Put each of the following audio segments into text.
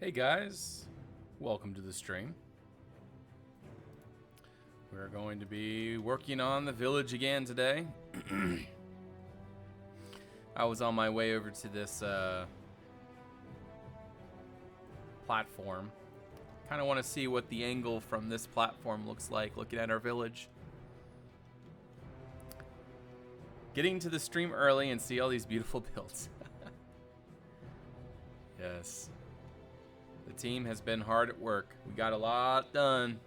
Hey guys, welcome to the stream. We're going to be working on the village again today. I was on my way over to this platform. Kind of want to see what the angle from this platform looks like, looking at our village. Getting to the stream early and see all these beautiful builds. Yes. The team has been hard at work. We got a lot done.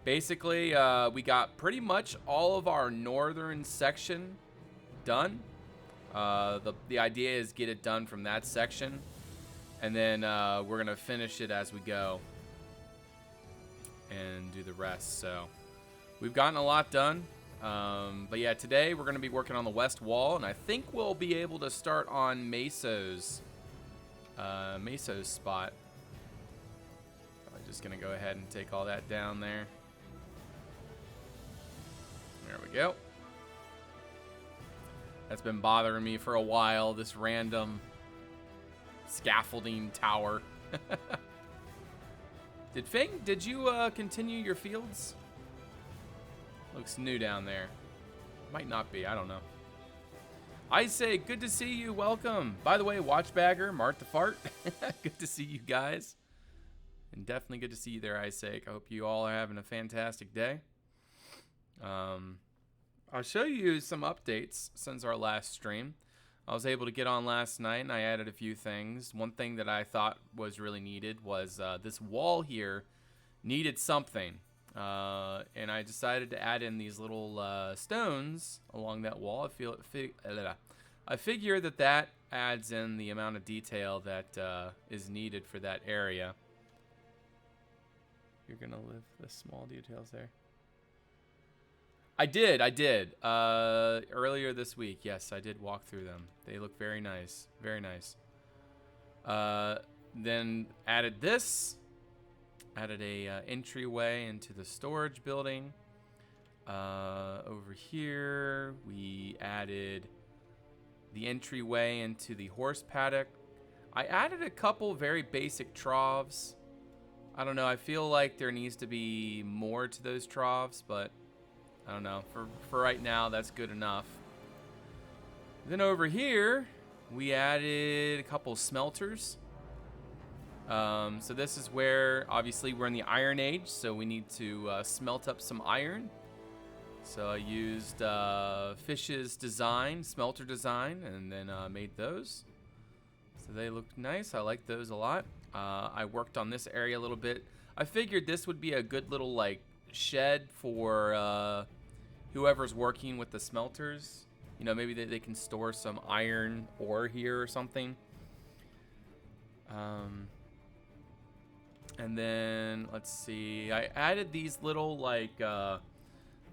Basically, we got pretty much all of our northern section done. The idea is get it done from that section, and then we're gonna finish it as we go and do the rest. So we've gotten a lot done. But yeah, today we're gonna be working on the west wall, and I think we'll be able to start on Meso's spot. Just gonna go ahead and take all that down there. There we go. That's been bothering me for a while, this random scaffolding tower. Did you continue your fields? Looks new down there. Might not be, I don't know. I say, good to see you, welcome. By the way, Watchbagger, Mart the Fart. Good to see you guys. And definitely good to see you there, Isaac. I hope you all are having a fantastic day. I'll show you some updates since our last stream. I was able to get on last night, and I added a few things. One thing that I thought was really needed was this wall here needed something. And I decided to add in these little stones along that wall. I figure that adds in the amount of detail that is needed for that area. You're gonna live the small details there. I did. Earlier this week, yes, I did walk through them. They look very nice, very nice. Then added this. Added a entryway into the storage building. Over here, we added the entryway into the horse paddock. I added a couple very basic troughs. I don't know, I feel like there needs to be more to those troughs, but I don't know. For right now, that's good enough. Then over here, we added a couple smelters. So this is where, obviously, we're in the Iron Age, so we need to smelt up some iron. So I used Fish's design, smelter design, and then made those. So they look nice. I like those a lot. I worked on this area a little bit. I figured this would be a good little like shed for whoever's working with the smelters. You know, maybe they can store some iron ore here or something. And then let's see. I added these little like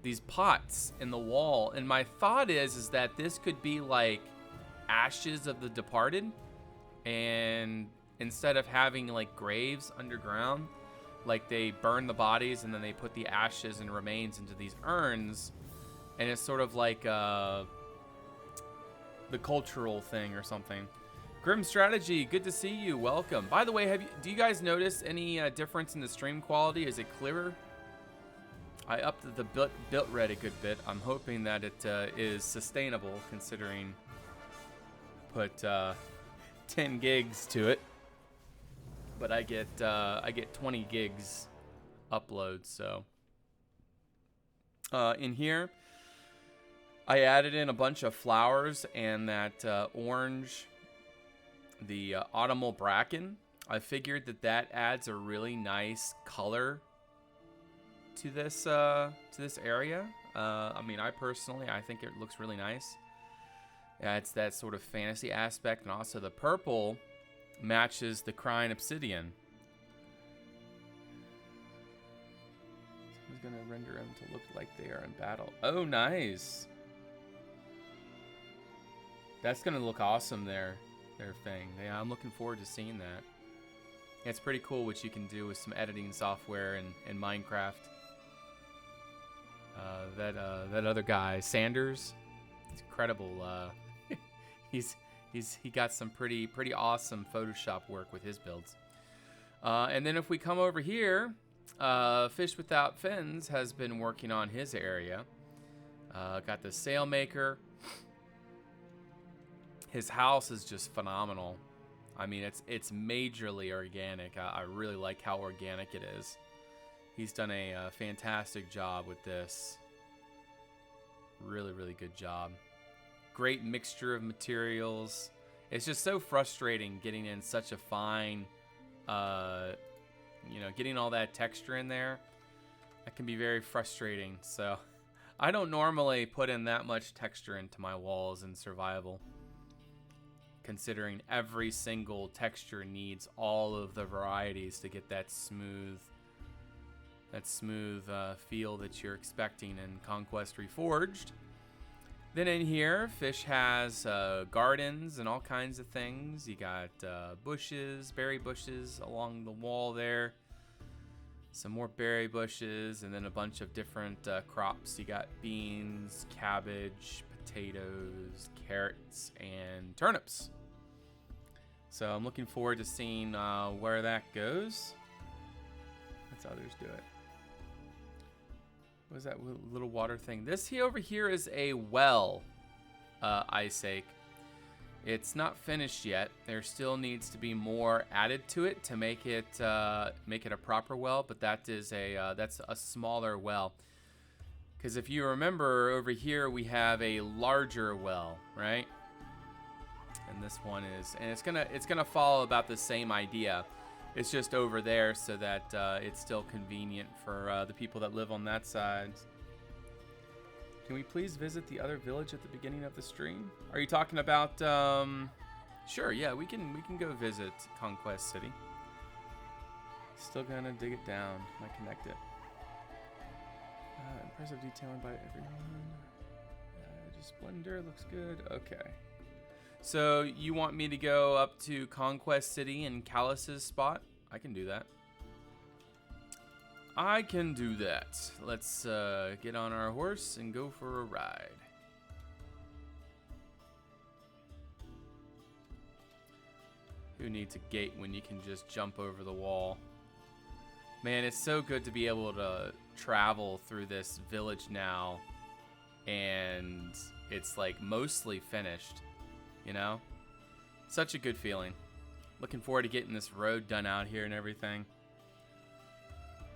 these pots in the wall, and my thought is that this could be like ashes of the departed, and instead of having like graves underground, like they burn the bodies and then they put the ashes and remains into these urns, and it's sort of like the cultural thing or something. Grim Strategy, good to see you. Welcome. By the way, do you guys notice any difference in the stream quality? Is it clearer? I upped the built rate a good bit. I'm hoping that it is sustainable, considering put 10 gigs to it. But I get 20 gigs upload. So in here, I added in a bunch of flowers and that orange, the autumnal bracken. I figured that adds a really nice color to this area. I mean, I think it looks really nice. Yeah, it's that sort of fantasy aspect, and also the purple matches the crying obsidian. Someone's gonna render them to look like they are in battle. Oh, nice. That's gonna look awesome there, their thing. Yeah, I'm looking forward to seeing that. Yeah, it's pretty cool what you can do with some editing software in Minecraft. That other guy, Sanders, it's incredible. He got some pretty awesome Photoshop work with his builds. And then if we come over here, Fish Without Fins has been working on his area. Got the sailmaker. His house is just phenomenal. I mean, it's majorly organic. I really like how organic it is. He's done a fantastic job with this. Really, really good job. Great mixture of materials. It's just so frustrating getting in such a fine, getting all that texture in there. That can be very frustrating. So I don't normally put in that much texture into my walls in survival, considering every single texture needs all of the varieties to get that smooth feel that you're expecting in Conquest Reforged. Then in here, Fish has gardens and all kinds of things. You got bushes, berry bushes along the wall there. Some more berry bushes, and then a bunch of different crops. You got beans, cabbage, potatoes, carrots, and turnips. So I'm looking forward to seeing where that goes. That's how others do it. What is that little water thing? This here over here is a well, Ice Ache. It's not finished yet. There still needs to be more added to it to make it a proper well. But that's a smaller well. Because if you remember, over here we have a larger well, right? And this one is, and it's gonna follow about the same idea. It's just over there so that it's still convenient for the people that live on that side. Can we please visit the other village at the beginning of the stream? Are you talking about? Sure, yeah, we can go visit Conquest City. Still gonna dig it down. Might connect it. Impressive detailing by everyone. Just splendor looks good. Okay. So you want me to go up to Conquest City and Callus's spot? I can do that. I can do that. Let's get on our horse and go for a ride. Who needs a gate when you can just jump over the wall? Man, it's so good to be able to travel through this village now, and it's like mostly finished. You know? Such a good feeling. Looking forward to getting this road done out here and everything.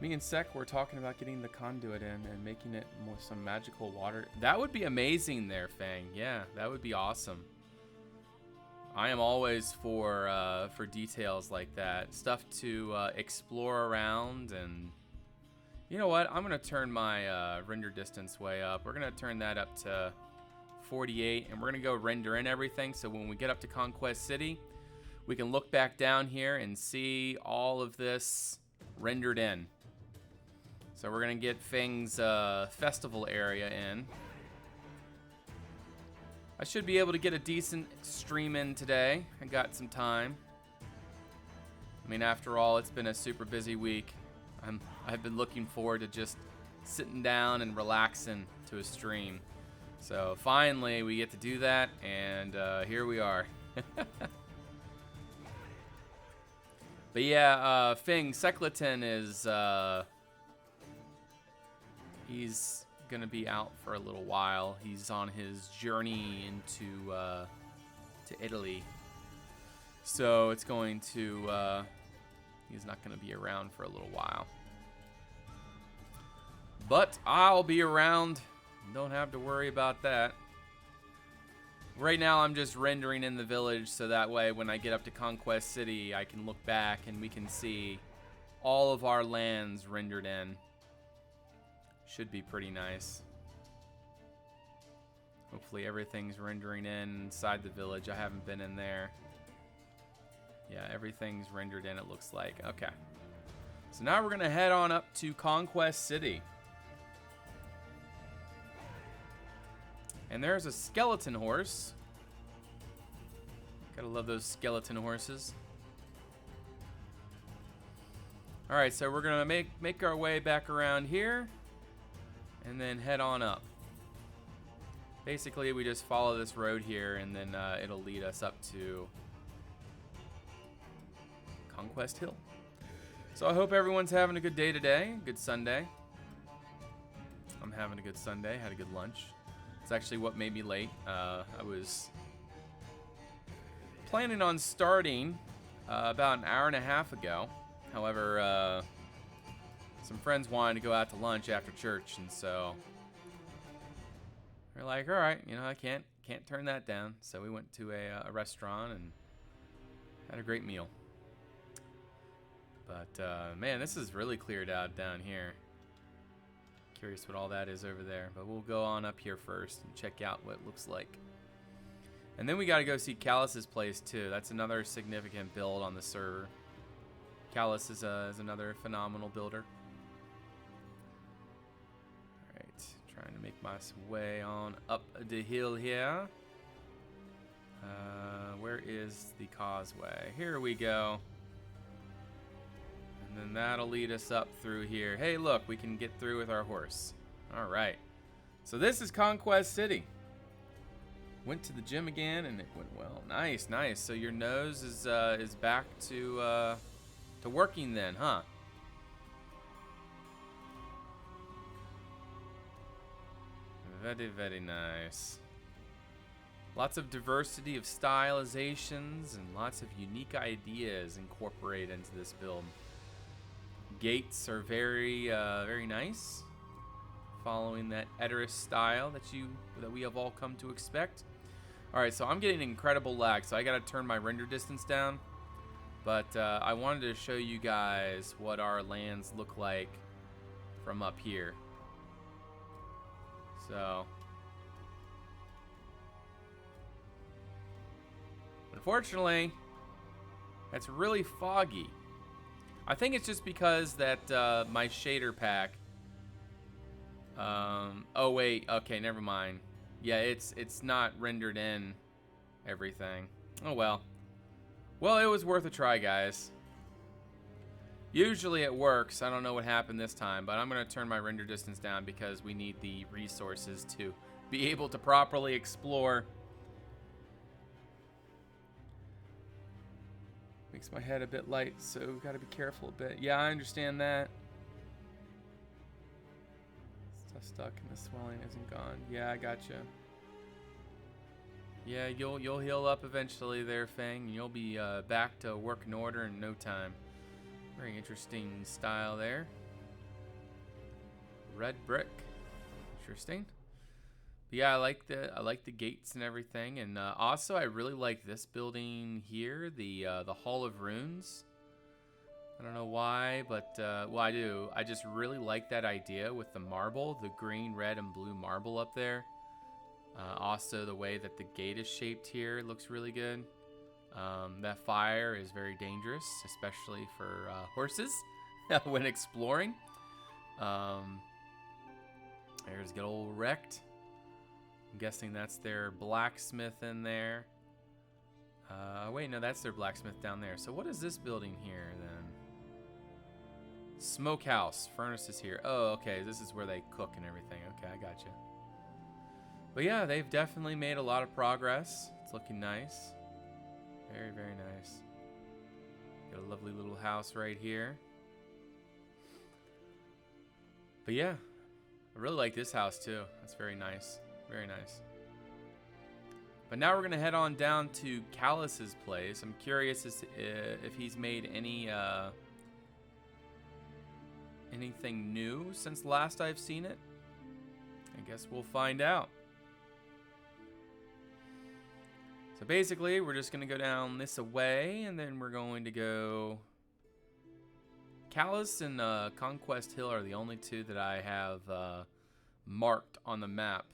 Me and Sek were talking about getting the conduit in and making it more some magical water. That would be amazing there, Fang. Yeah, that would be awesome. I am always for details like that. Stuff to explore around. And you know what? I'm going to turn my render distance way up. We're going to turn that up to 48, and we're gonna go render in everything, so when we get up to Conquest City, we can look back down here and see all of this rendered in. So we're gonna get Feng's festival area in. I should be able to get a decent stream in today. I got some time. I mean, after all, it's been a super busy week. I've been looking forward to just sitting down and relaxing to a stream. So finally we get to do that, and here we are. But yeah, Fing Secleton is he's gonna be out for a little while. He's on his journey into to Italy, so it's going to he's not gonna be around for a little while. But I'll be around. Don't have to worry about that. Right now I'm just rendering in the village, so that way when I get up to Conquest City, I can look back and we can see all of our lands rendered in. Should be pretty nice. Hopefully everything's rendering in inside the village. I haven't been in there. Yeah, everything's rendered in, it looks like. Okay. So now we're gonna head on up to Conquest City. And there's a skeleton horse. Gotta love those skeleton horses. Alright, so we're gonna make our way back around here and then head on up. Basically, we just follow this road here, and then it'll lead us up to Conquest Hill. So I hope everyone's having a good day today. Good Sunday. I'm having a good Sunday. Had a good lunch. It's actually what made me late. I was planning on starting about an hour and a half ago. However, some friends wanted to go out to lunch after church, and so we're like, all right, you know, I can't turn that down. So we went to a restaurant and had a great meal. But man, this is really cleared out down here. Curious what all that is over there, but we'll go on up here first and check out what it looks like. And then we got to go see Callus's place too. That's another significant build on the server. Callus is another phenomenal builder. All right, trying to make my way on up the hill here. Where is the causeway? Here we go. And then that'll lead us up through here. Hey, look, we can get through with our horse. All right. So this is Conquest City. Went to the gym again, and it went well. Nice, nice. So your nose is back to working then, huh? Very, very nice. Lots of diversity of stylizations and lots of unique ideas incorporated into this build. Gates are very, very nice, following that Eterus style that we have all come to expect. All right, so I'm getting incredible lag, so I got to turn my render distance down. But I wanted to show you guys what our lands look like from up here. So, unfortunately, it's really foggy. I think it's just because that my shader pack. Oh wait, okay, never mind. Yeah, it's not rendered in everything. Oh well. Well, it was worth a try, guys. Usually it works. I don't know what happened this time, but I'm gonna turn my render distance down because we need the resources to be able to properly explore. Makes my head a bit light, so gotta be careful a bit. Yeah, I understand that. Stuff stuck and the swelling isn't gone. Yeah, I gotcha. Yeah, you'll heal up eventually there, Fang, and you'll be back to working order in no time. Very interesting style there. Red brick. Interesting. But yeah, I like the gates and everything, and also I really like this building here, the Hall of Runes. I don't know why, but well, I do. I just really like that idea with the marble, the green, red, and blue marble up there. Also, the way that the gate is shaped here looks really good. That fire is very dangerous, especially for horses when exploring. There's good old wrecked. I'm guessing that's their blacksmith in there. Wait, no, that's their blacksmith down there. So what is this building here then? Smokehouse. Furnace is here. Oh, okay. This is where they cook and everything. Okay, I gotcha. But yeah, they've definitely made a lot of progress. It's looking nice. Very, very nice. Got a lovely little house right here. But yeah, I really like this house too. That's very nice. Very nice. But now we're going to head on down to Callus's place. I'm curious if he's made anything new since last I've seen it. I guess we'll find out. So basically, we're just going to go down this way, and then we're going to go... Callus and Conquest Hill are the only two that I have marked on the map.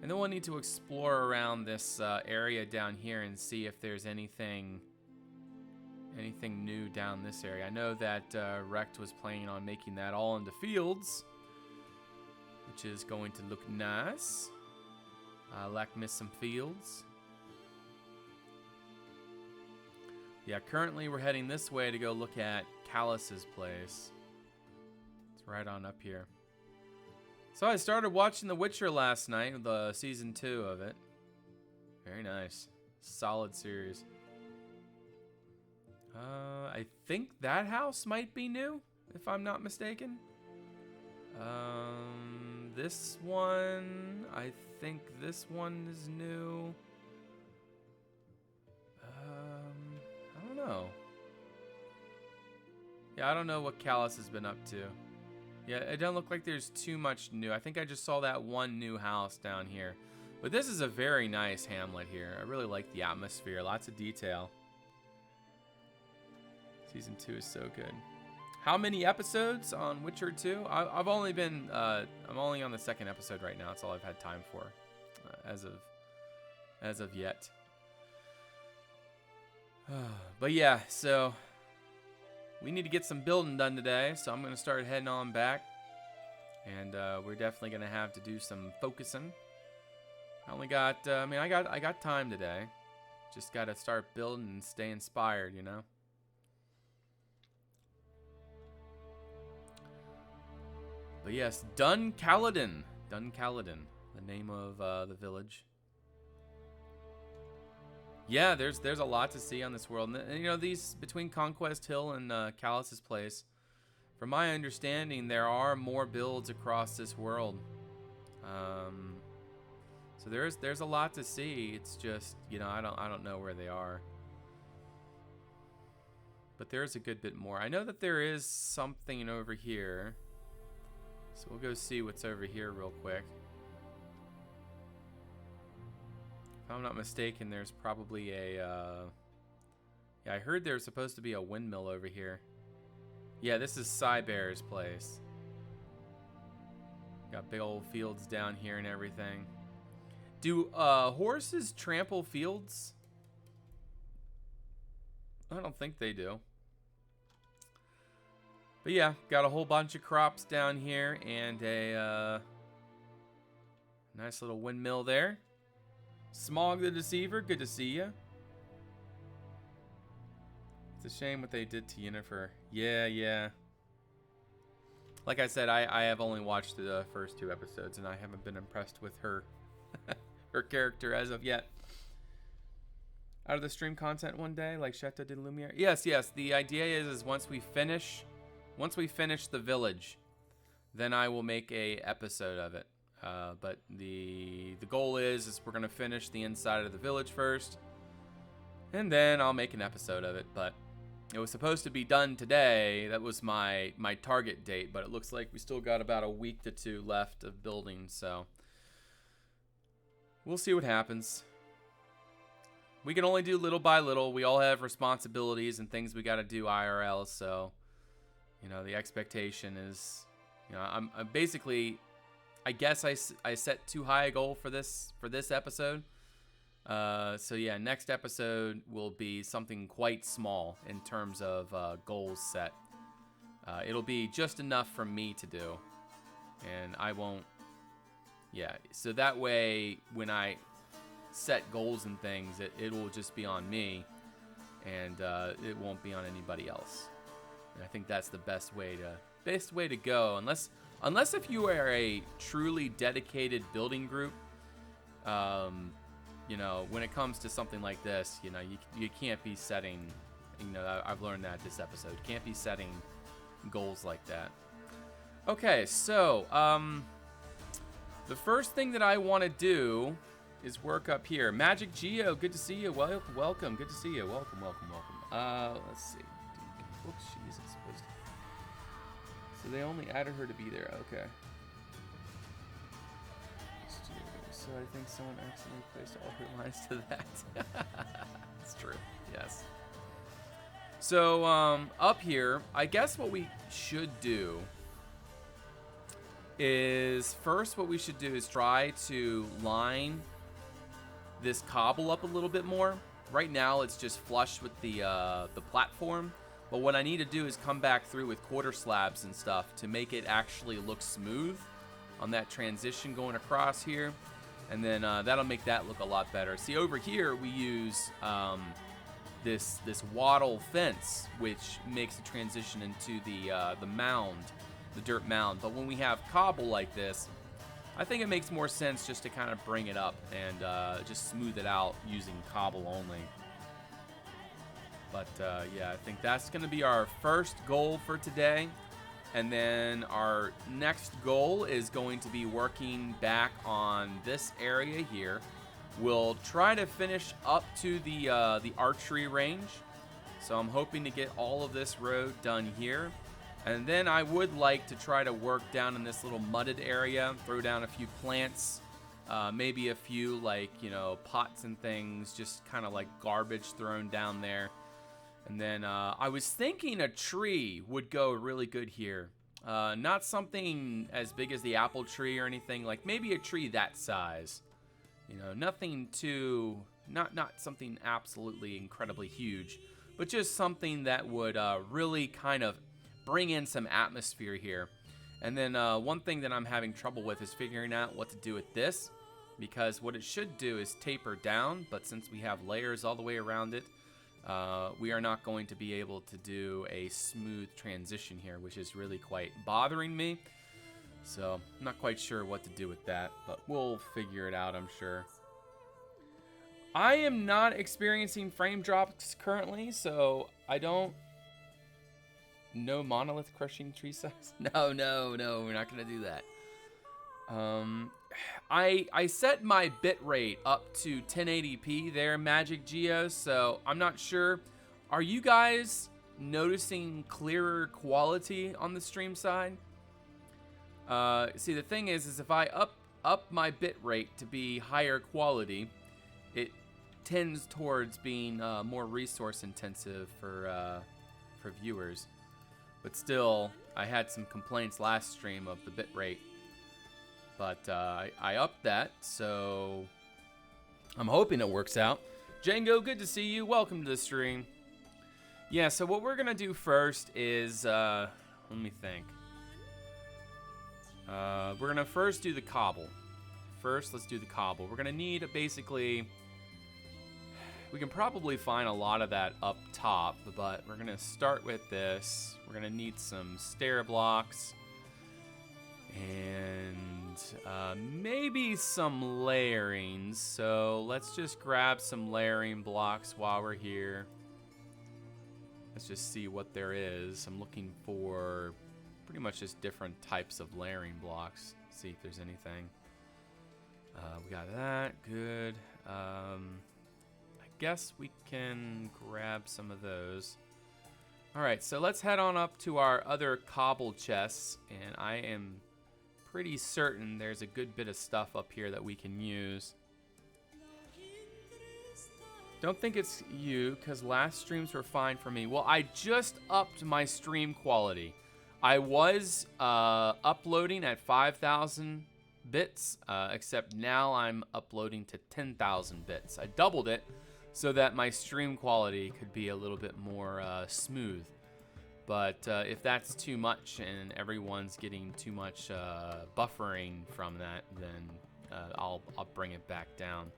And then we'll need to explore around this area down here and see if there's anything new down this area. I know that Rect was planning on making that all into fields, which is going to look nice. Miss some fields. Yeah, currently we're heading this way to go look at Callus's place. It's right on up here. So I started watching The Witcher last night, the season 2 of it. Very nice. Solid series. I think that house might be new, if I'm not mistaken. This one, I think this one is new. I don't know. Yeah, I don't know what Callus has been up to. Yeah, it doesn't look like there's too much new. I think I just saw that one new house down here. But this is a very nice hamlet here. I really like the atmosphere. Lots of detail. Season 2 is so good. How many episodes on Witcher 2? I've only been, I'm only on the 2nd episode right now. That's all I've had time for, as of yet. But yeah, so we need to get some building done today. So I'm gonna start heading on back, and we're definitely gonna have to do some focusing. I only got, I got time today. Just gotta start building and stay inspired, you know. But yes, Dun Caledon, the name of the village. Yeah, there's a lot to see on this world, and you know, these between Conquest Hill and Callus's Place. From my understanding, there are more builds across this world. So there's a lot to see. It's just, you know, I don't know where they are. But there's a good bit more. I know that there is something over here. So we'll go see what's over here real quick. If I'm not mistaken, there's probably a... yeah, I heard there's supposed to be a windmill over here. Yeah, this is Cybear's place. Got big old fields down here and everything. Do horses trample fields? I don't think they do. But yeah, got a whole bunch of crops down here and a nice little windmill there. Smog the Deceiver, good to see you. It's a shame what they did to Yennefer. Yeah. Like I said, I have only watched the first 2 episodes, and I haven't been impressed with her her character as of yet. Out of the stream content one day, like Chateau de Lumiere. Yes. The idea is once we finish the village, then I will make a episode of it. But the goal is we're gonna finish the inside of the village first, and then I'll make an episode of it. But it was supposed to be done today. That was my target date, but it looks like we still got about a week to 2 left of building, so we'll see what happens. We can only do little by little. We all have responsibilities and things we got to do IRL, so you know, the expectation is, you know, I'm basically, I guess I set too high a goal for this episode. So yeah, next episode will be something quite small in terms of goals set. It'll be just enough for me to do, and I won't. Yeah, so that way when I set goals and things, it will just be on me, and it won't be on anybody else. And I think that's the best way to go. Unless if you are a truly dedicated building group, you know, when it comes to something like this, you know, you can't be setting, you know, I've learned that this episode, can't be setting goals like that. Okay, so the first thing that I want to do is work up here. Magic Geo, good to see you. Welcome. Good to see you. Welcome. Let's see. Books she isn't supposed to. So they only added her to be there. Okay. So I think someone accidentally placed all her lines to that. It's true. Yes. So up here, I guess what we should do is first what we should do is try to line this cobble up a little bit more. Right now it's just flush with the platform, but what I need to do is come back through with quarter slabs and stuff to make it actually look smooth on that transition going across here, and then that'll make that look a lot better. See, over here we use this wattle fence, which makes the transition into the mound, the dirt mound. But when we have cobble like this, I think it makes more sense just to kind of bring it up and just smooth it out using cobble only. But yeah, I think that's going to be our first goal for today. And then our next goal is going to be working back on this area here. We'll try to finish up to the archery range. So I'm hoping to get all of this road done here. And then I would like to try to work down in this little mudded area, throw down a few plants, maybe a few like, you know, pots and things, just kind of like garbage thrown down there. And then I was thinking a tree would go really good here. Not something as big as the apple tree or anything, like maybe a tree that size. You know, nothing too, not something absolutely incredibly huge, but just something that would really kind of bring in some atmosphere here. And then one thing that I'm having trouble with is figuring out what to do with this, because what it should do is taper down, but since we have layers all the way around it, we are not going to be able to do a smooth transition here, which is really quite bothering me. So I'm not quite sure what to do with that, but we'll figure it out, I'm sure. I am not experiencing frame drops currently, so I don't... No monolith crushing tree size? No, we're not going to do that. I set my bit rate up to 1080p there, Magic Geo, so I'm not sure. Are you guys noticing clearer quality on the stream side? See, the thing is if I up my bit rate to be higher quality, it tends towards being more resource intensive for viewers. But still, I had some complaints last stream of the bit rate. But I upped that, so I'm hoping it works out. Django, good to see you. Welcome to the stream. Yeah, so what we're going to do first is, let me think. We're going to first do the cobble. First, let's do the cobble. We're going to need basically... We can probably find a lot of that up top, but we're going to start with this. We're going to need some stair blocks and maybe some layerings. So let's just grab some layering blocks while we're here. Let's just see what there is. I'm looking for pretty much just different types of layering blocks. See if there's anything. We got that. Good. Guess we can grab some of those. All right, so let's head on up to our other cobble chests, and I am pretty certain there's a good bit of stuff up here that we can use. Don't think it's you, because last streams were fine for me. Well, I just upped my stream quality. I was uploading at 5,000 bits, except now I'm uploading to 10,000 bits. I doubled it so that my stream quality could be a little bit more smooth. But if that's too much and everyone's getting too much buffering from that, then I'll bring it back down.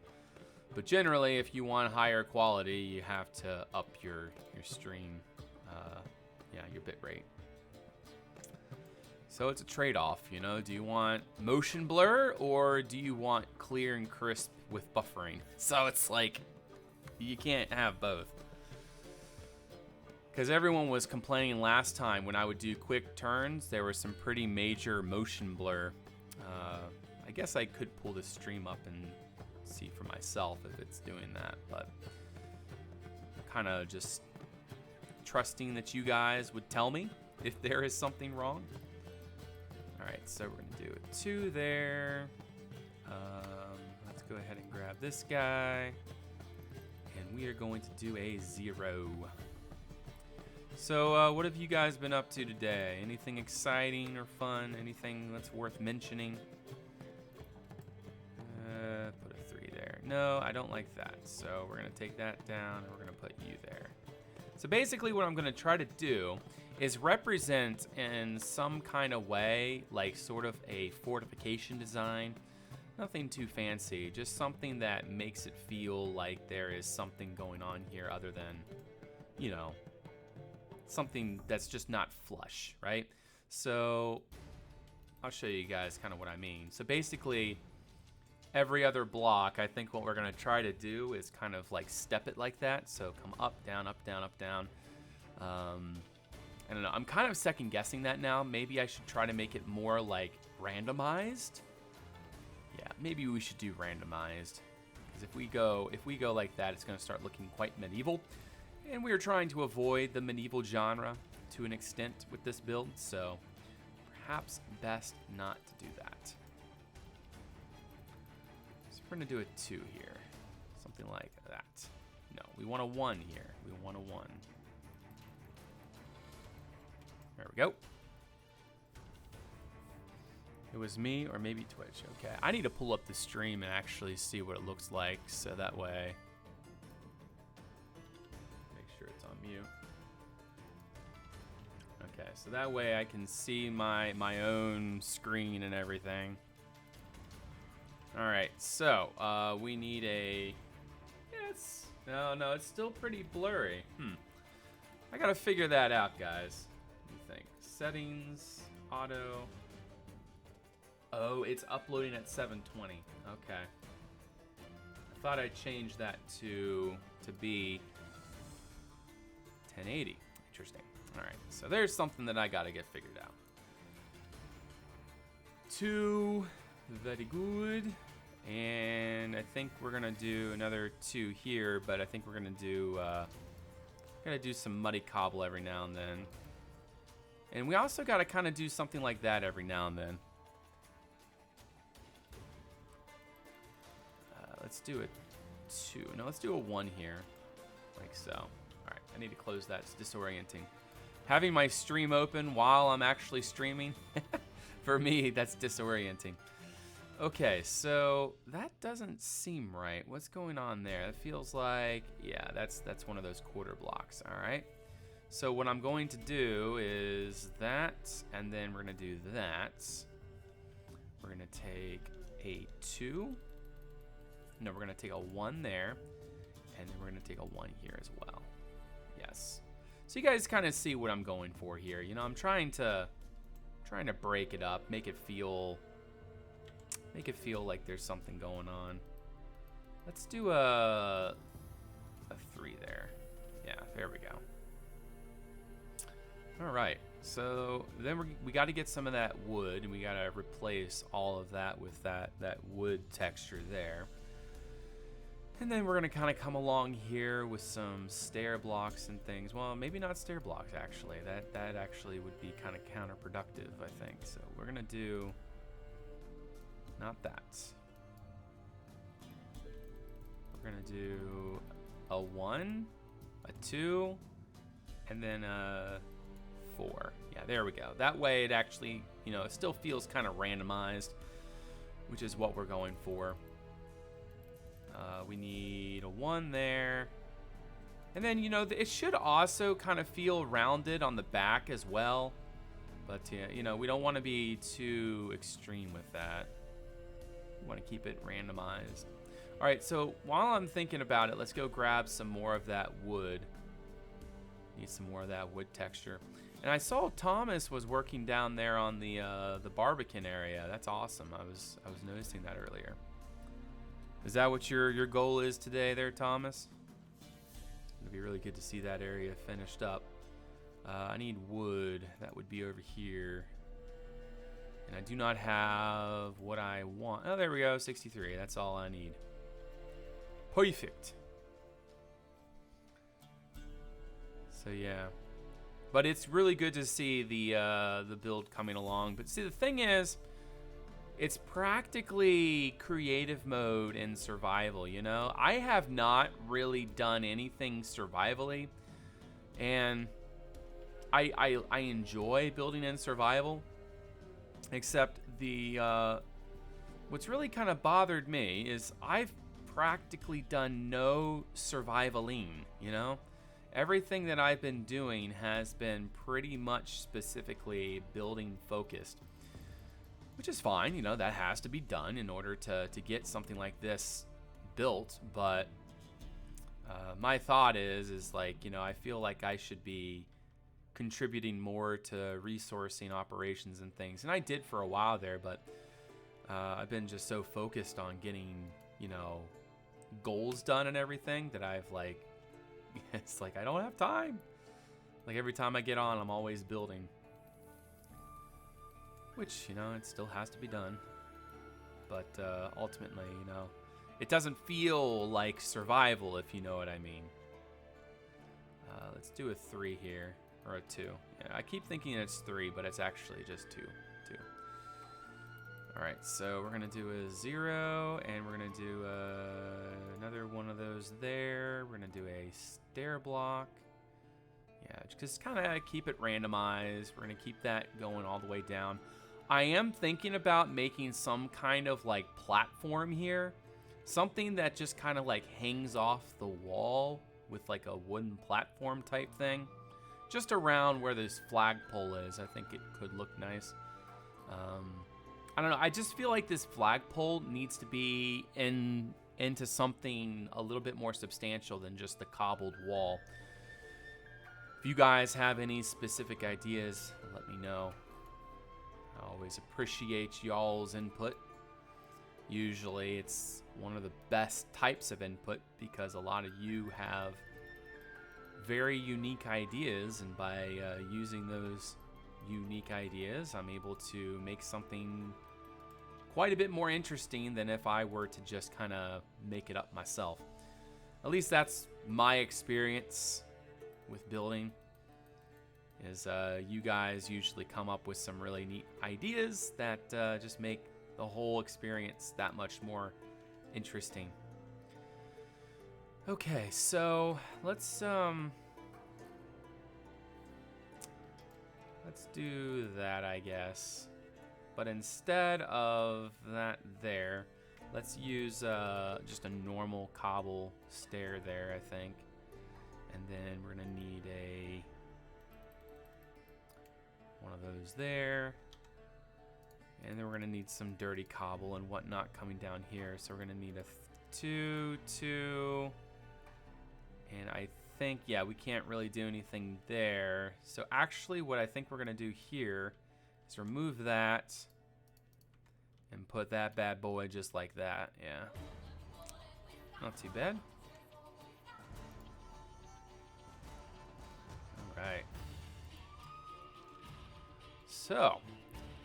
But generally, if you want higher quality, you have to up your stream, your bit rate. So it's a trade-off, you know. Do you want motion blur or do you want clear and crisp with buffering? So it's like, you can't have both. Because everyone was complaining last time when I would do quick turns, there was some pretty major motion blur. I guess I could pull the stream up and see for myself if it's doing that, but kind of just trusting that you guys would tell me if there is something wrong. All right, so we're gonna do a 2 there. Let's go ahead and grab this guy. And we are going to do a 0. So what have you guys been up to today? Anything exciting or fun? Anything that's worth mentioning? Put a 3 there. No, I don't like that. So we're going to take that down and we're going to put you there. So basically what I'm going to try to do is represent in some kind of way, like sort of a fortification design. Nothing too fancy, just something that makes it feel like there is something going on here other than, you know, something that's just not flush, right? So I'll show you guys kind of what I mean. So basically, every other block, I think what we're going to try to do is kind of like step it like that. So come up, down, up, down, up, down. I don't know. I'm kind of second guessing that now. Maybe I should try to make it more like randomized. Yeah, maybe we should do randomized. Because if we go like that, it's going to start looking quite medieval. And we are trying to avoid the medieval genre to an extent with this build. So perhaps best not to do that. So we're going to do a 2 here. Something like that. No, we want a 1 here. We want a 1. There we go. It was me or maybe Twitch. Okay, I need to pull up the stream and actually see what it looks like, so that way make sure it's on mute. Okay, so that way I can see my own screen and everything. All right, so we need a. Yeah, no, it's still pretty blurry. I gotta figure that out, guys. Settings, auto. Oh, it's uploading at 720. Okay. I thought I changed that to be 1080. Interesting. All right. So there's something that I got to get figured out. 2, very good. And I think we're gonna do another 2 here, but I think we're gonna do some muddy cobble every now and then. And we also got to kind of do something like that every now and then. Let's do a 2. No, let's do a 1 here. Like so. All right, I need to close that. It's disorienting. Having my stream open while I'm actually streaming, for me, that's disorienting. Okay, so that doesn't seem right. What's going on there? It feels like, yeah, that's one of those quarter blocks. All right. So what I'm going to do is that, and then we're going to do that. We're going to take a 2. No, we're going to take a 1 there, and then we're going to take a 1 here as well. Yes. So you guys kind of see what I'm going for here. You know, I'm trying to break it up, make it feel like there's something going on. Let's do a 3 there. Yeah, there we go. All right, so then we got to get some of that wood, and we got to replace all of that with that wood texture there. And then we're going to kind of come along here with some stair blocks and things. Well, maybe not stair blocks, actually. That actually would be kind of counterproductive, I think. So we're going to do not that. We're going to do a 1, a 2, and then a 4. Yeah, there we go. That way it actually, you know, it still feels kind of randomized, which is what we're going for. We need a 1 there. And then, you know, it should also kind of feel rounded on the back as well. But, you know, we don't want to be too extreme with that. We want to keep it randomized. All right, so while I'm thinking about it, let's go grab some more of that wood. Need some more of that wood texture. And I saw Thomas was working down there on the Barbican area. That's awesome. I was noticing that earlier. Is that what your goal is today there, Thomas? It'd be really good to see that area finished up. I need wood. That would be over here. And I do not have what I want. Oh, there we go. 63. That's all I need. Perfect. So yeah. But it's really good to see the build coming along. But see, the thing is, it's practically creative mode in survival, you know? I have not really done anything survivally, and I enjoy building in survival, except what's really kind of bothered me is I've practically done no survivaling, you know? Everything that I've been doing has been pretty much specifically building focused. Which is fine, you know, that has to be done in order to get something like this built. But my thought is like, you know, I feel like I should be contributing more to resourcing operations and things. And I did for a while there, but I've been just so focused on getting, you know, goals done and everything that I've like, it's like I don't have time. Like every time I get on, I'm always building. Which, you know, it still has to be done. But ultimately, you know, it doesn't feel like survival, if you know what I mean. Let's do a 3 here, or a 2. Yeah, I keep thinking it's 3, but it's actually just 2. All right, so we're gonna do a 0, and we're gonna do another one of those there. We're gonna do a stair block. Yeah, just kind of keep it randomized. We're gonna keep that going all the way down. I am thinking about making some kind of like platform here. Something that just kind of like hangs off the wall with like a wooden platform type thing. Just around where this flagpole is. I think it could look nice. I don't know. I just feel like this flagpole needs to be into something a little bit more substantial than just the cobbled wall. If you guys have any specific ideas, let me know. I always appreciate y'all's input. Usually it's one of the best types of input because a lot of you have very unique ideas, and by using those unique ideas, I'm able to make something quite a bit more interesting than if I were to just kind of make it up myself. At least that's my experience with building, is you guys usually come up with some really neat ideas that just make the whole experience that much more interesting. Okay, so let's do that, I guess. But instead of that there, let's use just a normal cobble stair there, I think. And then we're gonna need one of those there. And then we're gonna need some dirty cobble and whatnot coming down here. So we're gonna need a 2, 2. And I think, yeah, we can't really do anything there. So actually what I think we're gonna do here is remove that and put that bad boy just like that. Yeah, not too bad. All right, so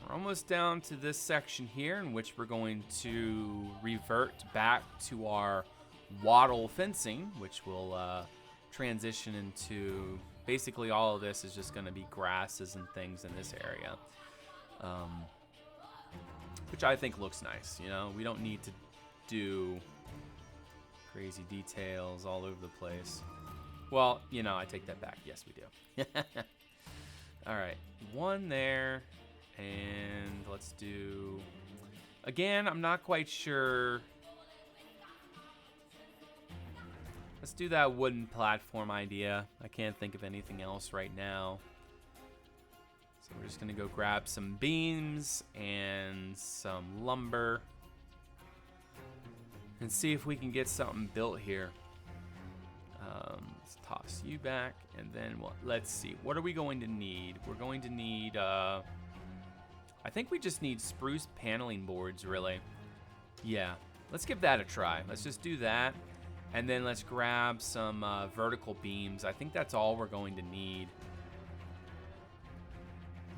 we're almost down to this section here in which we're going to revert back to our wattle fencing, which will transition into basically all of this is just going to be grasses and things in this area, which I think looks nice. You know, we don't need to do crazy details all over the place. Well, you know, I take that back. Yes, we do. All right, one there, and let's do, again, I'm not quite sure. Let's do that wooden platform idea. I can't think of anything else right now. So we're just gonna go grab some beams and some lumber and see if we can get something built here. Let's toss you back, and then let's see. What are we going to need? We're going to need, I think we just need spruce paneling boards, really. Yeah, let's give that a try. Let's just do that. And then let's grab some vertical beams. I think that's all we're going to need.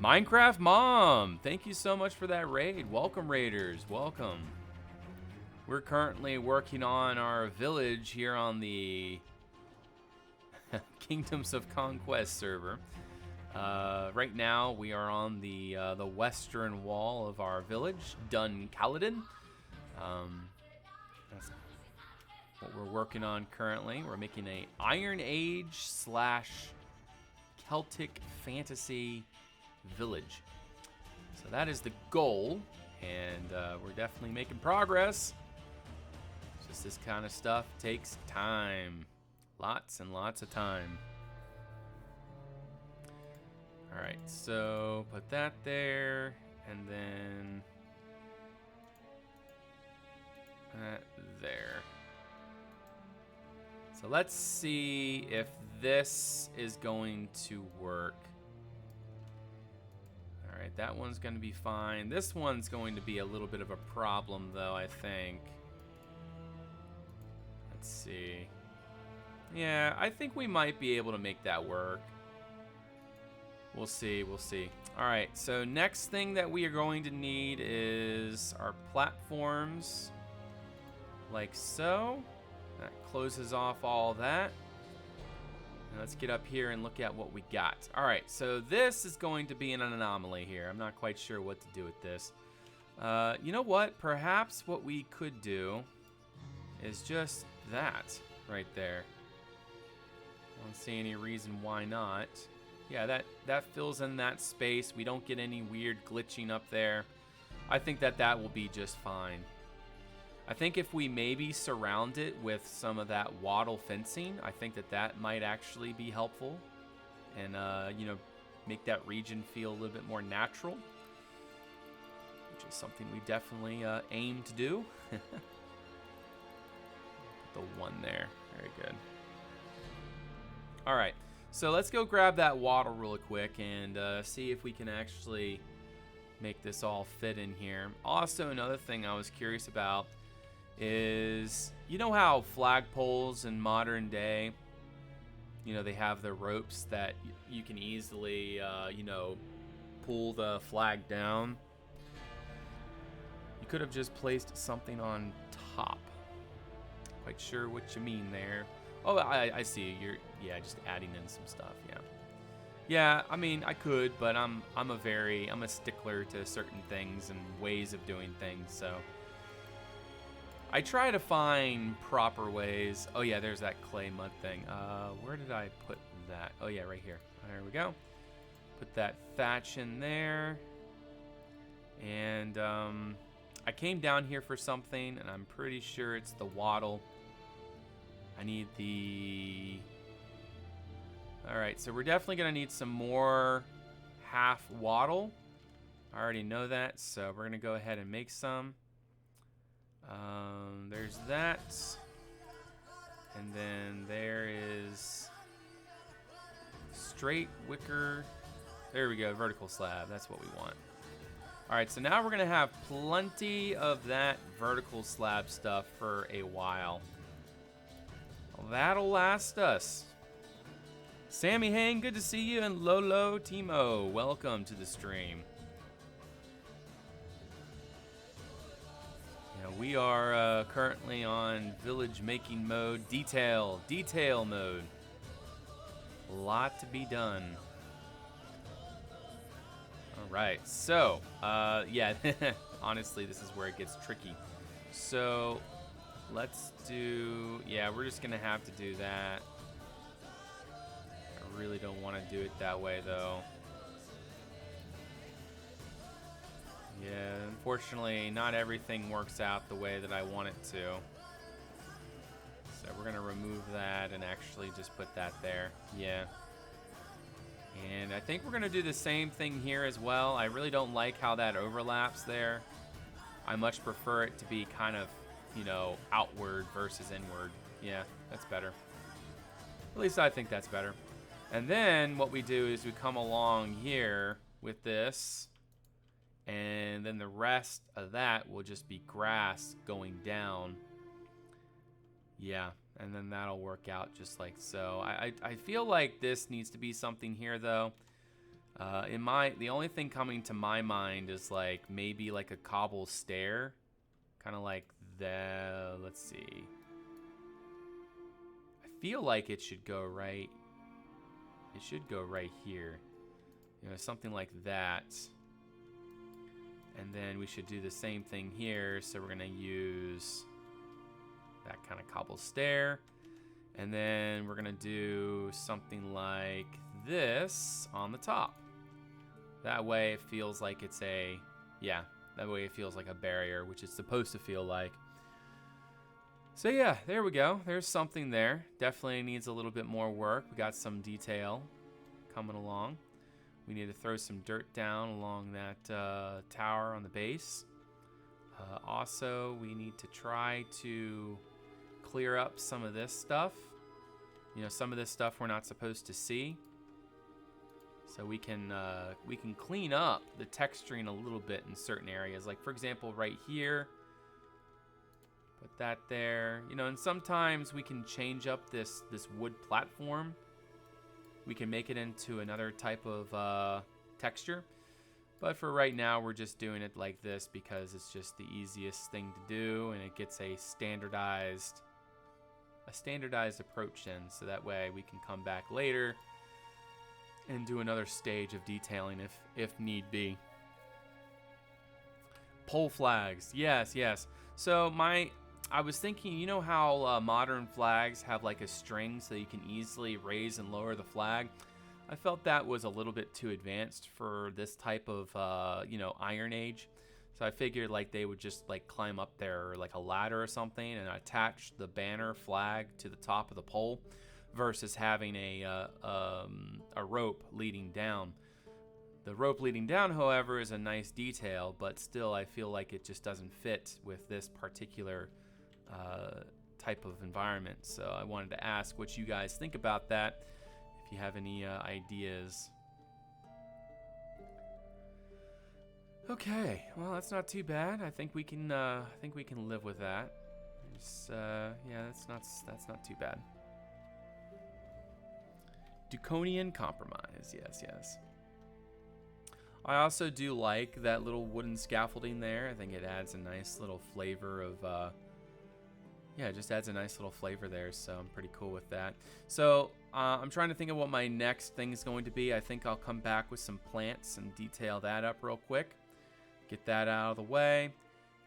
Minecraft Mom, thank you so much for that raid. Welcome, raiders, welcome. We're currently working on our village here on the Kingdoms of Conquest server. Right now, we are on the western wall of our village, Dun Kaladin. That's what we're working on currently. We're making a Iron Age / Celtic fantasy village. So that is the goal, and we're definitely making progress. It's just this kind of stuff takes time. Lots and lots of time. All right, so put that there, and then that there. So let's see if this is going to work. All Alright, that one's going to be fine. This one's going to be a little bit of a problem, though, I think. Let's see. Yeah, I think we might be able to make that work. We'll see, we'll see. Alright, so next thing that we are going to need is our platforms. Like so. That closes off all that. Now let's get up here and look at what we got. Alright, so this is going to be an anomaly here. I'm not quite sure what to do with this. You know what? Perhaps what we could do is just that right there. I don't see any reason why not. Yeah, that fills in that space. We don't get any weird glitching up there. I think that will be just fine. I think if we maybe surround it with some of that wattle fencing, I think that might actually be helpful. And, you know, make that region feel a little bit more natural. Which is something we definitely aim to do. Put the one there. Very good. All right. So let's go grab that wattle real quick and see if we can actually make this all fit in here. Also, another thing I was curious about is, you know how flagpoles in modern day, you know, they have the ropes that you can easily, you know, pull the flag down. You could have just placed something on top. Quite sure what you mean there. Oh, I see. You're, yeah, just adding in some stuff. Yeah. Yeah, I mean, I could, but I'm a stickler to certain things and ways of doing things, so I try to find proper ways. Oh yeah, there's that clay mud thing. Where did I put that? Oh yeah, right here. There we go. Put that thatch in there. And I came down here for something, and I'm pretty sure it's the wattle. I need the... Alright, so we're definitely going to need some more half wattle. I already know that, so we're going to go ahead and make some. There's that. And then there is straight wicker. There we go, vertical slab. That's what we want. Alright, so now we're going to have plenty of that vertical slab stuff for a while. Well, that'll last us. Sammy Hang, good to see you, and Lolo Timo, welcome to the stream. We are currently on village making mode, detail mode. A lot to be done. All right, so yeah, honestly, this is where it gets tricky. So let's do, yeah, we're just gonna have to do that. I really don't want to do it that way though. Yeah, unfortunately, not everything works out the way that I want it to. So we're going to remove that and actually just put that there. Yeah. And I think we're going to do the same thing here as well. I really don't like how that overlaps there. I much prefer it to be kind of, you know, outward versus inward. Yeah, that's better. At least I think that's better. And then what we do is we come along here with this. And then the rest of that will just be grass going down. Yeah, and then that'll work out just like so. I feel like this needs to be something here though. The only thing coming to my mind is like maybe like a cobble stair. Kind of like that. Let's see. I feel like it should go right. It should go right here. You know, something like that. And then we should do the same thing here. So we're going to use that kind of cobble stair. And then we're going to do something like this on the top. That way it feels like it's a, yeah, that way it feels like a barrier, which it's supposed to feel like. So yeah, there we go. There's something there. Definitely needs a little bit more work. We got some detail coming along. We need to throw some dirt down along that tower on the base. Also, we need to try to clear up some of this stuff. You know, some of this stuff we're not supposed to see. So we can clean up the texturing a little bit in certain areas. Like for example, right here, put that there. You know, and sometimes we can change up this wood platform. We can make it into another type of texture. But for right now, we're just doing it like this because it's just the easiest thing to do, and it gets a standardized approach in. So that way we can come back later and do another stage of detailing if need be. Pole flags, yes. So I was thinking, you know how modern flags have like a string so you can easily raise and lower the flag? I felt that was a little bit too advanced for this type of Iron Age. So I figured like they would just like climb up there like a ladder or something and attach the banner flag to the top of the pole, versus having a rope leading down. The rope leading down, however, is a nice detail, but still I feel like it just doesn't fit with this particular type of environment. So I wanted to ask what you guys think about that, if you have any ideas. Okay, well that's not too bad. I think we can live with that. Yeah, that's not too bad. Draconian compromise, yes. I also do like that little wooden scaffolding there. I think it adds a nice little flavor of, it just adds a nice little flavor there, so I'm pretty cool with that. So I'm trying to think of what my next thing is going to be. I think I'll come back with some plants and detail that up real quick. Get that out of the way.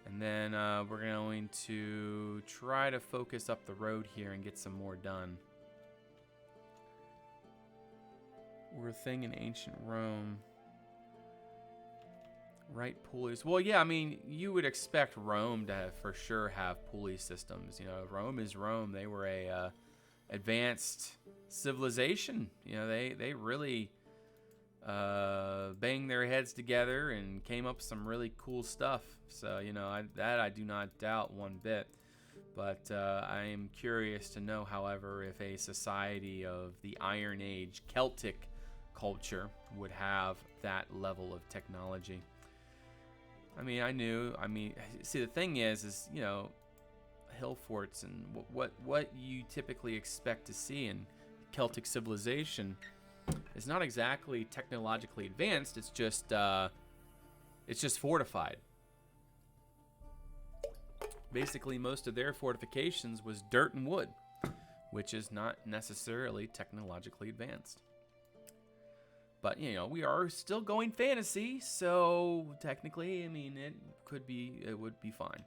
And then we're going to try to focus up the road here and get some more done. We're a thing in ancient Rome. Right, pulleys. Well, yeah, I mean, you would expect Rome to for sure have pulley systems. You know, Rome is Rome. They were a advanced civilization. You know, they really banged their heads together and came up with some really cool stuff. So, you know, I do not doubt one bit. But I am curious to know, however, if a society of the Iron Age Celtic culture would have that level of technology. I mean, see, the thing is, you know, hill forts and what you typically expect to see in Celtic civilization is not exactly technologically advanced. It's just fortified. Basically, most of their fortifications was dirt and wood, which is not necessarily technologically advanced. But, you know, we are still going fantasy, so technically, I mean, it would be fine.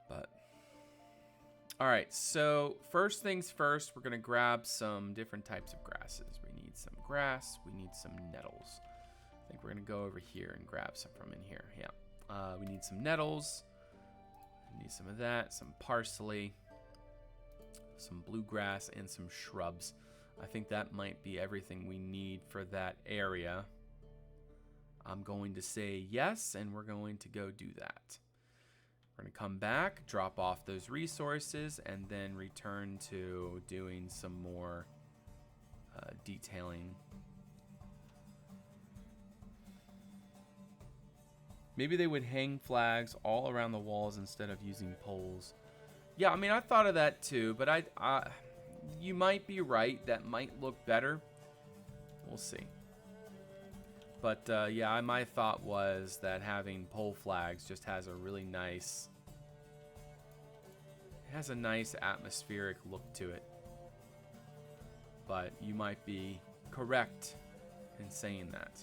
But, all right, so first things first, we're going to grab some different types of grasses. We need some grass, we need some nettles. I think we're going to go over here and grab some from in here, yeah. We need some nettles, we need some of that, some parsley, some bluegrass, and some shrubs. I think that might be everything we need for that area. I'm going to say yes, and we're going to go do that. We're going to come back, drop off those resources, and then return to doing some more detailing. Maybe they would hang flags all around the walls instead of using poles. Yeah, I mean, I thought of that too, but you might be right. That might look better. We'll see. But yeah, my thought was that having pole flags just has a really nice... It has a nice atmospheric look to it. But you might be correct in saying that.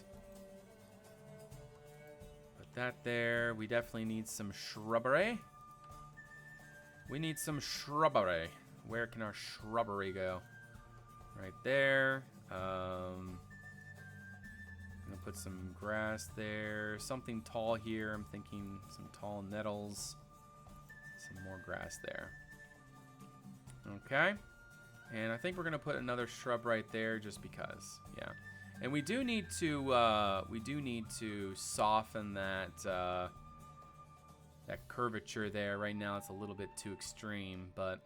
Put that there. We definitely need some shrubbery. We need some shrubbery. Where can our shrubbery go? Right there. I'm gonna put some grass there. Something tall here. I'm thinking some tall nettles. Some more grass there. Okay. And I think we're gonna put another shrub right there just because. Yeah. And we do need to soften that that curvature there. Right now it's a little bit too extreme, but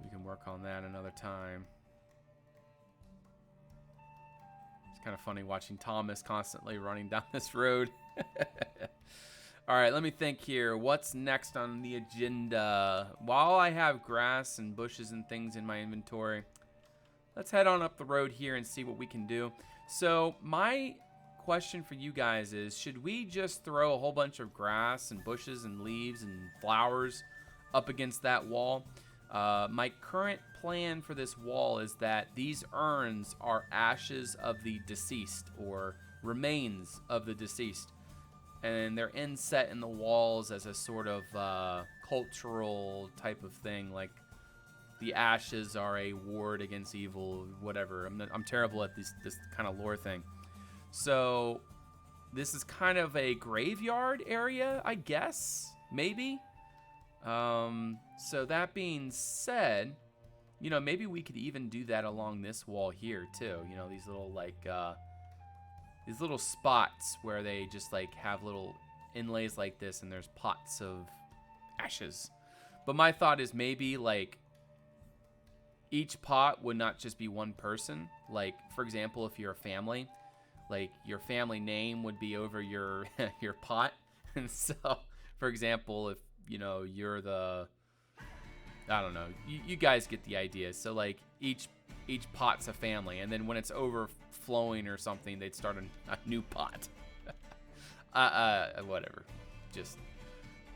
we can work on that another time. Just kind of funny watching Thomas constantly running down this road. All right, let me think here. What's next on the agenda? While I have grass and bushes and things in my inventory, let's head on up the road here and see what we can do. So my question for you guys is, should we just throw a whole bunch of grass and bushes and leaves and flowers up against that wall? My current plan for this wall is that these urns are ashes of the deceased, or remains of the deceased. And they're inset in the walls as a sort of cultural type of thing, like the ashes are a ward against evil, whatever. I'm terrible at this kind of lore thing. So this is kind of a graveyard area, I guess, maybe. So that being said, you know, maybe we could even do that along this wall here too. You know, these little like these little spots where they just like have little inlays like this, and there's pots of ashes. But my thought is maybe like each pot would not just be one person. Like, for example, if you're a family, like your family name would be over your your pot. And so, for example, if you know you're the, I don't know, you guys get the idea. So like each pot's a family, and then when it's overflowing or something, they'd start a new pot. Whatever.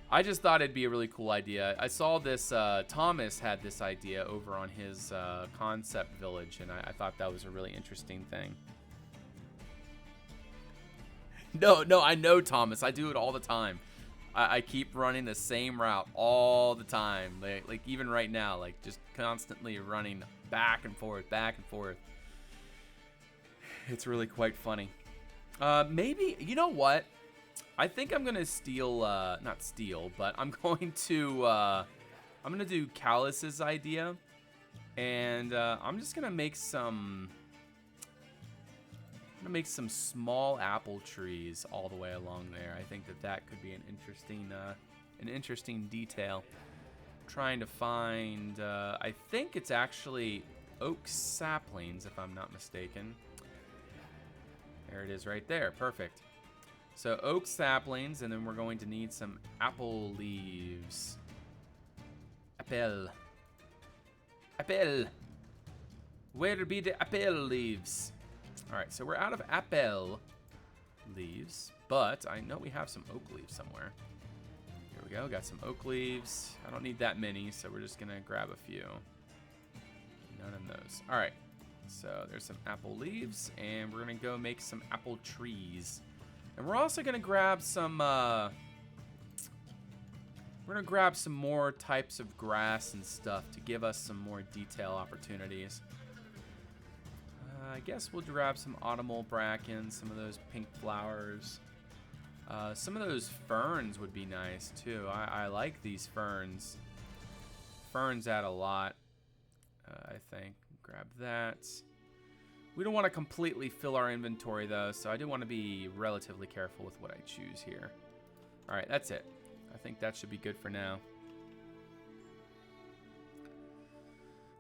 I just thought it'd be a really cool idea. I saw this, Thomas had this idea over on his concept village, and I thought that was a really interesting thing. No, I know, Thomas. I do it all the time. I keep running the same route all the time. Like even right now, like just constantly running back and forth, back and forth. It's really quite funny. Maybe, you know what? I think I'm gonna steal, not steal, but I'm going to do Callus's idea, and I'm just gonna make some. I'm gonna make some small apple trees all the way along there. I think that could be an interesting detail. I'm trying to find, I think it's actually oak saplings, if I'm not mistaken. There it is right there. Perfect. So oak saplings, and then we're going to need some apple leaves. Apple. Where be the apple leaves? All right, so we're out of apple leaves, but I know we have some oak leaves somewhere. Here we go, got some oak leaves. I don't need that many, so we're just gonna grab a few. None of those. All right, so there's some apple leaves, and we're gonna go make some apple trees. And we're also gonna grab some, more types of grass and stuff to give us some more detail opportunities. I guess we'll grab some autumnal bracken, some of those pink flowers. Some of those ferns would be nice too. I like these ferns. Ferns add a lot, I think. Grab that. We don't want to completely fill our inventory though, so I do want to be relatively careful with what I choose here. All right, that's it. I think that should be good for now.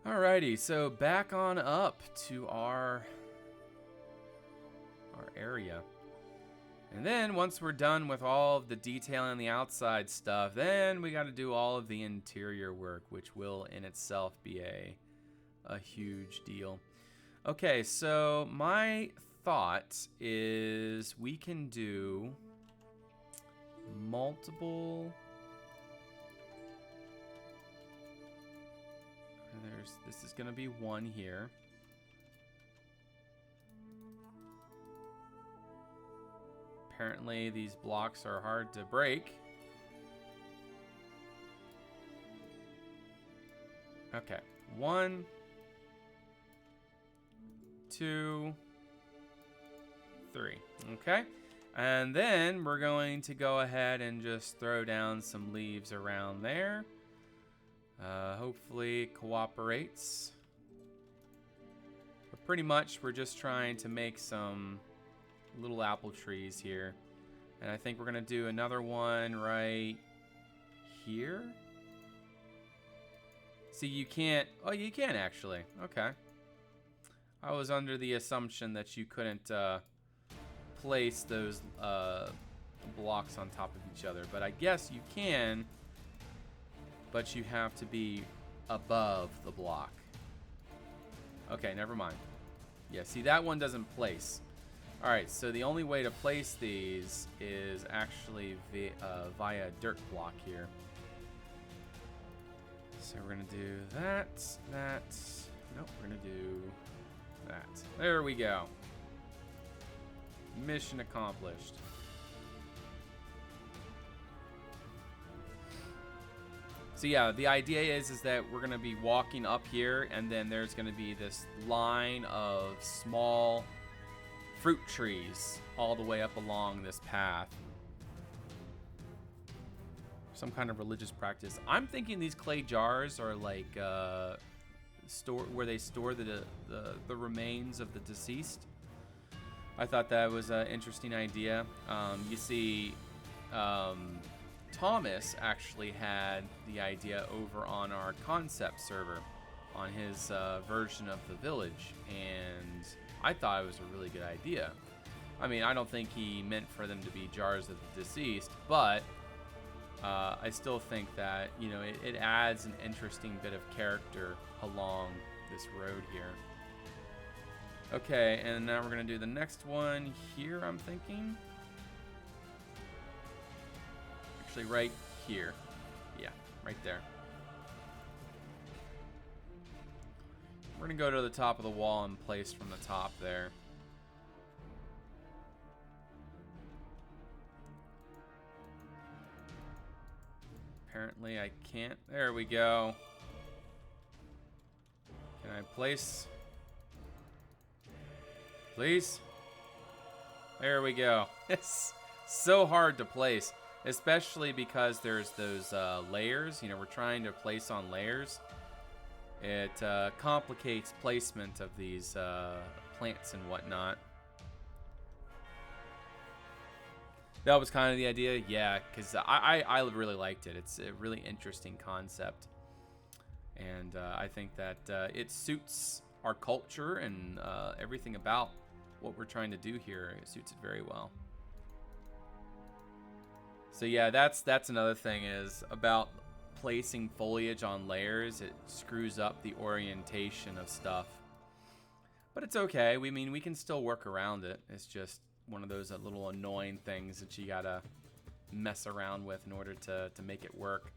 Alrighty, so back on up to our area. And then once we're done with all of the detailing and the outside stuff, then we got to do all of the interior work, which will in itself be a huge deal. Okay, so my thought is we can do multiple. This is going to be one here. Apparently these blocks are hard to break. Okay, 1, 2, 3. Okay, and then we're going to go ahead and just throw down some leaves around there. Hopefully it cooperates. But pretty much we're just trying to make some little apple trees here. And I think we're gonna do another one right here. See, you can't, oh, you can actually, okay. I was under the assumption that you couldn't place those blocks on top of each other, but I guess you can, but you have to be above the block. Okay, never mind. Yeah, see, that one doesn't place. All right, so the only way to place these is actually via a dirt block here. So we're gonna do that. Nope, we're gonna do that. There we go. Mission accomplished. So yeah, the idea is that we're gonna be walking up here, and then there's gonna be this line of small fruit trees all the way up along this path. Some kind of religious practice. I'm thinking these clay jars are like where they store the remains of the deceased. I thought that was an interesting idea. You see, Thomas actually had the idea over on our concept server on his version of the village, and I thought it was a really good idea. I mean, I don't think he meant for them to be jars of the deceased, but I still think that, you know, it adds an interesting bit of character along this road here. Okay, and now we're going to do the next one here, I'm thinking. Actually, right here. Yeah, right there. We're going to go to the top of the wall and place from the top there. Apparently I can't. There we go. Can I place? Please? There we go. It's so hard to place, especially because there's those layers. You know, we're trying to place on layers. It complicates placement of these plants and whatnot. That was kind of the idea, yeah, because I really liked it. It's a really interesting concept, and I think that it suits our culture and everything about what we're trying to do here. It suits it very well. So yeah, that's another thing is about placing foliage on layers. It screws up the orientation of stuff, but it's okay. We mean we can still work around it. It's just one of those little annoying things that you gotta mess around with in order to make it work.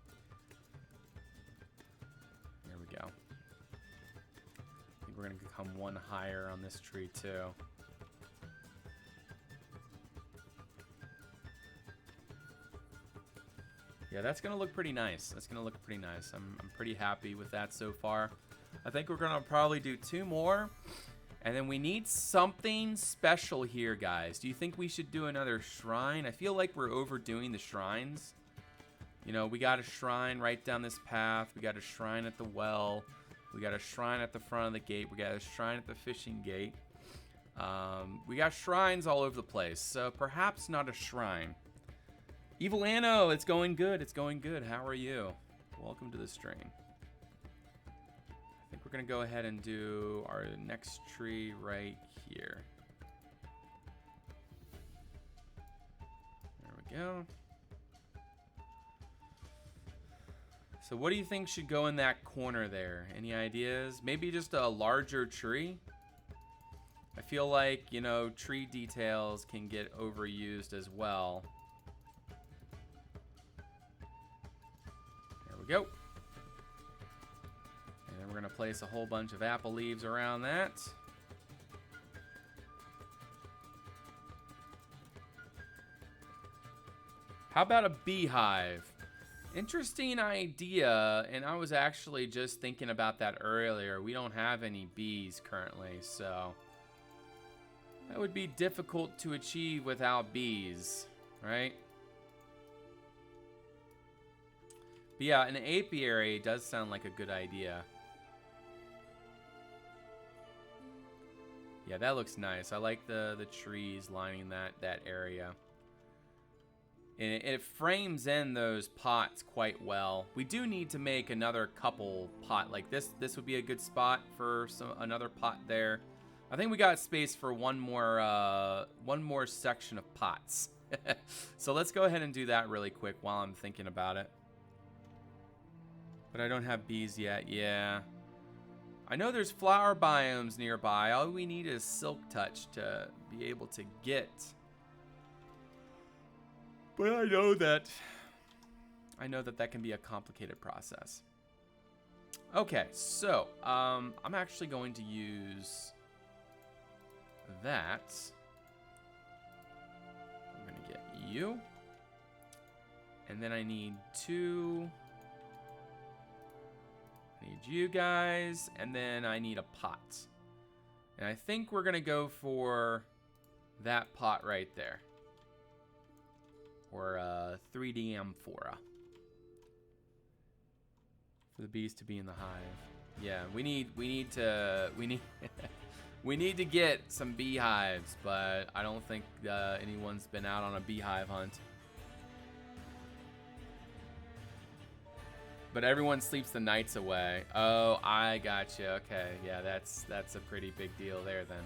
There we go. I think we're gonna come one higher on this tree too. Yeah, that's gonna look pretty nice. That's gonna look pretty nice. I'm pretty happy with that so far. I think we're gonna probably do 2 more. And then we need something special here, guys. Do you think we should do another shrine? I feel like we're overdoing the shrines. You know, we got a shrine right down this path. We got a shrine at the well. We got a shrine at the front of the gate. We got a shrine at the fishing gate. We got shrines all over the place. So perhaps not a shrine. Evil Anno, it's going good. It's going good. How are you? Welcome to the stream. I think we're going to go ahead and do our next tree right here. There we go. So what do you think should go in that corner there? Any ideas? Maybe just a larger tree? I feel like, you know, tree details can get overused as well. There we go. And then we're going to place a whole bunch of apple leaves around that. How about a beehive? Interesting idea, and I was actually just thinking about that earlier. We don't have any bees currently, so that would be difficult to achieve without bees, right? But yeah, an apiary does sound like a good idea. Yeah, that looks nice. I like the trees lining that area. And it frames in those pots quite well. We do need to make another couple pot like this. This would be a good spot for another pot there. I think we got space for one more section of pots. So let's go ahead and do that really quick while I'm thinking about it. But I don't have bees yet. Yeah. I know there's flower biomes nearby. All we need is Silk Touch to be able to get. But I know that that can be a complicated process. Okay, so I'm actually going to use that. I'm gonna get you, and then I need you guys, and then I need a pot. And I think we're gonna go for that pot right there, or 3D amphora, for the bees to be in the hive. Yeah, we need we need to get some beehives, but I don't think anyone's been out on a beehive hunt. But everyone sleeps the nights away. Oh, I gotcha. Okay, yeah, that's a pretty big deal there then.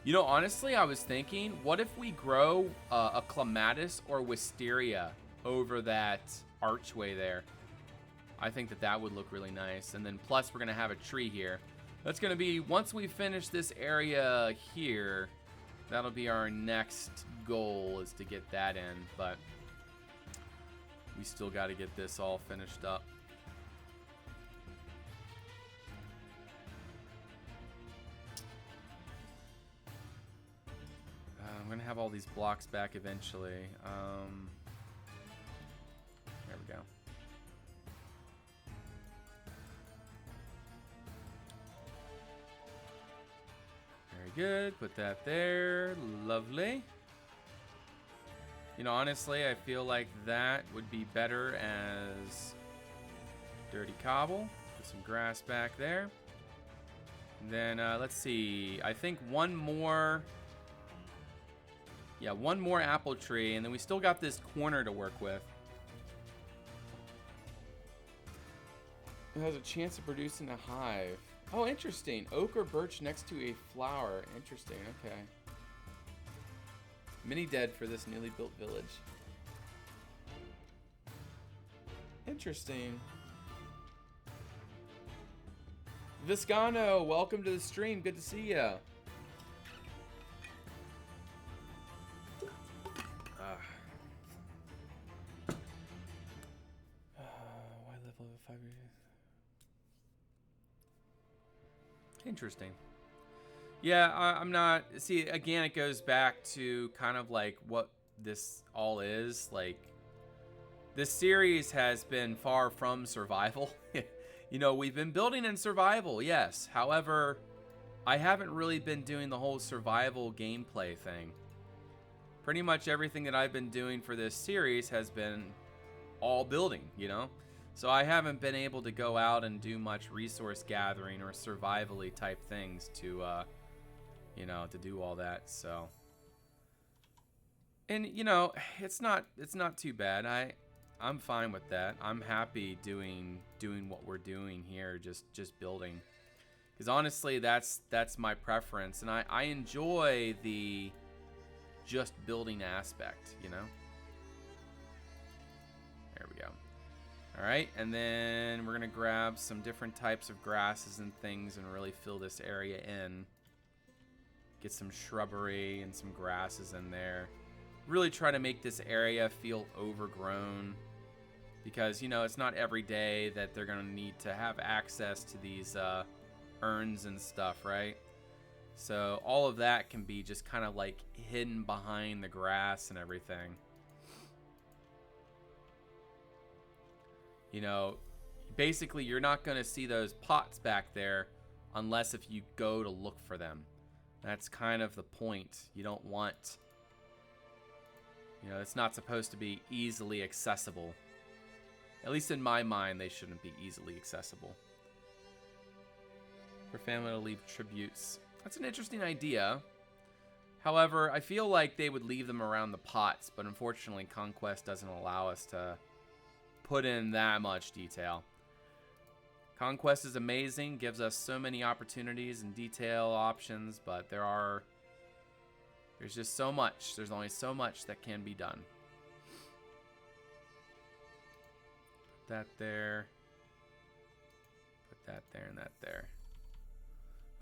You know, honestly, I was thinking, what if we grow a Clematis or Wisteria over that archway there? I think that would look really nice. And then plus we're gonna have a tree here. That's gonna be, once we finish this area here, that'll be our next goal, is to get that in. But we still got to get this all finished up. I'm gonna have all these blocks back eventually. There we go. Very good. Put that there. Lovely. You know, honestly, I feel like that would be better as dirty cobble. Put some grass back there. And then, let's see. I think one more apple tree, and then we still got this corner to work with. It has a chance of producing a hive. Oh, interesting. Oak or birch next to a flower. Interesting, okay. Mini dead for this newly built village. Interesting. Viscano, welcome to the stream. Good to see ya. Why live level 5 years? Interesting. Yeah, I'm not... See, again, it goes back to kind of like what this all is. Like, this series has been far from survival. You know, we've been building in survival, yes. However, I haven't really been doing the whole survival gameplay thing. Pretty much everything that I've been doing for this series has been all building, you know? So I haven't been able to go out and do much resource gathering or survival-y type things to... you know, to do all that. So, and you know, it's not too bad. I'm fine with that. I'm happy doing what we're doing here, just building, because honestly, that's my preference, and I enjoy the just building aspect, you know. There we go. All right, and then we're gonna grab some different types of grasses and things and really fill this area in. Get some shrubbery and some grasses in there. Really try to make this area feel overgrown, because, you know, it's not every day that they're going to need to have access to these urns and stuff, right? So all of that can be just kind of like hidden behind the grass and everything. You know, basically you're not going to see those pots back there unless if you go to look for them. That's kind of the point. You don't want, you know, it's not supposed to be easily accessible. At least in my mind, they shouldn't be easily accessible. For family to leave tributes. That's an interesting idea. However, I feel like they would leave them around the pots, but unfortunately, Conquest doesn't allow us to put in that much detail. Conquest is amazing, gives us so many opportunities and detail options, but there's just so much. There's only so much that can be done. Put that there. Put that there and that there.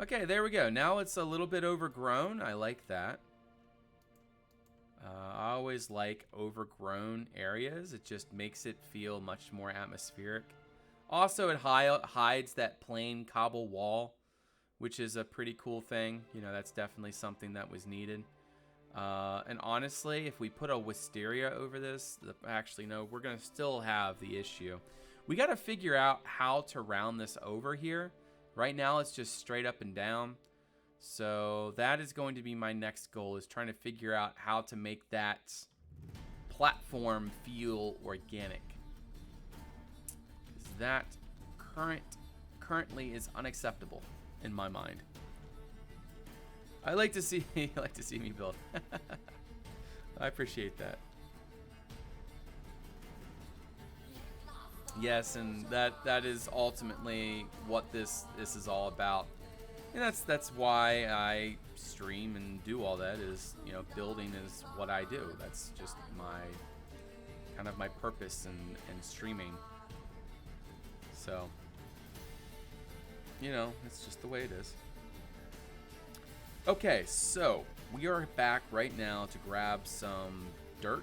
Okay, there we go. Now it's a little bit overgrown. I like that. I always like overgrown areas. It just makes it feel much more atmospheric. Also, it hides that plain cobble wall, which is a pretty cool thing. You know, that's definitely something that was needed. And honestly, if we put a Wisteria over this, actually, no, we're going to still have the issue. We got to figure out how to round this over here. Right now, it's just straight up and down. So that is going to be my next goal, is trying to figure out how to make that platform feel organic. Because that currently is unacceptable in my mind. I like to see me build. I appreciate that. Yes, and that is ultimately what this is all about. And that's why I stream and do all that, is, you know, building is what I do. That's just my kind of my purpose in streaming. So, you know, it's just the way it is. Okay, so we are back right now to grab some dirt.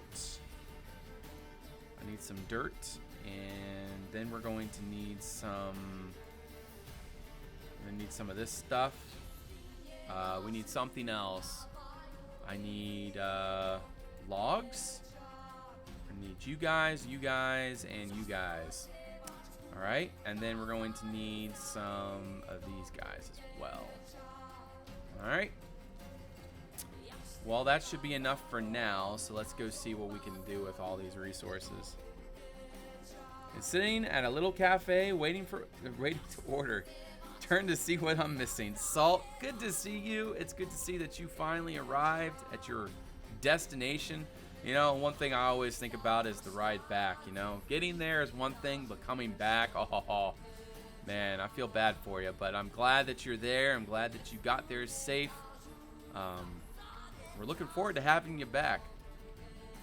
I need some dirt, and then we're going to need some. I need some of this stuff. We need something else. I need logs. I need you guys, and you guys. All right, and then we're going to need some of these guys as well. All right. Well, that should be enough for now. So let's go see what we can do with all these resources. And sitting at a little cafe, waiting to order. Turn to see what I'm missing. Salt, good to see you. It's good to see that you finally arrived at your destination. You know, one thing I always think about is the ride back. You know, getting there is one thing, but coming back, oh man, I feel bad for you. But I'm glad that you're there. I'm glad that you got there safe. We're looking forward to having you back.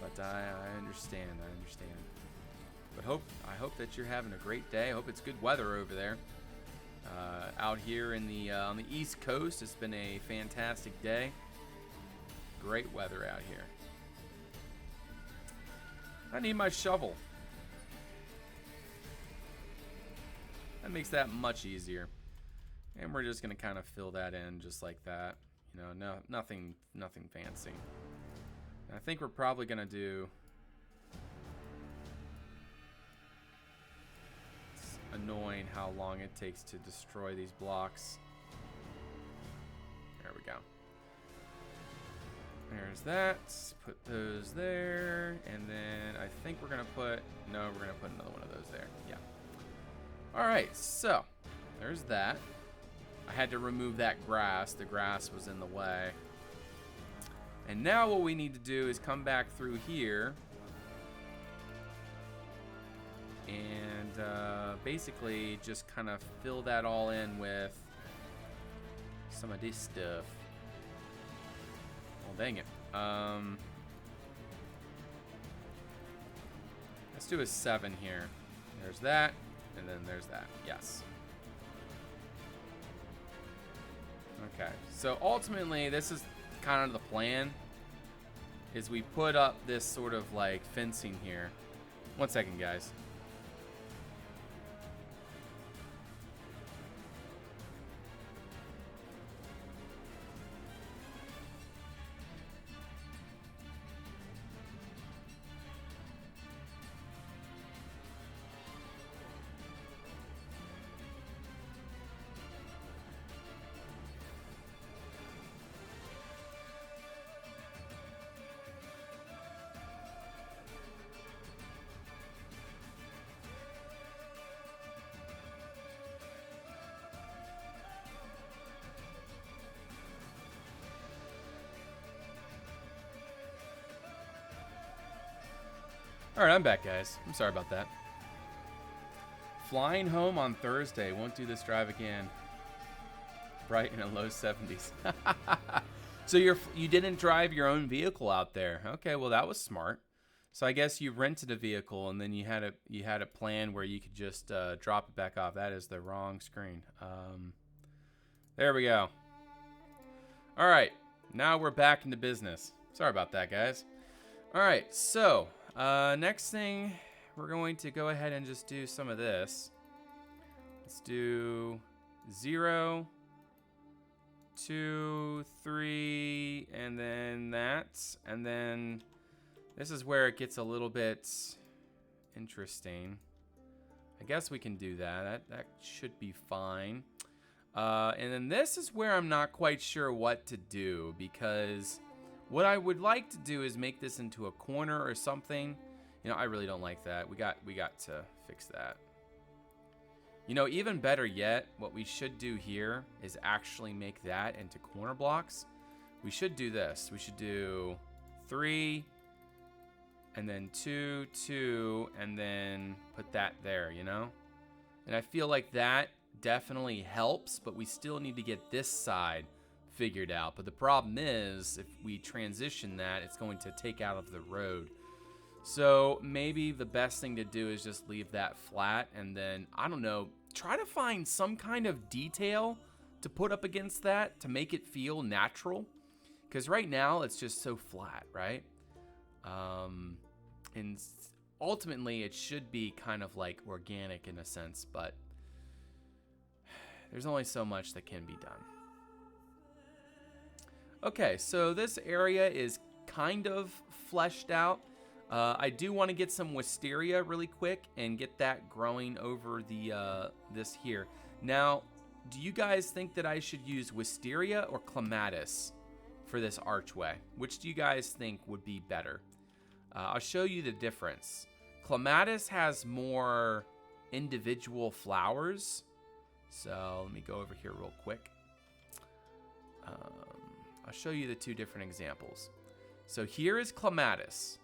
But I understand. But I hope that you're having a great day. I hope it's good weather over there. Out here in the on the East Coast, it's been a fantastic day. Great weather out here. I need my shovel. That makes that much easier. And we're just gonna kind of fill that in just like that. You know, nothing fancy. And I think we're probably gonna do. Annoying how long it takes to destroy these blocks. There we go. There's that. Put those there. And then I think we're going to put... No, we're going to put another one of those there. Yeah. Alright, so there's that. I had to remove that grass. The grass was in the way. And now what we need to do is come back through here. And basically just kind of fill that all in with some of this stuff. Well, dang it. Let's do a 7 here. There's that, and then there's that. Yes. Okay, so ultimately this is kind of the plan, is we put up this sort of like fencing here. One second, guys. All right, I'm back, guys. I'm sorry about that. Flying home on Thursday. Won't do this drive again. Bright in a low 70s. So you didn't drive your own vehicle out there. Okay, well that was smart. So I guess you rented a vehicle and then you had a plan where you could just drop it back off. That is the wrong screen. There we go. All right, now we're back into business. Sorry about that, guys. All right, so next thing, we're going to go ahead and just do some of this. Let's do 0, 2, 3, and then that. And then this is where it gets a little bit interesting. I guess we can do that. That should be fine. And then this is where I'm not quite sure what to do, because what I would like to do is make this into a corner or something. You know, I really don't like that. We got to fix that. You know, even better yet, what we should do here is actually make that into corner blocks. We should do this. We should do 3, and then 2, 2, and then put that there, you know? And I feel like that definitely helps, but we still need to get this side figured out. But the problem is, if we transition that, it's going to take out of the road. So maybe the best thing to do is just leave that flat, and then, I don't know, try to find some kind of detail to put up against that to make it feel natural. Because right now, it's just so flat, right? And ultimately, it should be kind of like organic in a sense, but there's only so much that can be done. Okay, so this area is kind of fleshed out. I do want to get some Wisteria really quick and get that growing over the this here. Now, do you guys think that I should use Wisteria or Clematis for this archway? Which do you guys think would be better? I'll show you the difference. Clematis has more individual flowers. So let me go over here real quick. I'll show you the two different examples. So here is Clematis.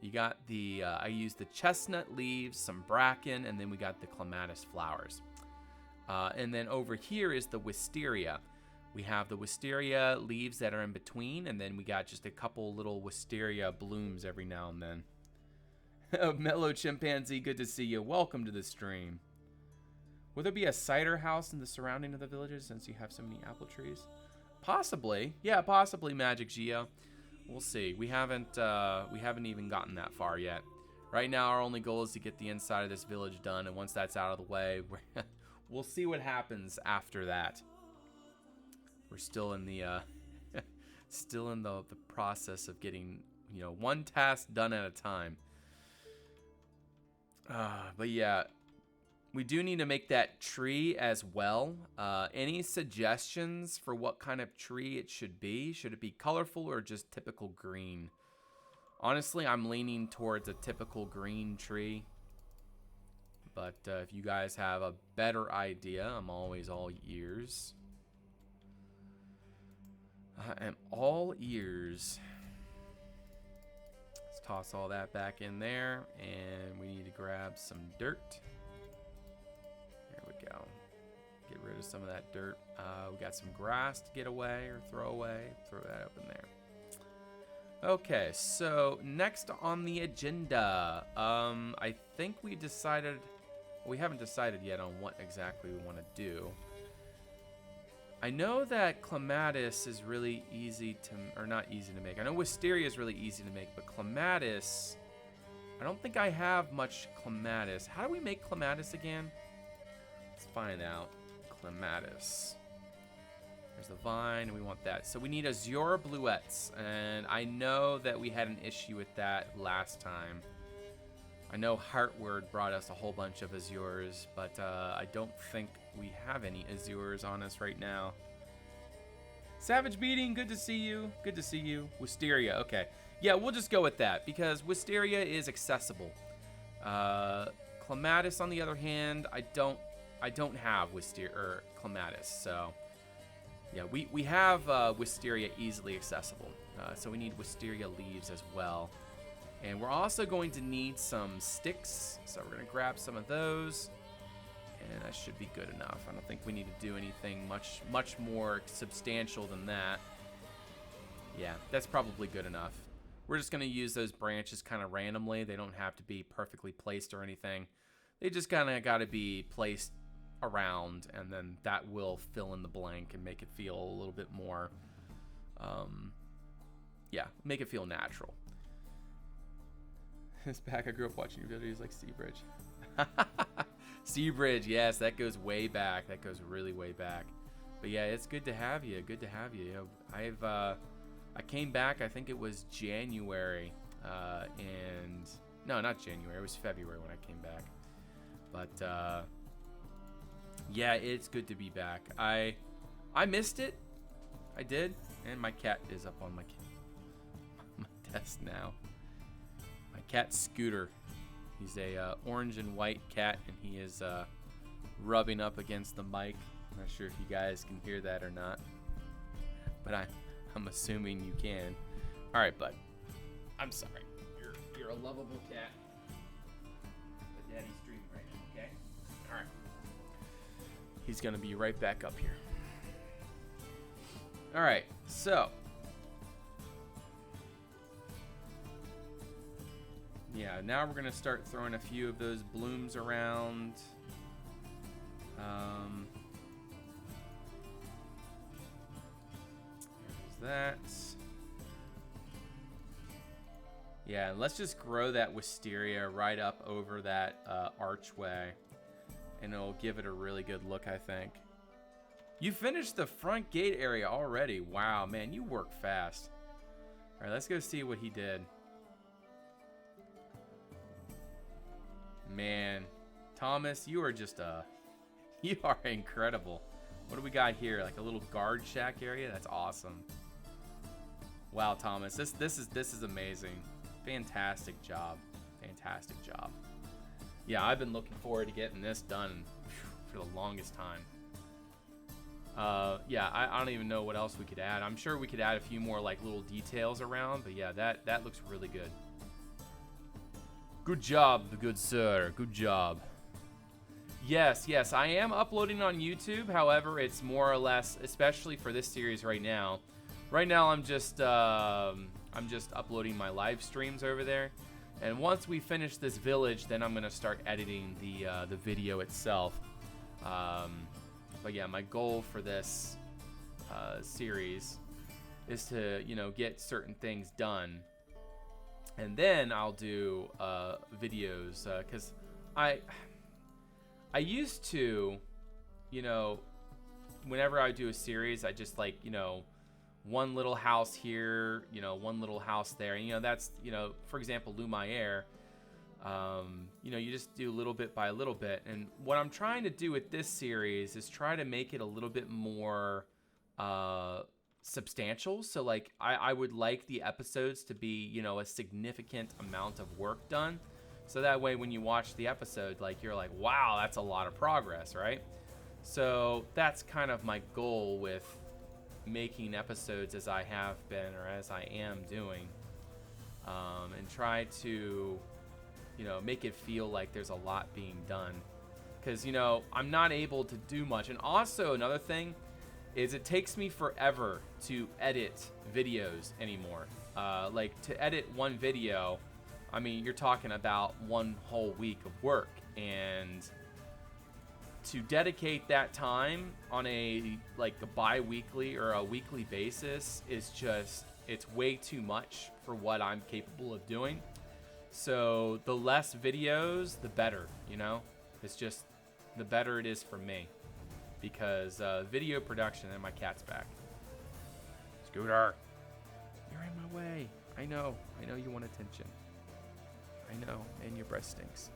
You got the, I used the chestnut leaves, some bracken, and then we got the Clematis flowers. And then over here is the Wisteria. We have the Wisteria leaves that are in between, and then we got just a couple little Wisteria blooms every now and then. Oh, Mellow Chimpanzee, good to see you. Welcome to the stream. Will there be a cider house in the surrounding of the villages since you have so many apple trees? Possibly. Yeah, possibly, Magic Geo. We'll see. We haven't even gotten that far yet. Right now, our only goal is to get the inside of this village done, and once that's out of the way, we'll see what happens after that. We're still in the the process of getting, you know, one task done at a time. But yeah, we do need to make that tree as well. Any suggestions for what kind of tree it should be? Should it be colorful or just typical green? Honestly, I'm leaning towards a typical green tree. But if you guys have a better idea, I'm always all ears. I am all ears. Let's toss all that back in there, and we need to grab some dirt. There we go. Get rid of some of that dirt. We got some grass to get away or throw away. Throw that up in there. Okay, so next on the agenda, I think we decided, we haven't decided yet on what exactly we want to do. I know that Clematis is really easy to, or not easy to make. I know Wisteria is really easy to make, but Clematis, I don't think I have much Clematis. How do we make Clematis again? Let's find out. Clematis. There's the vine, and we want that. So we need Azure Bluettes, and I know that we had an issue with that last time. I know Heartward brought us a whole bunch of Azures, but I don't think we have any Azures on us right now. Savage Beating, good to see you. Good to see you. Wisteria, okay. Yeah, we'll just go with that because Wisteria is accessible. Clematis, on the other hand, I don't have Wisteria or Clematis, so yeah, we have Wisteria easily accessible. So we need Wisteria leaves as well. And we're also going to need some sticks, so we're going to grab some of those. that should be good enough. I don't think we need to do anything much more substantial than that. Yeah, that's probably good enough. We're just going to use those branches kind of randomly. They don't have to be perfectly placed or anything. They just kind of got to be placed around, and then that will fill in the blank and make it feel a little bit more, yeah, make it feel natural. This back, I grew up watching your videos like Seabridge. Seabridge, yes, that goes way back. That goes really way back. But yeah, it's good to have you. Good to have you. You know, I came back, I think it was January, and no, not January, it was February when I came back. But yeah, it's good to be back. I missed it. I did, and my cat is up on my desk now. My cat Scooter. He's a orange and white cat, and he is rubbing up against the mic. I'm not sure if you guys can hear that or not, but I'm assuming you can. All right, bud. I'm sorry. You're a lovable cat. But Daddy's streaming right now, okay? All right. He's gonna be right back up here. All right, so yeah, now we're gonna start throwing a few of those blooms around. There's that. Yeah, let's just grow that wisteria right up over that archway, and it'll give it a really good look, I think. You finished the front gate area already. Wow, man, you work fast. All right, let's go see what he did. Man, Thomas, you are just you are incredible. What do we got here? Like a little guard shack area? That's awesome. Wow, Thomas, this is amazing. Fantastic job. Fantastic job. Yeah, I've been looking forward to getting this done for the longest time. Yeah, I don't even know what else we could add. I'm sure we could add a few more like little details around, but yeah, that looks really good. Good job, good sir. Good job. Yes, I am uploading on YouTube. However, it's more or less, especially for this series right now. Right now, I'm just uploading my live streams over there. And once we finish this village, then I'm gonna start editing the video itself. But yeah, my goal for this series is to, you know, get certain things done, and then I'll do videos, because I used to, you know, whenever I do a series, I just like, you know, one little house here, you know, one little house there, and, you know, that's, you know, for example, Lumiere. You know, you just do little bit by little bit. And what I'm trying to do with this series is try to make it a little bit more substantial. So like I would like the episodes to be, you know, a significant amount of work done. So that way when you watch the episode, like you're like, wow, that's a lot of progress, right? So that's kind of my goal with making episodes as I have been, or as I am doing, and try to, you know, make it feel like there's a lot being done, because, you know, I'm not able to do much. And also another thing is it takes me forever to edit videos anymore. Like to edit one video, I mean, you're talking about one whole week of work, and to dedicate that time on a bi-weekly or a weekly basis is just, it's way too much for what I'm capable of doing. So the less videos, the better, you know? It's just, the better it is for me. Because video production, and my cat's back. Scooter, you're in my way. I know you want attention. I know, and your breath stinks.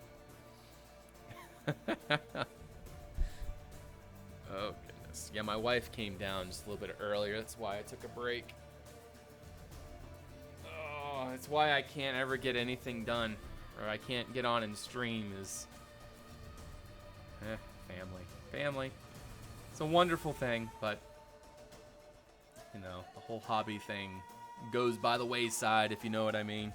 Oh, goodness. Yeah, my wife came down just a little bit earlier. That's why I took a break. Oh, that's why I can't ever get anything done, or I can't get on and stream, is family. It's a wonderful thing, but, you know, the whole hobby thing goes by the wayside, if you know what I mean.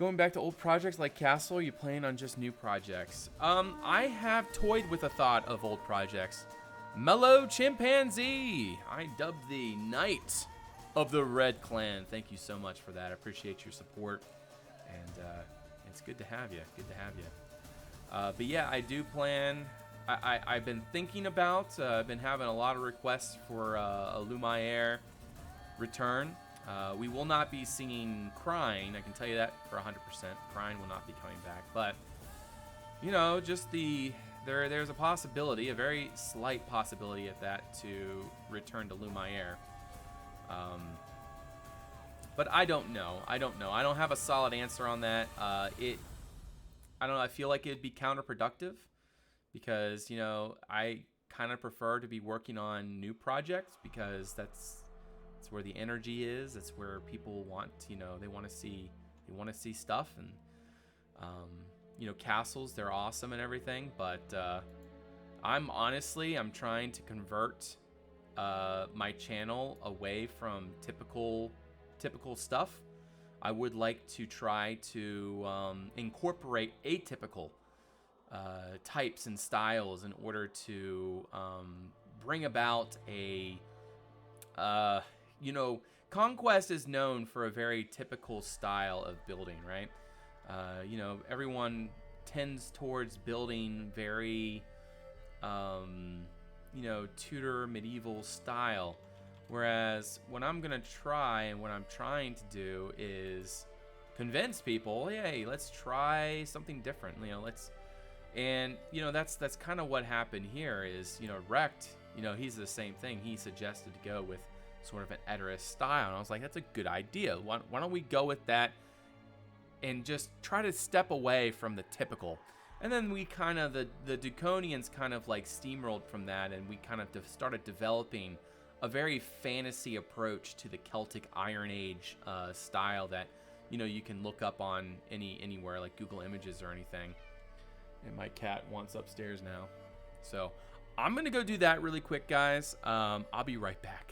Going back to old projects like Castle, you playing on just new projects? I have toyed with the thought of old projects. Mellow Chimpanzee, I dubbed the Knight of the Red Clan. Thank you so much for that. I appreciate your support, and it's good to have you. Good to have you. But yeah, I do plan. I've been thinking about. I've been having a lot of requests for a Lumiere return. We will not be seeing Crying. I can tell you that for 100%. Crying will not be coming back. But you know, just there's a possibility, a very slight possibility at that, to return to Lumiere. But I don't know. I don't have a solid answer on that. I don't know. I feel like it'd be counterproductive because, you know, I kind of prefer to be working on new projects because that's where the energy is. That's where people want, you know, they want to see stuff. And you know, castles, they're awesome and everything, but I'm trying to convert my channel away from typical stuff. I would like to try to incorporate atypical types and styles in order to bring about a you know, Conquest is known for a very typical style of building, right? You know, everyone tends towards building very, you know, Tudor medieval style. Whereas what I'm going to try and what I'm trying to do is convince people, hey, let's try something different. You know, and, you know, that's kind of what happened here is, you know, Rect, you know, he's the same thing. He suggested to go with sort of an Eterist style. And I was like, that's a good idea. Why don't we go with that and just try to step away from the typical? And then we kind of, the Draconians kind of like steamrolled from that, and we kind of started developing a very fantasy approach to the Celtic Iron Age style that, you know, you can look up on anywhere like Google Images or anything. And my cat wants upstairs now. So I'm going to go do that really quick, guys. I'll be right back.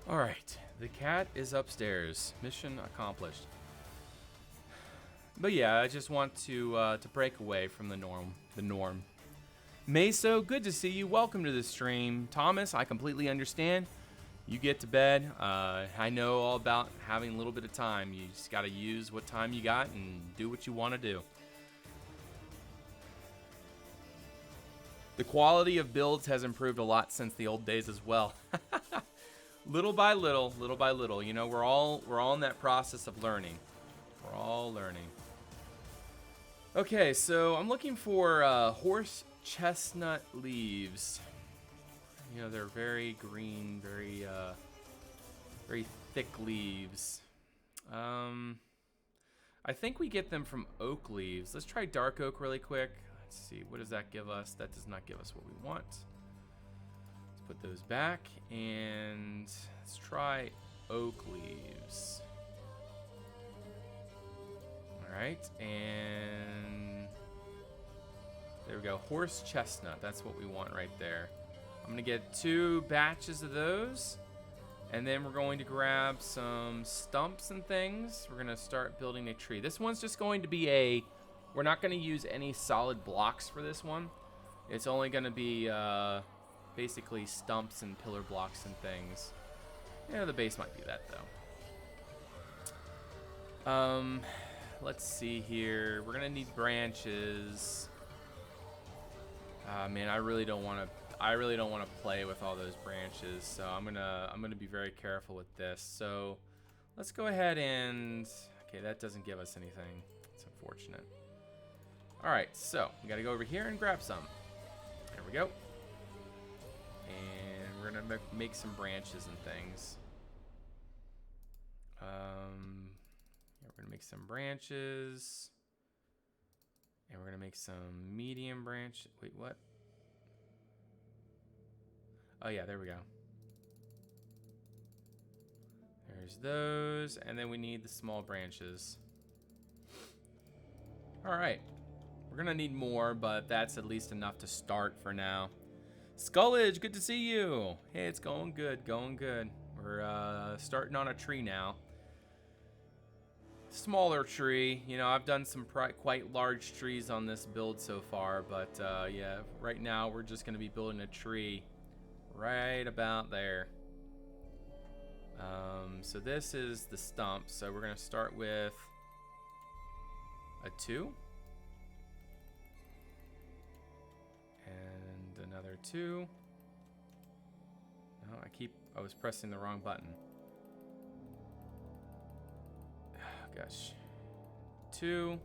All right, the cat is upstairs. Mission accomplished. But yeah, I just want to break away from the norm. Meso, good to see you. Welcome to the stream. Thomas, I completely understand. You get to bed. I know all about having a little bit of time. You just got to use what time you got and do what you want to do. The quality of builds has improved a lot since the old days as well. Little by little, you know, we're all in that process of learning. We're all learning. Okay, so I'm looking for horse chestnut leaves. You know, they're very green, very thick leaves. I think we get them from oak leaves. Let's try dark oak really quick. Let's see, what does that give us? That does not give us what we want. Put those back, and let's try oak leaves. All right, and there we go. Horse chestnut, that's what we want right there. I'm gonna get 2 batches of those, and then we're going to grab some stumps and things. We're gonna start building a tree. This one's just going to be we're not gonna use any solid blocks for this one. It's only gonna be basically stumps and pillar blocks and things. Yeah, the base might be that though. Let's see here. We're gonna need branches. Man, I really don't want to play with all those branches, so I'm gonna be very careful with this. So let's go ahead and okay, that doesn't give us anything. It's unfortunate. All right, so we gotta go over here and grab some. There we go. And we're gonna make some branches and things. We're gonna make some branches, and we're gonna make some medium branch. Wait, what? Oh yeah, there we go. There's those, and then we need the small branches. All right, we're gonna need more, but that's at least enough to start for now. Skullage, good to see you. Hey, it's going good, going good. We're starting on a tree now. Smaller tree, you know, I've done some quite large trees on this build so far, but yeah, right now we're just gonna be building a tree right about there. So this is the stump, so we're gonna start with a 2 and another 2. No, I was pressing the wrong button. Gosh. 2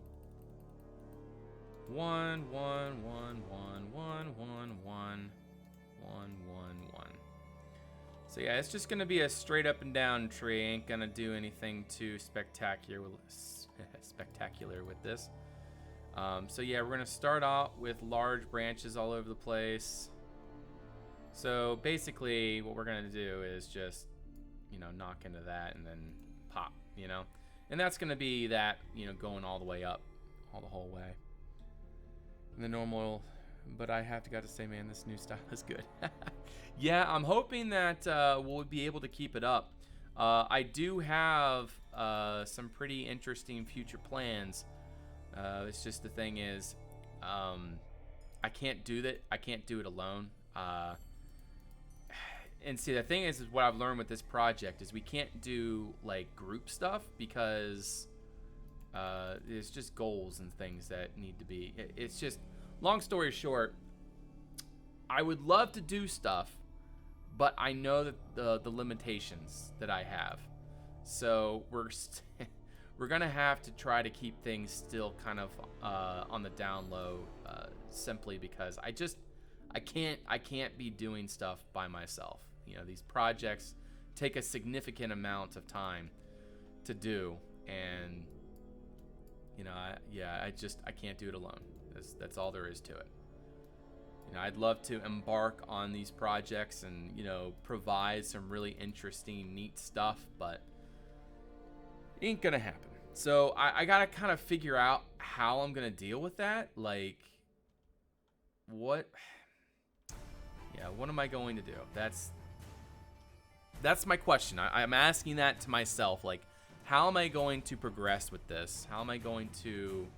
1 1 1 1 1 1 1 1 1 1. So yeah, it's just gonna be a straight up and down tree. Ain't gonna do anything too spectacular with this. So yeah, we're gonna start out with large branches all over the place. So basically what we're gonna do is just, you know, knock into that and then pop, you know. And that's gonna be that, you know, going all the way up, all the whole way. And the normal, but I have to say, man, this new style is good. Yeah, I'm hoping that we'll be able to keep it up. I do have some pretty interesting future plans. It's just the thing is, I can't do that. I can't do it alone. And see, the thing is what I've learned with this project is we can't do like group stuff because there's just goals and things that need to be. It's just, long story short, I would love to do stuff, but I know that the limitations that I have. So we're gonna have to try to keep things still kind of on the down low, simply because I can't be doing stuff by myself. You know, these projects take a significant amount of time to do, and you know, I can't do it alone. That's all there is to it. You know, I'd love to embark on these projects and, you know, provide some really interesting, neat stuff, but it ain't gonna happen. So I gotta kind of figure out how I'm gonna deal with that. Like, what am I going to do? That's my question. I'm asking that to myself. Like, how am I going to progress with this? How am I going to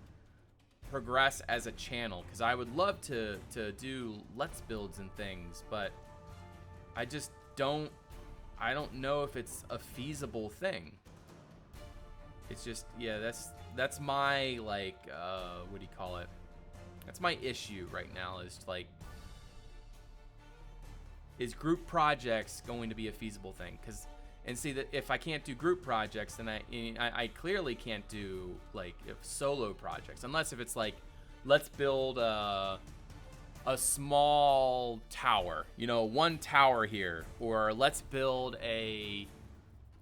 progress as a channel? Because I would love to do let's builds and things, but I don't know if it's a feasible thing. It's just, yeah, that's my, like, what do you call it? That's my issue right now, is like, is group projects going to be a feasible thing? And see that if I can't do group projects, then I clearly can't do like solo projects, unless if it's like, let's build a small tower, you know, one tower here, or let's build an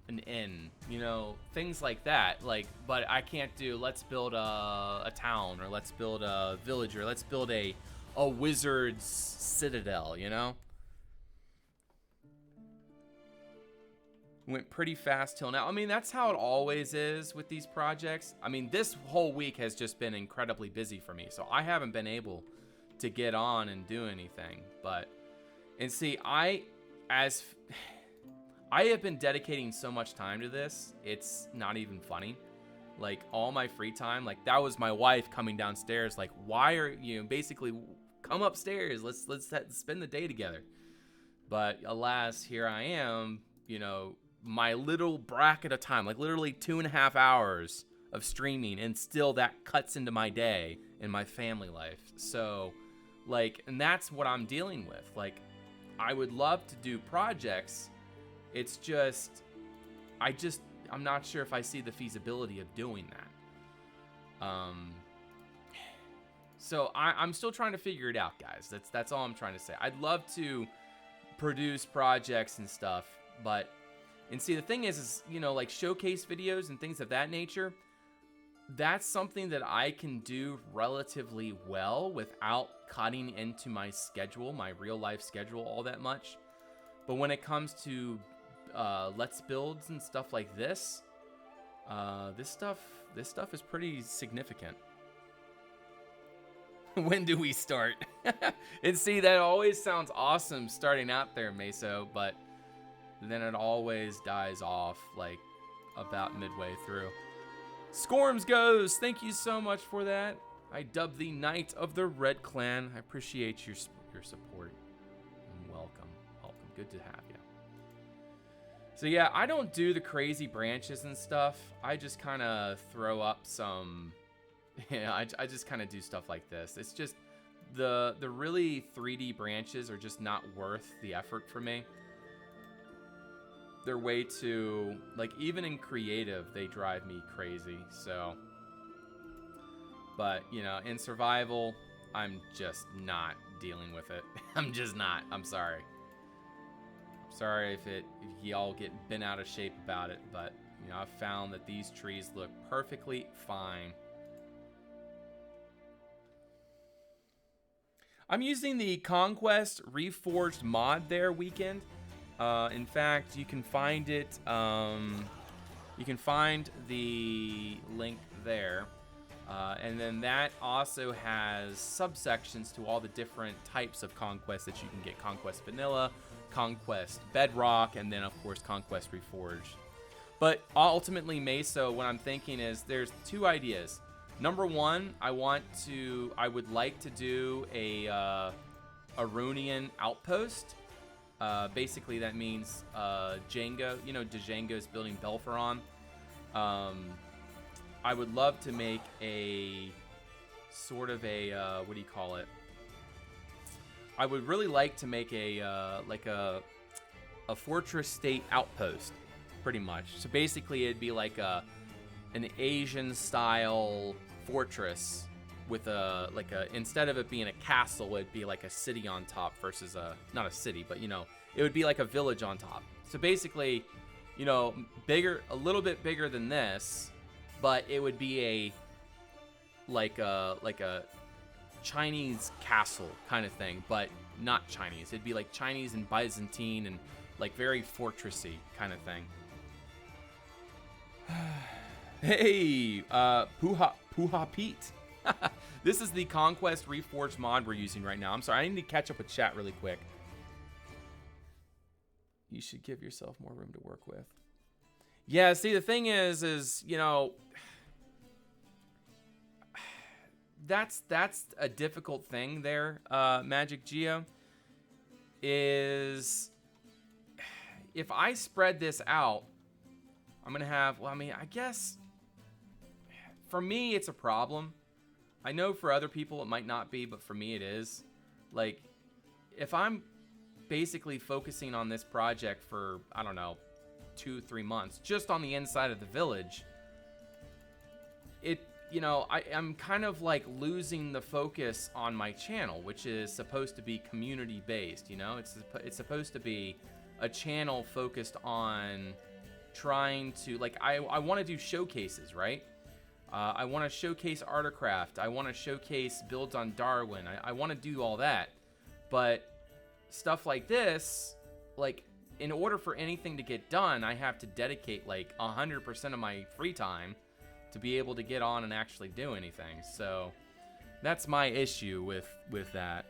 inn, you know, things like that. Like, but I can't do let's build a town, or let's build a village, or let's build a wizard's citadel, you know. Went pretty fast till now. I mean, that's how it always is with these projects. I mean, this whole week has just been incredibly busy for me, so I haven't been able to get on and do anything. But, and see, I have been dedicating so much time to this, it's not even funny. Like, all my free time, like, that was my wife coming downstairs, like, why are you, basically, come upstairs, let's spend the day together. But alas, here I am, you know, my little bracket of time, like literally 2.5 hours of streaming, and still that cuts into my day and my family life. So, like, and that's what I'm dealing with. Like, I would love to do projects. It's just, I'm not sure if I see the feasibility of doing that. So I'm still trying to figure it out, guys. That's all I'm trying to say. I'd love to produce projects and stuff. And see, the thing is, you know, like showcase videos and things of that nature, that's something that I can do relatively well without cutting into my schedule, my real life schedule, all that much. But when it comes to let's builds and stuff like this, this stuff is pretty significant. When do we start? And see, that always sounds awesome starting out there, Meso, but then it always dies off like about midway through. Scorms goes, thank you so much for that. I dub thee Knight of the Red Clan. I appreciate your support. And welcome. Good to have you. So yeah, I don't do the crazy branches and stuff. I just kind of throw up some, I just kind of do stuff like this. It's just the really 3D branches are just not worth the effort for me. They're way too, like, even in creative, they drive me crazy, so. But, you know, in survival, I'm just not dealing with it. I'm just not. I'm sorry. I'm sorry if y'all get bent out of shape about it, but, you know, I've found that these trees look perfectly fine. I'm using the Conquest Reforged mod there, Weekend. In fact, you can find it, you can find the link there. And then that also has subsections to all the different types of Conquest that you can get. Conquest Vanilla, Conquest Bedrock, and then, of course, Conquest Reforged. But ultimately, Meso, what I'm thinking is there's two ideas. Number one, I would like to do a Arunian outpost. Basically, that means Django. You know, Django's building Belferon. I would love to make a sort of a what do you call it? I would really like to make a like a fortress state outpost, pretty much. So basically, it'd be like an Asian style fortress with instead of it being a castle, it'd be like a city on top versus not a city, but, you know, it would be like a village on top. So basically, you know, a little bit bigger than this, but it would be like a Chinese castle kind of thing, but not Chinese. It'd be like Chinese and Byzantine and like very fortressy kind of thing. Hey, Puha Pete. This is the Conquest Reforged mod we're using right now. I'm sorry, I need to catch up with chat really quick. You should give yourself more room to work with. Yeah, see, the thing is, you know, that's a difficult thing there, Magic Geo, is if I spread this out, I'm going to have, well, I mean, I guess, for me, it's a problem. I know for other people it might not be, but for me it is. Like, if I'm basically focusing on this project for, I don't know, 2-3 months, just on the inside of the village, you know, I'm kind of like losing the focus on my channel, which is supposed to be community based, you know? It's supposed to be a channel focused on trying to, like, I want to do showcases, right? I want to showcase Artcraft. I want to showcase builds on Darwin. I want to do all that. But stuff like this, like, in order for anything to get done, I have to dedicate like 100% of my free time to be able to get on and actually do anything. So that's my issue with that.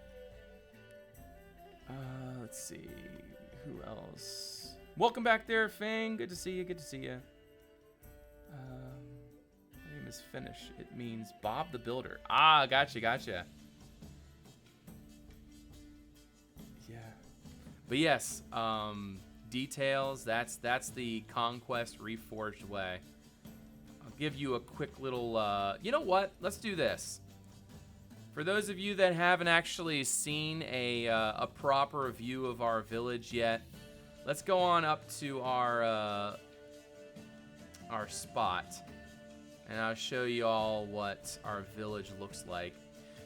Let's see. Who else? Welcome back there, Fang. Good to see you. Good to see you. My name is Finish. It means Bob the Builder. Ah, gotcha. Yeah. But yes, details. That's the Conquest Reforged way. I'll give you a quick little. You know what? Let's do this. For those of you that haven't actually seen a proper view of our village yet, let's go on up to our spot, and I'll show you all what our village looks like.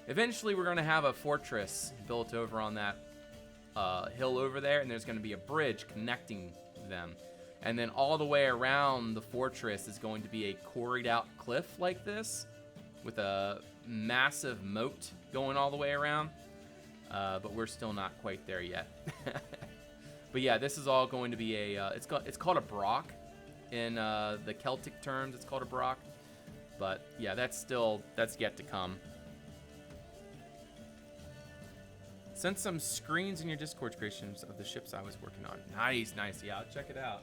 Eventually, we're going to have a fortress built over on that hill over there, and there's going to be a bridge connecting them. And then all the way around the fortress is going to be a quarried out cliff like this with a massive moat going all the way around. But we're still not quite there yet. But yeah, this is all going to be a, it's called a brock. In the Celtic terms, it's called a brock. But yeah, that's yet to come. Sent some screens in your Discord creations of the ships I was working on. Nice, nice. Yeah, I'll check it out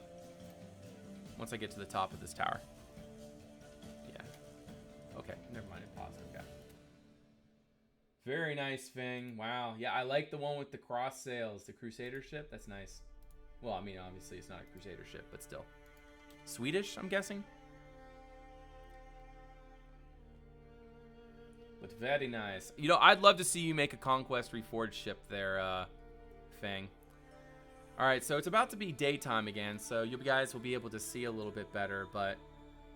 once I get to the top of this tower. Yeah. Okay, never mind. Pause. Okay. Very nice, Fing. Wow. Yeah, I like the one with the cross sails, the Crusader ship. That's nice. Well, I mean, obviously it's not a Crusader ship, but still. Swedish, I'm guessing. But very nice. You know, I'd love to see you make a Conquest Reforged ship there, Fang. Alright, so it's about to be daytime again, so you guys will be able to see a little bit better, but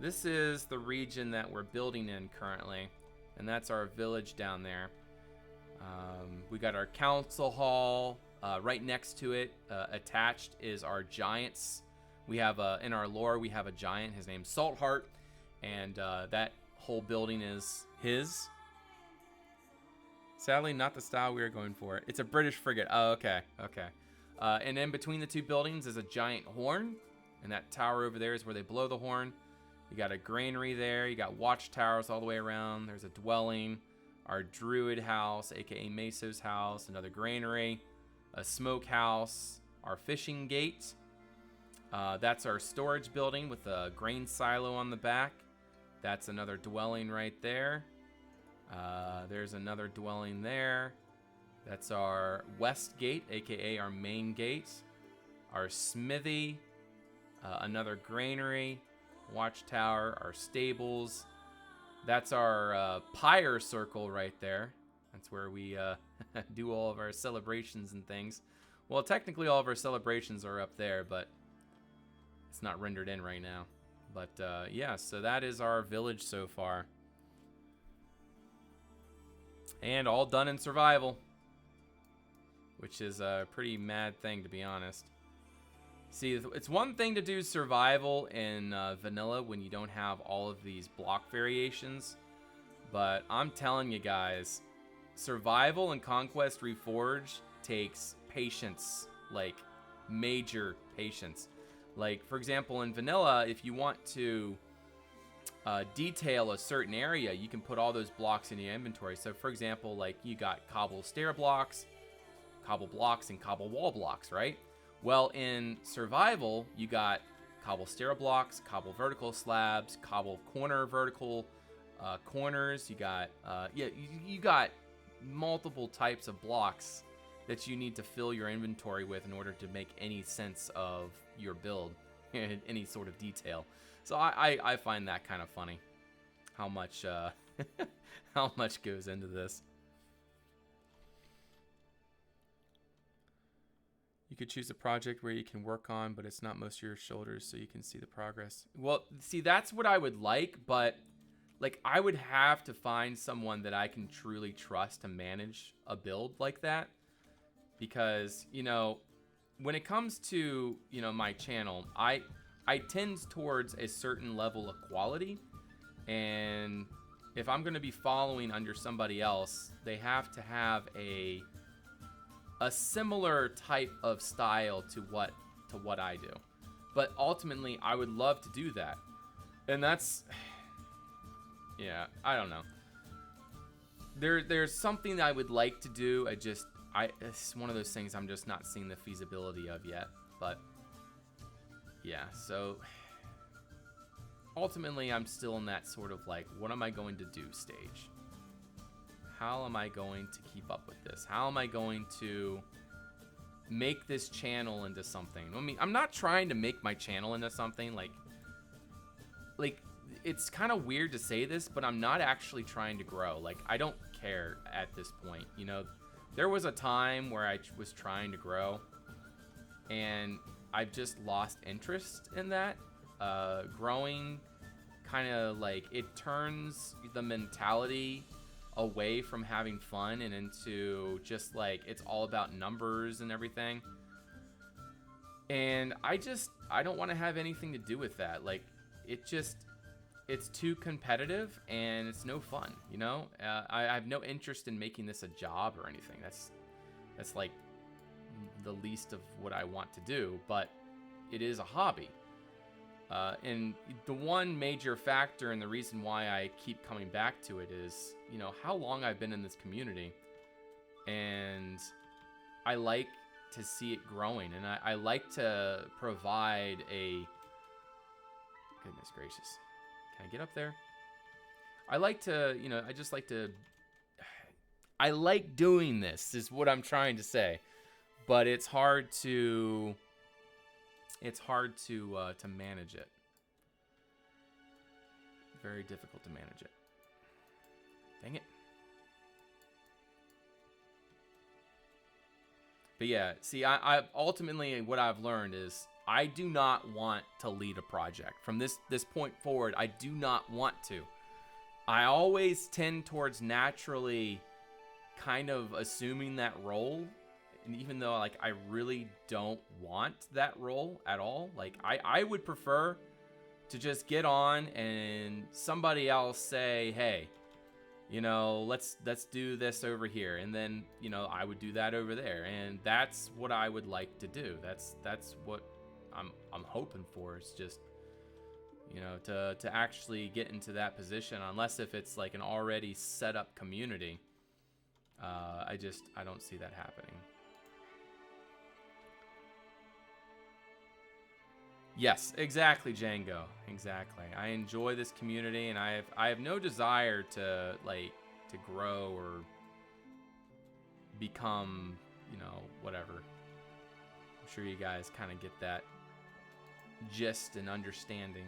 this is the region that we're building in currently, and that's our village down there. We got our council hall. Right next to it, attached, is our giants. We have, in our lore, we have a giant. His name's Saltheart, and that whole building is his. Sadly, not the style we were going for. It's a British frigate. Oh, okay, okay. And in between the two buildings is a giant horn, and that tower over there is where they blow the horn. You got a granary there. You got watchtowers all the way around. There's a dwelling, our druid house, aka Meso's house, another granary, a smokehouse, our fishing gate. That's our storage building with a grain silo on the back. That's another dwelling right there. There's another dwelling there. That's our west gate, aka our main gate. Our smithy, another granary, watchtower, our stables. That's our pyre circle right there. That's where we do all of our celebrations and things. Well, technically all of our celebrations are up there, but it's not rendered in right now. But yeah, so that is our village so far. And all done in survival, which is a pretty mad thing, to be honest. See, it's one thing to do survival in vanilla when you don't have all of these block variations, but I'm telling you guys, survival and Conquest Reforged takes patience, like major patience. Like, for example, in vanilla, if you want to detail a certain area, you can put all those blocks in your inventory. So, for example, like you got cobble stair blocks, cobble blocks, and cobble wall blocks, right? Well, in survival, you got cobble stair blocks, cobble vertical slabs, cobble corner vertical corners. You got you got multiple types of blocks that you need to fill your inventory with in order to make any sense of your build, any sort of detail. So I find that kind of funny, how much how much goes into this. You could choose a project where you can work on, but it's not most of your shoulders, so you can see the progress. Well, see, that's what I would like, but like I would have to find someone that I can truly trust to manage a build like that, because you know, when it comes to my channel, I tend towards a certain level of quality, and if I'm going to be following under somebody else, they have to have a similar type of style to what I do. But ultimately, I would love to do that, and that's yeah, I don't know. There's something that I would like to do. It's one of those things I'm just not seeing the feasibility of yet, but. Yeah, so ultimately I'm still in that sort of like, what am I going to do stage? How am I going to keep up with this? How am I going to make this channel into something? I mean, I'm not trying to make my channel into something like it's kind of weird to say this, but I'm not actually trying to grow. Like, I don't care at this point. You know, there was a time where I was trying to grow, and I've just lost interest in that. Growing kind of like, it turns the mentality away from having fun and into just like it's all about numbers and everything. And I don't want to have anything to do with that. Like, it's too competitive and it's no fun, you know? I have no interest in making this a job or anything. That's like the least of what I want to do, but it is a hobby. And the one major factor and the reason why I keep coming back to it is, you know, how long I've been in this community. And I like to see it growing. And I like to provide a... Goodness gracious. Can I get up there? I like to, you know, I just like to... I like doing this, is what I'm trying to say. But it's hard to... It's hard to manage it. Very difficult to manage it. Dang it. But yeah, see, I ultimately what I've learned is I do not want to lead a project. From this point forward, I do not want to. I always tend towards naturally kind of assuming that role. And even though, like, I really don't want that role at all, like, I would prefer to just get on and somebody else say, hey, you know, let's do this over here. And then, you know, I would do that over there. And that's what I would like to do. That's what I'm hoping for, is just, you know, to actually get into that position, unless if it's like an already set up community. I don't see that happening. Yes, exactly, Django. Exactly. I enjoy this community, and I have no desire to grow or become, you know, whatever. I'm sure you guys kind of get that gist and understanding.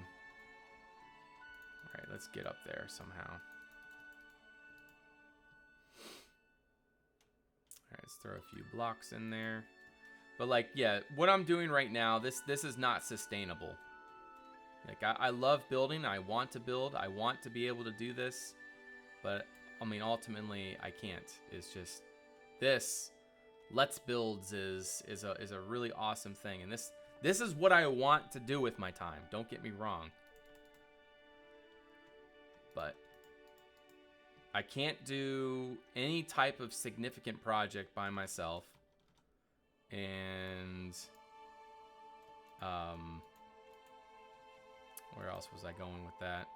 All right, let's get up there somehow. All right, let's throw a few blocks in there. But, like, yeah, what I'm doing right now, this is not sustainable. Like, I love building. I want to build. I want to be able to do this. But, I mean, ultimately, I can't. It's just, this Let's Builds is a really awesome thing. And this is what I want to do with my time. Don't get me wrong. But I can't do any type of significant project by myself. And where else was I going with that?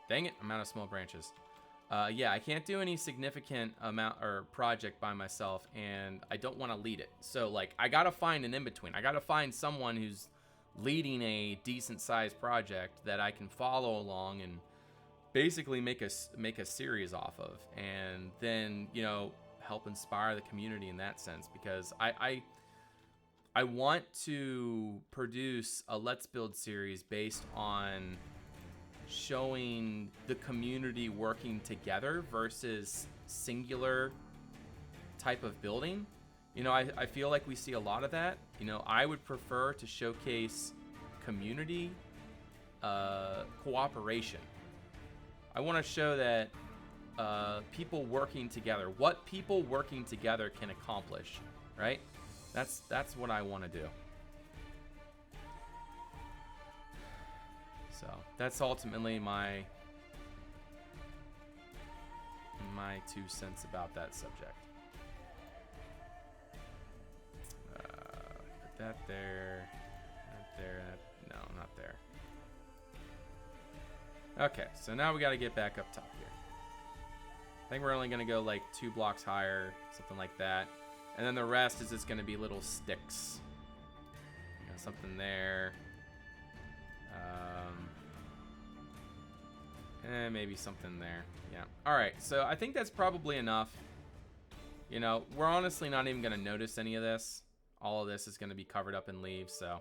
Dang it, I'm out of small branches. Yeah, I can't do any significant amount or project by myself, and I don't want to lead it. So, like, I gotta find an in-between. I gotta find someone who's leading a decent-sized project that I can follow along and basically make a series off of, and then, you know, help inspire the community in that sense, because I want to produce a Let's Build series based on showing the community working together versus singular type of building. You know, I feel like we see a lot of that. You know, I would prefer to showcase community cooperation. I want to show that people working together, what people working together can accomplish, right? That's what I want to do. So that's ultimately my 2 cents about that subject. Put that there, not there, no, not there. Okay, so now we got to get back up top here. I think we're only going to go like 2 blocks higher, something like that. And then the rest is just going to be little sticks. You know, something there. And maybe something there. Yeah. All right, so I think that's probably enough. You know, we're honestly not even going to notice any of this. All of this is going to be covered up in leaves, so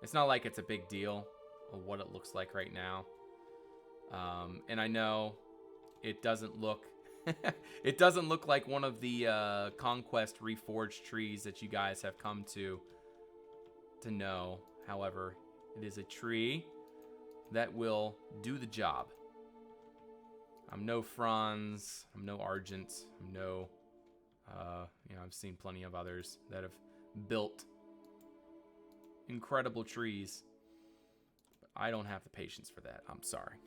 it's not like it's a big deal of what it looks like right now. And I know it doesn't look it doesn't look like one of the Conquest reforged trees that you guys have come to know. However, it is a tree that will do the job. I'm no Franz. I'm no Argent. I'm no, you know, I've seen plenty of others that have built incredible trees. But I don't have the patience for that. I'm sorry.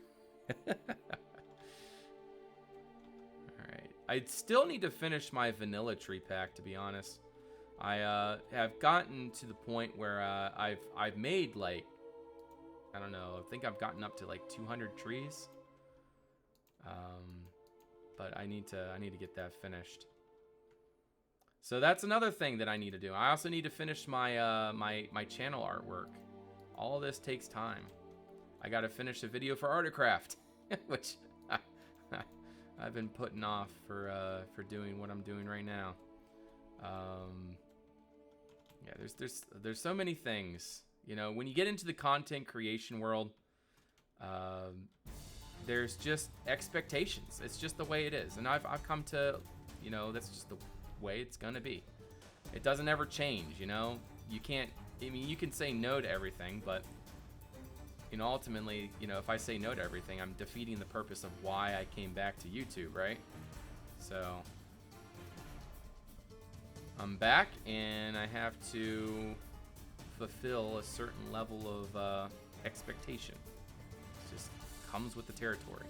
Alright. I still need to finish my vanilla tree pack, to be honest. I have gotten to the point where I've made, like, I don't know, I think I've gotten up to like 200 trees. But I need to get that finished. So that's another thing that I need to do. I also need to finish my my channel artwork. All this takes time. I got to finish a video for Artcraft, which I've been putting off for doing what I'm doing right now. Yeah, there's so many things. You know, when you get into the content creation world, there's just expectations. It's just the way it is. And I've come to, you know, that's just the way it's gonna be. It doesn't ever change, you know? You can't, I mean, you can say no to everything, but, you know, ultimately, you know, if I say no to everything, I'm defeating the purpose of why I came back to YouTube, right? So, I'm back, and I have to fulfill a certain level of expectation. It just comes with the territory.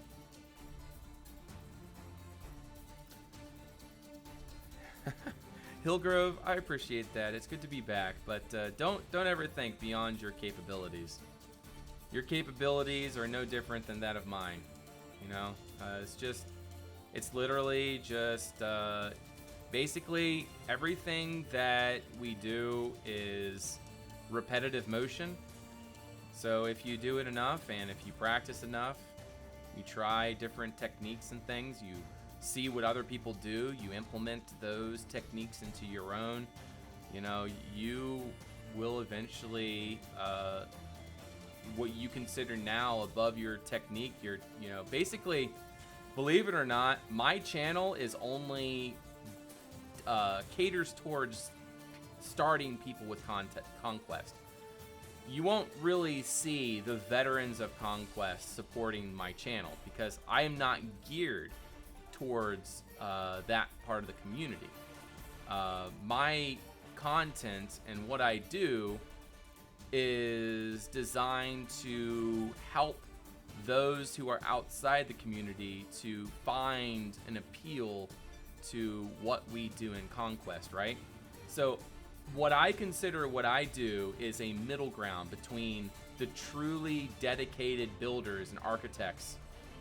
Hillgrove, I appreciate that. It's good to be back, but don't ever think beyond your capabilities. Your capabilities are no different than that of mine. You know, it's literally just basically everything that we do is repetitive motion. So if you do it enough, and if you practice enough, you try different techniques and things, you see what other people do, you implement those techniques into your own, you know, you will eventually, what you consider now above your technique, you know, basically, believe it or not, my channel is only caters towards starting people with Conquest. You won't really see the veterans of Conquest supporting my channel because I am not geared towards that part of the community. My content and what I do is designed to help those who are outside the community to find an appeal to what we do in Conquest, right? So what I consider what I do is a middle ground between the truly dedicated builders and architects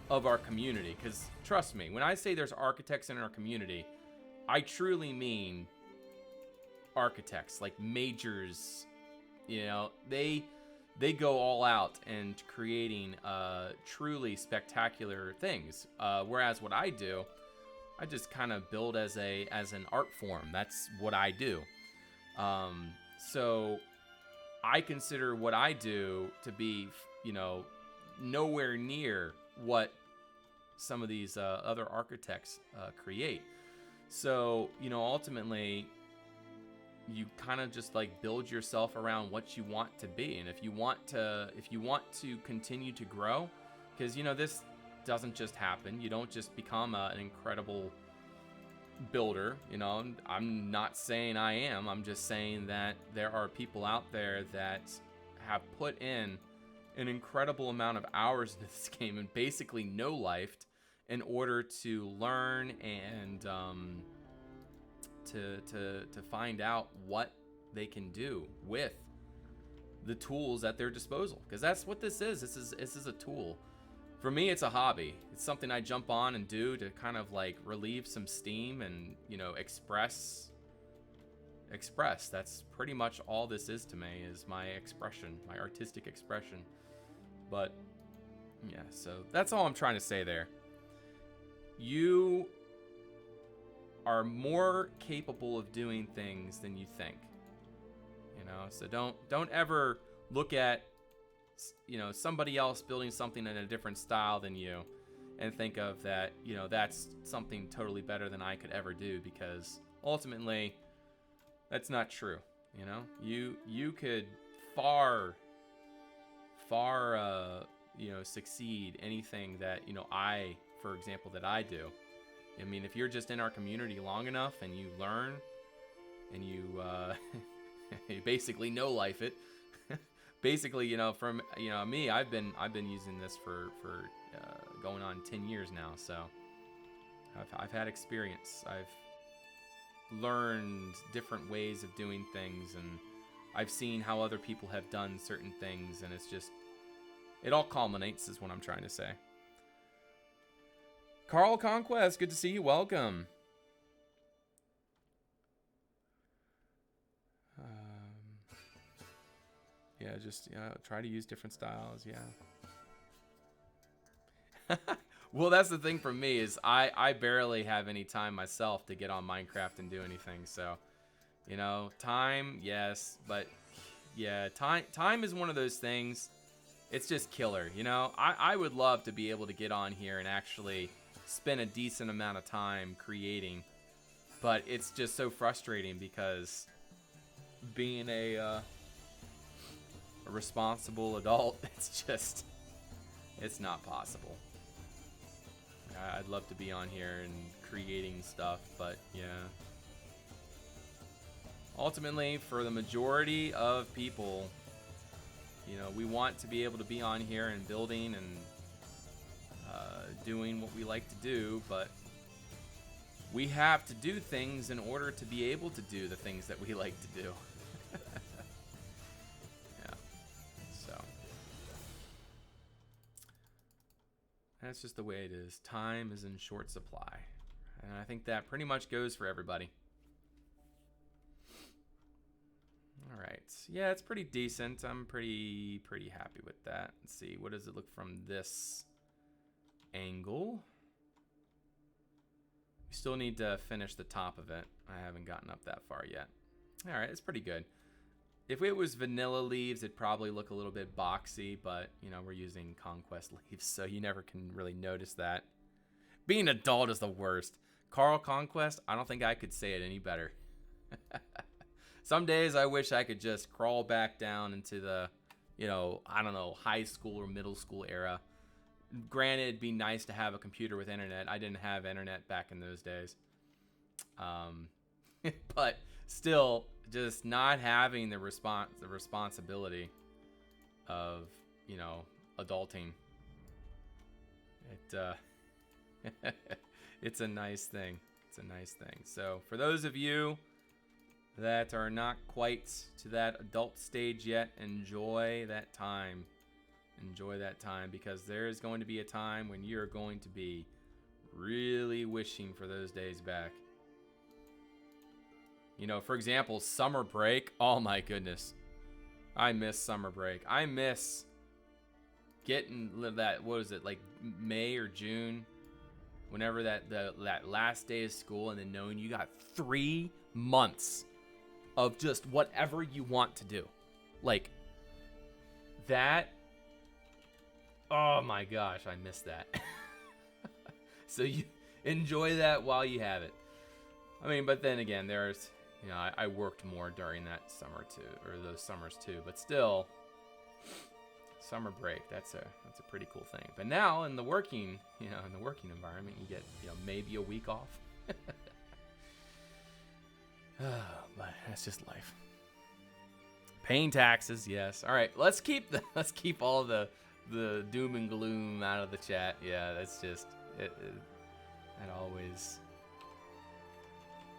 of our community. Because trust me, when I say there's architects in our community, I truly mean architects, like majors. You know, they go all out and creating truly spectacular things. Whereas what I do, I just kind of build as an art form. That's what I do. So I consider what I do to be, you know, nowhere near what some of these other architects create. So, you know, ultimately, you kind of just like build yourself around what you want to be. And if you want to continue to grow, because, you know, this doesn't just happen. You don't just become an incredible builder, you know. I'm not saying I am. I'm just saying that there are people out there that have put in an incredible amount of hours into this game and basically no-lifed in order to learn and to find out what they can do with the tools at their disposal, because that's what this is. This is a tool. For me, it's a hobby. It's something I jump on and do to kind of like relieve some steam and, you know, express. That's pretty much all this is to me, is my expression, my artistic expression. But yeah, so that's all I'm trying to say there. You are more capable of doing things than you think. You know, so don't ever look at, you know, somebody else building something in a different style than you and think of that, you know, that's something totally better than I could ever do, because ultimately that's not true. You know, you could far succeed, anything that, for example, that I do. I mean, if you're just in our community long enough and you learn and you, you basically know life it, basically, from, me, I've been using this for going on 10 years now. So I've had experience. I've learned different ways of doing things, and I've seen how other people have done certain things, and it's just, it all culminates is what I'm trying to say. Carl Conquest, good to see you. Welcome. Yeah, just try to use different styles. Yeah. Well, that's the thing for me is I barely have any time myself to get on Minecraft and do anything. So, time, yes, but yeah, time is one of those things. It's just killer. I would love to be able to get on here and actually spend a decent amount of time creating, but it's just so frustrating because being a responsible adult, it's not possible. I'd love to be on here and creating stuff, but yeah. Ultimately, for the majority of people, we want to be able to be on here and building and doing what we like to do, but we have to do things in order to be able to do the things that we like to do. Yeah. So that's just the way it is. Time is in short supply, and I think that pretty much goes for everybody. All right. Yeah, it's pretty decent. I'm pretty happy with that. Let's see. What does it look from this angle? We still need to finish the top of it. I haven't gotten up that far yet. All right, it's pretty good. If it was vanilla leaves, it'd probably look a little bit boxy, but, we're using Conquest leaves, so you never can really notice that. Being an adult is the worst. Carl Conquest, I don't think I could say it any better. Some days I wish I could just crawl back down into the, I don't know, high school or middle school era. Granted, it'd be nice to have a computer with internet. I didn't have internet back in those days. But still, just not having the responsibility of, adulting. It's a nice thing. It's a nice thing. So for those of you that are not quite to that adult stage yet, enjoy that time. Enjoy that time, because there is going to be a time when you're going to be really wishing for those days back. For example, summer break. Oh my goodness. I miss summer break. I miss getting that, what is it, like May or June? Whenever that last day of school, and then knowing you got 3 months of just whatever you want to do. Like, that, oh my gosh, I miss that. So you enjoy that while you have it. I mean, but then again, there's, I worked more during that summer too, or those summers too, but still, summer break, that's a pretty cool thing. But now in the working, environment, you get, maybe a week off. But that's just life. Paying taxes, yes. All right, let's keep all the doom and gloom out of the chat. Yeah, that's just it that always.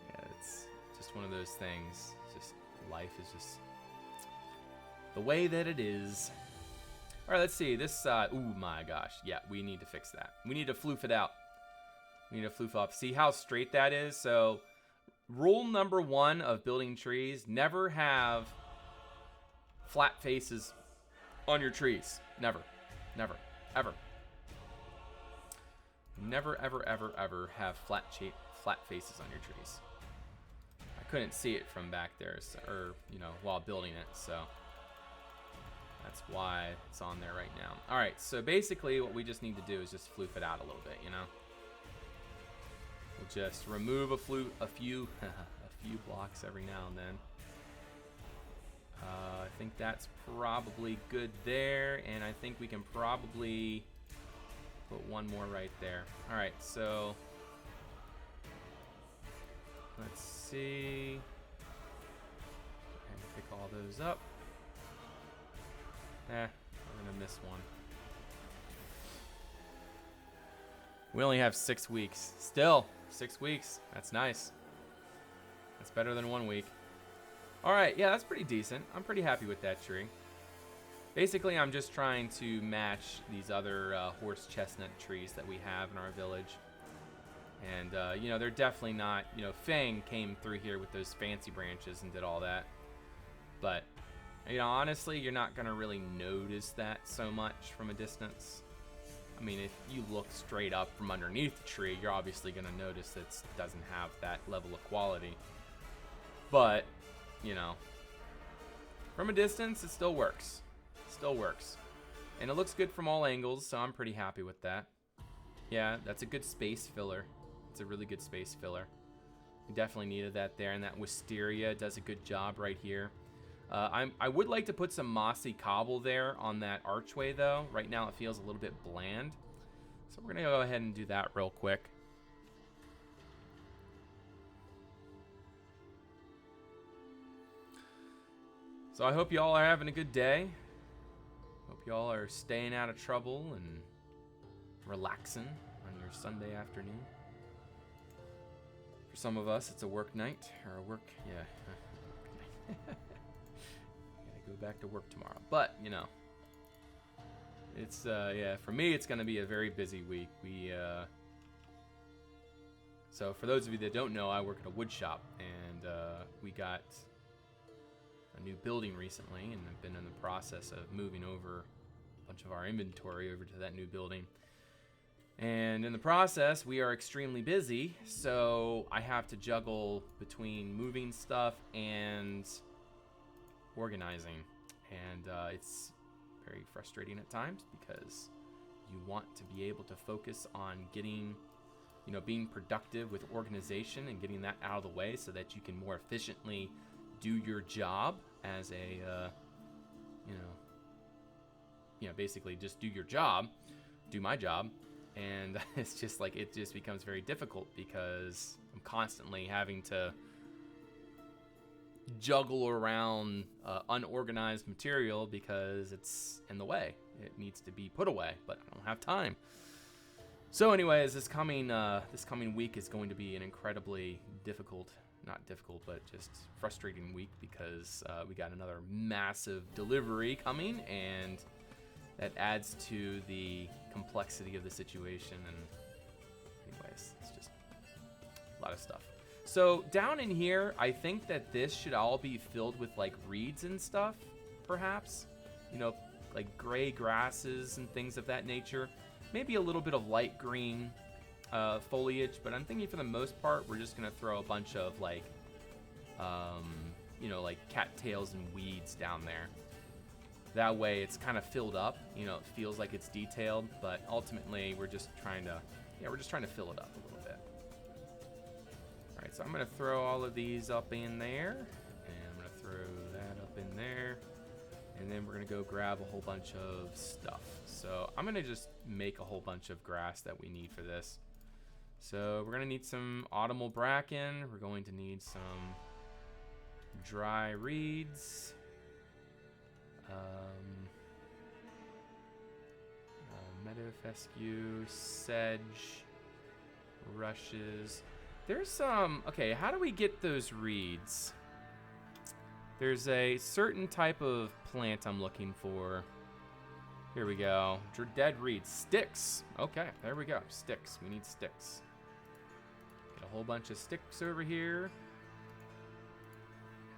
Yeah, it's just one of those things. Just life is just the way that it is. All right, let's see this. Oh my gosh, yeah, we need to fix that. We need to floof it out. We need to floof up. See how straight that is. So. Rule number 1 of building trees, never have flat faces on your trees. Never, ever. Never, ever have flat faces on your trees. I couldn't see it from back there, or, while building it, so that's why it's on there right now. All right, so basically what we just need to do is just floof it out a little bit, We'll just remove a few blocks every now and then. I think that's probably good there, and I think we can probably put one more right there. All right, so let's see. And pick all those up. We're gonna miss one. We only have 6 weeks. Still, 6 weeks. That's nice. That's better than 1 week. All right, yeah, that's pretty decent. I'm pretty happy with that tree. Basically, I'm just trying to match these other horse chestnut trees that we have in our village. And, you know, they're definitely not, you know, Fang came through here with those fancy branches and did all that. But, you know, honestly, you're not going to really notice that so much from a distance. I mean, if you look straight up from underneath the tree, you're obviously going to notice it doesn't have that level of quality. But, you know, from a distance, it still works. Still works. And it looks good from all angles, so I'm pretty happy with that. Yeah, that's a good space filler. It's a really good space filler. We definitely needed that there, and that Wisteria does a good job right here. I would like to put some mossy cobble there on that archway, though. Right now it feels a little bit bland. So we're going to go ahead and do that real quick. So I hope y'all are having a good day. Hope y'all are staying out of trouble and relaxing on your Sunday afternoon. For some of us, it's a work night, or a work, yeah. Gotta go back to work tomorrow. But, you know, it's, yeah, for me, it's gonna be a very busy week. So for those of you that don't know, I work at a wood shop, and we got a new building recently, and I've been in the process of moving over a bunch of our inventory over to that new building. And in the process, we are extremely busy, so I have to juggle between moving stuff and organizing. And it's very frustrating at times because you want to be able to focus on getting, you know, being productive with organization and getting that out of the way so that you can more efficiently do your job as a, you know, basically just do your job, do my job. And it's just like, it just becomes very difficult because I'm constantly having to juggle around unorganized material because it's in the way. It needs to be put away, but I don't have time. So anyways, this coming week is going to be an incredibly not difficult, but just frustrating week because we got another massive delivery coming, and that adds to the complexity of the situation. And anyways, it's just a lot of stuff. So down in here, I think that this should all be filled with like reeds and stuff, perhaps, you know, like gray grasses and things of that nature. Maybe a little bit of light green foliage, but I'm thinking for the most part, we're just gonna throw a bunch of like, you know, like cattails and weeds down there. That way it's kind of filled up, you know, it feels like it's detailed, but ultimately we're just trying to fill it up a little bit. All right, so I'm gonna throw all of these up in there, and I'm gonna throw that up in there, and then we're gonna go grab a whole bunch of stuff. So I'm gonna just make a whole bunch of grass that we need for this. So we're gonna need some autumnal bracken. We're going to need some dry reeds. Meadow fescue, sedge, rushes. There's some, okay, how do we get those reeds? There's a certain type of plant I'm looking for. Here we go. Dead reeds. Sticks. Okay, there we go. Sticks. We need sticks. Get a whole bunch of sticks over here.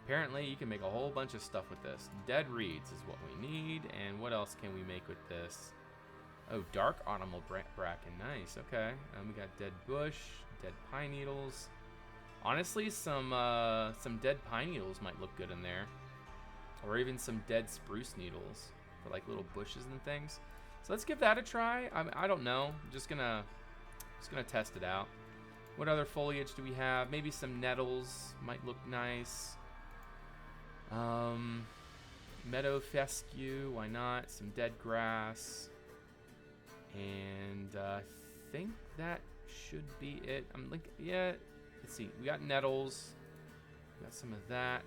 Apparently, you can make a whole bunch of stuff with this. Dead reeds is what we need. And what else can we make with this? Oh, dark autumnal bracken. Nice. Okay. We got dead bush, dead pine needles. Honestly, some dead pine needles might look good in there, or even some dead spruce needles for like little bushes and things. So let's give that a try. I don't know. I'm just gonna test it out. What other foliage do we have? Maybe some nettles might look nice. meadow fescue, why not? Some dead grass. And I think that should be it. I'm like, yeah, let's see. We got nettles. We got some of that.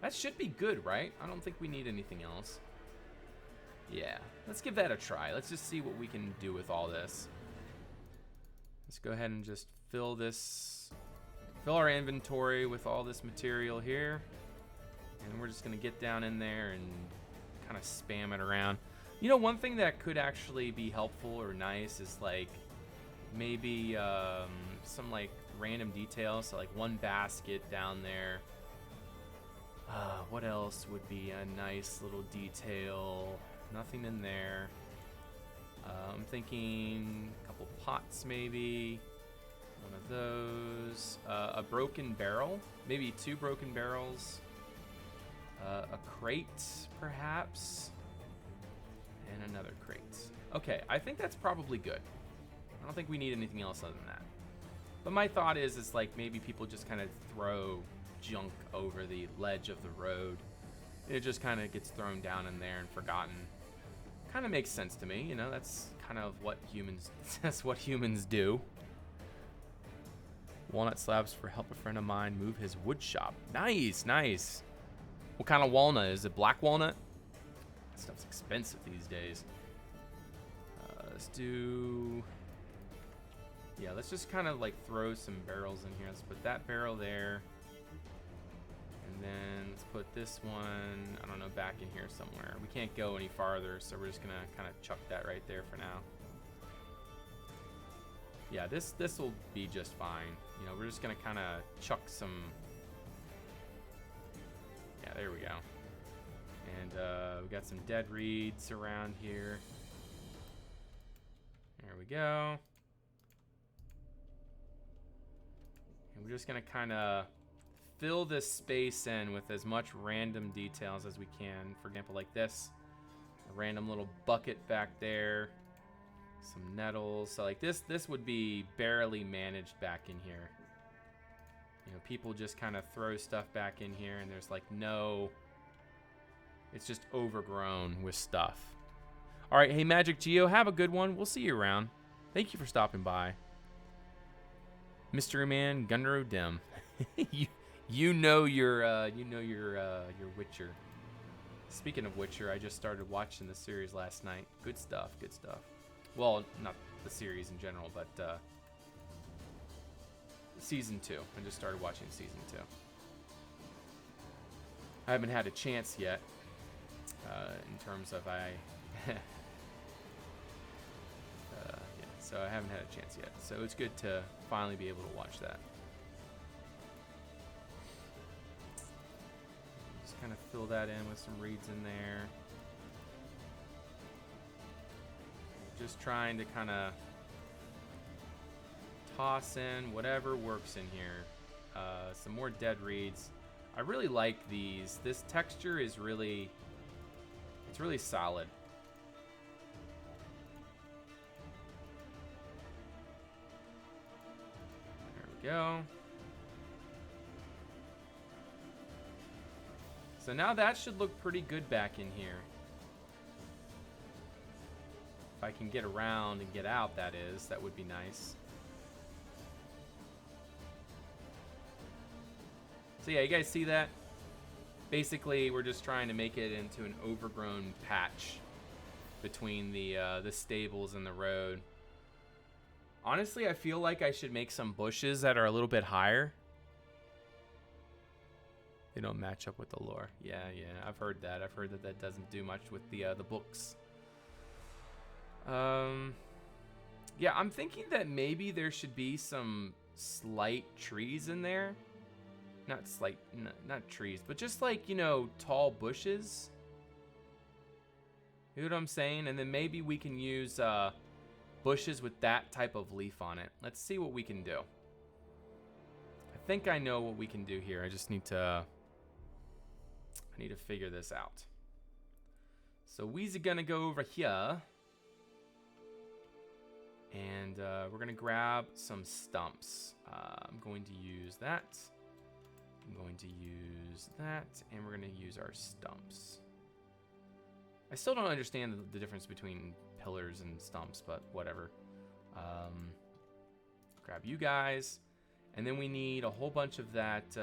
That should be good, right? I don't think we need anything else. Yeah, let's give that a try. Let's just see what we can do with all this. Let's go ahead and just fill our inventory with all this material here. And we're just gonna get down in there and kind of spam it around. You know, one thing that could actually be helpful or nice is like maybe some like random details. So like one basket down there. What else would be a nice little detail? Nothing in there. I'm thinking a couple pots maybe. One of those. A broken barrel. Maybe 2 broken barrels. A crate, perhaps. And another crate. Okay, I think that's probably good. I don't think we need anything else other than that. But my thought is like maybe people just kind of throw junk over the ledge of the road. It just kind of gets thrown down in there and forgotten. Kind of makes sense to me, you know. That's kind of what humans. That's what humans do. Walnut slabs for help a friend of mine move his wood shop. Nice, nice. What kind of walnut is it? Black walnut? That stuff's expensive these days. Let's do. Yeah, let's just kind of like throw some barrels in here. Let's put that barrel there. And then let's put this one, I don't know, back in here somewhere. We can't go any farther, so we're just gonna kind of chuck that right there for now. Yeah, this will be just fine. You know, we're just gonna kind of chuck some. Yeah, there we go. And we got some dead reeds around here. There we go. And we're just gonna kind of fill this space in with as much random details as we can. For example, like this, a random little bucket back there, some nettles. So like this would be barely managed back in here. You know, people just kind of throw stuff back in here and there's like no, it's just overgrown with stuff. All right, hey Magic Geo, have a good one. We'll see you around. Thank you for stopping by. Mystery Man, Gundaro Dim. You know your Witcher. Speaking of Witcher, I just started watching the series last night. Good stuff, good stuff. Well, not the series in general, but season 2. I just started watching season 2. I haven't had a chance yet. In terms of yeah, so I haven't had a chance yet. So it's good to finally be able to watch that. Just kind of fill that in with some reeds in there. Just trying to kind of toss in whatever works in here. Some more dead reeds. I really like these. This texture is really, it's really solid. There we go. So now that should look pretty good back in here. If I can get around and get out, that would be nice. So yeah, you guys see that? Basically, we're just trying to make it into an overgrown patch between the stables and the road. Honestly, I feel like I should make some bushes that are a little bit higher. They don't match up with the lore. Yeah, I've heard that. I've heard that that doesn't do much with the books. Yeah, I'm thinking that maybe there should be some slight trees in there. Not slight, not trees, but just like, you know, tall bushes. You know what I'm saying? And then maybe we can use bushes with that type of leaf on it. Let's see what we can do. I think I know what we can do here. I just need to figure this out. So we're gonna go over here. And we're gonna grab some stumps. I'm going to use that. I'm going to use that, and we're going to use our stumps. I still don't understand the difference between pillars and stumps, but whatever. Grab you guys, and then we need a whole bunch of that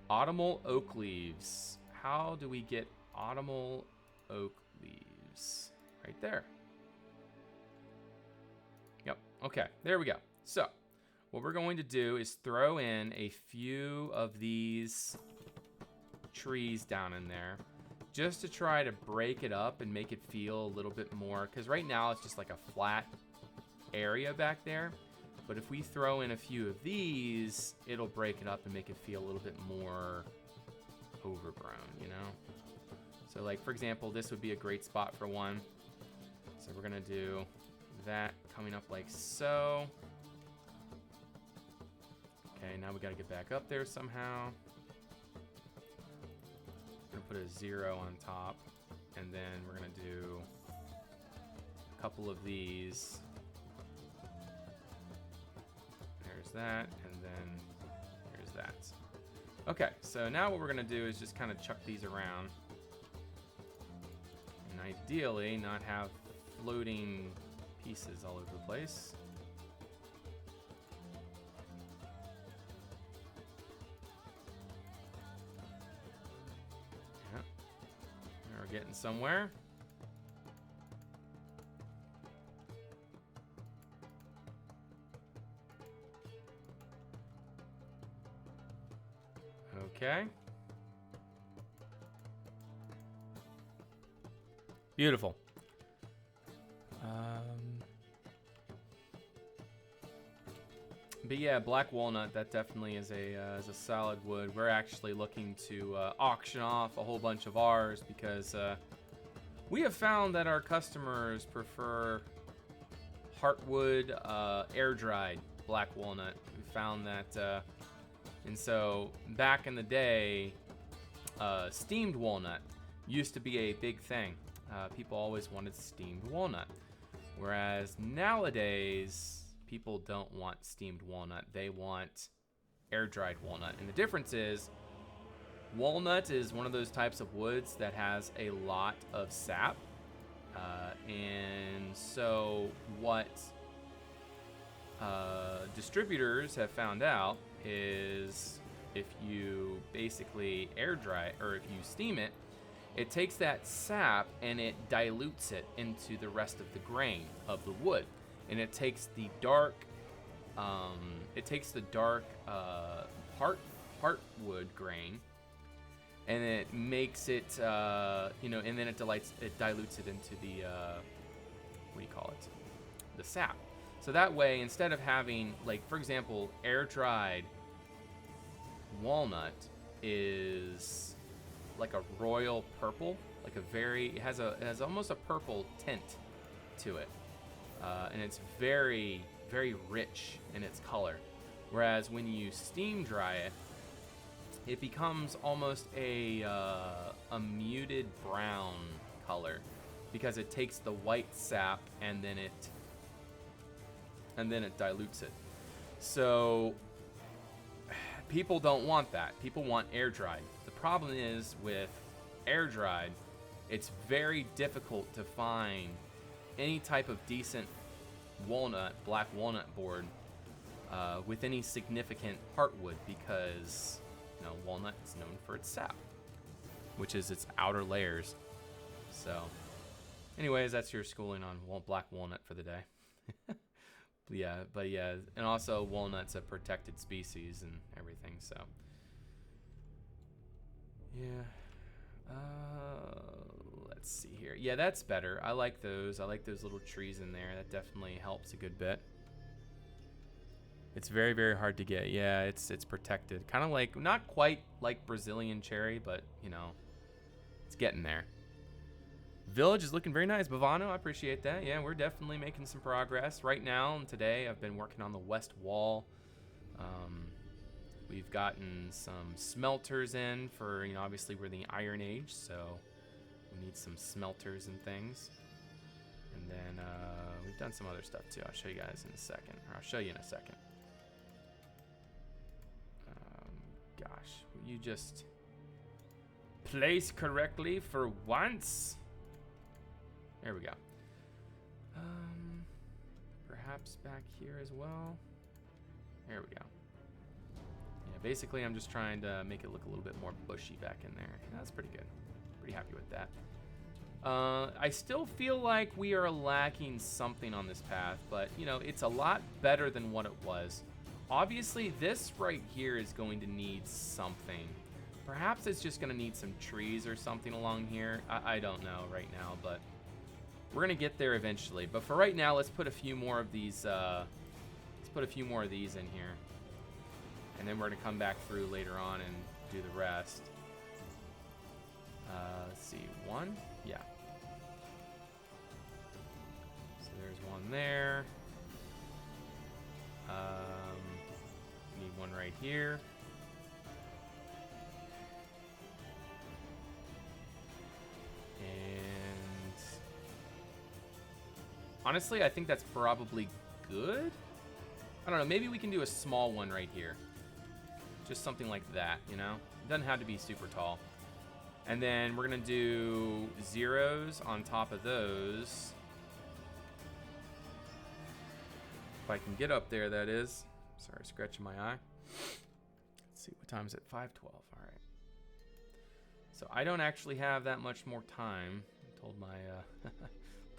autumnal oak leaves. How do we get autumnal oak leaves? Right there. Yep, okay, there we go. So, what we're going to do is throw in a few of these trees down in there, just to try to break it up and make it feel a little bit more, because right now it's just like a flat area back there, but if we throw in a few of these, it'll break it up and make it feel a little bit more overgrown, you know? So like, for example, this would be a great spot for one. So we're gonna do that coming up like so. Okay, now we gotta get back up there somehow. Put a 0 on top, and then we're gonna do a couple of these. There's that, and then there's that. Okay, so now what we're gonna do is just kind of chuck these around, and ideally not have floating pieces all over the place. Getting somewhere. Okay. Beautiful. But yeah, black walnut, that definitely is a solid wood. We're actually looking to auction off a whole bunch of ours because we have found that our customers prefer heartwood, air-dried black walnut. We found that, and so back in the day, steamed walnut used to be a big thing. People always wanted steamed walnut, whereas nowadays, people don't want steamed walnut. They want air-dried walnut. And the difference is, walnut is one of those types of woods that has a lot of sap. And so what distributors have found out is if you basically air dry, or if you steam it, it takes that sap and it dilutes it into the rest of the grain of the wood. And it takes the dark, heartwood grain, and it makes it, and then it dilutes it into the, what do you call it? The sap. So that way, instead of having, like, for example, air-dried walnut is like a royal purple, like it has almost a purple tint to it. And it's very, very rich in its color. Whereas when you steam dry it, it becomes almost a muted brown color because it takes the white sap and then it dilutes it. So people don't want that. People want air dried. The problem is with air dried, it's very difficult to find any type of decent black walnut board with any significant heartwood because, walnut is known for its sap, which is its outer layers. So, anyways, that's your schooling on black walnut for the day. but yeah, and also walnut's a protected species and everything, so. Yeah. Let's see here. Yeah, that's better. I like those. I like those little trees in there. That definitely helps a good bit. It's very, very hard to get. Yeah, it's protected. Kind of like, not quite like Brazilian cherry, but, it's getting there. Village is looking very nice. Bavano, I appreciate that. Yeah, we're definitely making some progress. Right now, and today, I've been working on the west wall. We've gotten some smelters in for, obviously we're the Iron Age, so we need some smelters and things. And then we've done some other stuff too. I'll show you guys in a second, or I'll show you in a second. gosh. Will you just place correctly for once? There we go. Perhaps back here as well. There we go. Yeah, basically I'm just trying to make it look a little bit more bushy back in there. Yeah, that's pretty good. Pretty happy with that. I still feel like we are lacking something on this path, but you know, it's a lot better than what it was. Obviously, this right here is going to need something. Perhaps it's just going to need some trees or something along here. I don't know right now, but we're going to get there eventually. But for right now, let's put a few more of these. Let's put a few more of these in here, and then we're going to come back through later on and do the rest. Let's see, one, yeah. So there's one there. Need one right here. And honestly, I think that's probably good. I don't know, maybe we can do a small one right here. Just something like that, you know? It doesn't have to be super tall. And then we're gonna do zeros on top of those. If I can get up there, that is. Sorry, scratching my eye. Let's see, what time is it? 5:12, all right. So I don't actually have that much more time. I told my,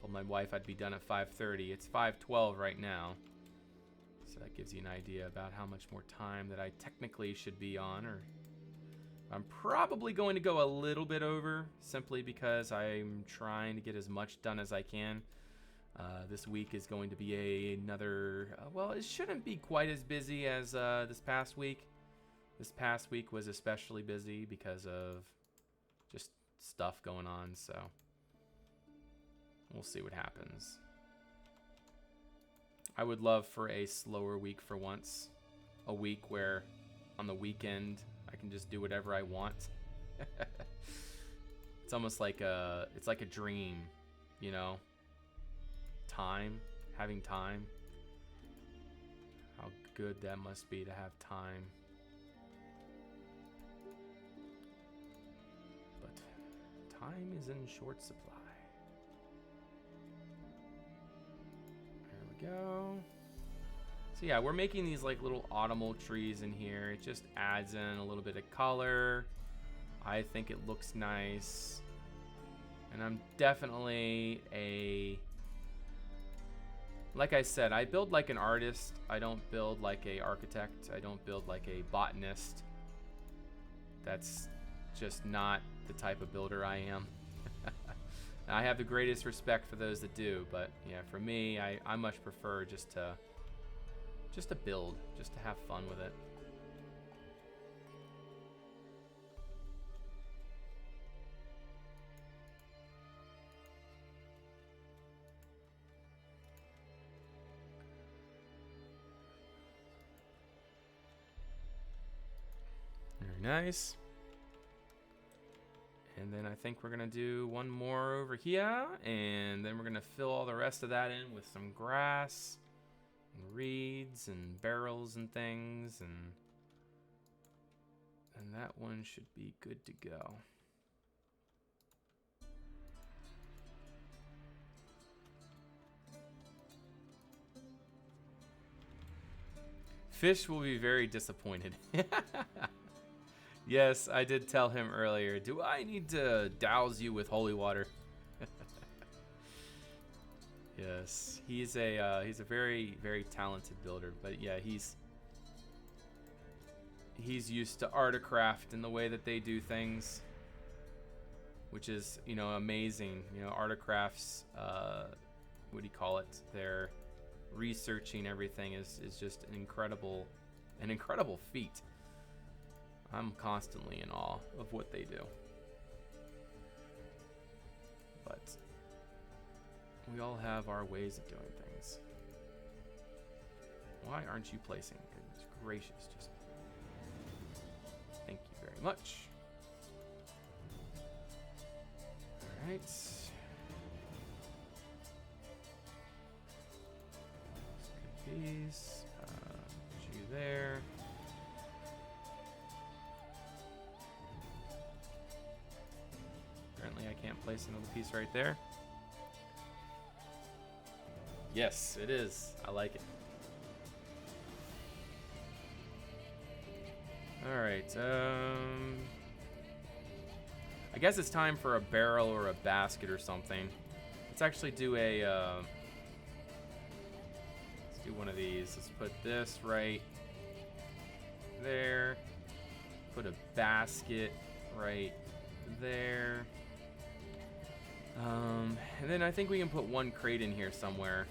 told my wife I'd be done at 5:30. It's 5:12 right now. So that gives you an idea about how much more time that I technically should be on, or I'm probably going to go a little bit over simply because I'm trying to get as much done as I can. This week is going to be another, well, it shouldn't be quite as busy as this past week. This past week was especially busy because of just stuff going on, so we'll see what happens. I would love for a slower week for once. A week where on the weekend I can just do whatever I want. It's almost like it's like a dream, you know? Having time. How good that must be to have time. But time is in short supply. There we go. So yeah, we're making these like little autumnal trees in here. It just adds in a little bit of color. I think it looks nice. And I'm definitely like I said, I build like an artist. I don't build like a architect. I don't build like a botanist. That's just not the type of builder I am. I have the greatest respect for those that do, but yeah, for me, I much prefer just to build, just to have fun with it. Very nice. And then I think we're gonna do one more over here, and then we're gonna fill all the rest of that in with some grass and reeds and barrels and things, and that one should be good to go. Fish will be very disappointed. Yes, I did tell him earlier, do I need to douse you with holy water? Yes, he's a very, very talented builder, but yeah, he's used to Artocraft and the way that they do things, which is, you know, amazing. You know, Artocraft's, what do you call it? Their researching everything is just an incredible feat. I'm constantly in awe of what they do. But we all have our ways of doing things. Why aren't you placing? Goodness gracious, just thank you very much. All right. Peace. Put you there. place another piece right there. Yes, it is. I like it. All right. I guess it's time for a barrel or a basket or something. Let's actually do a. Let's do one of these. Let's put this right there. Put a basket right there. And then I think we can put one crate in here somewhere.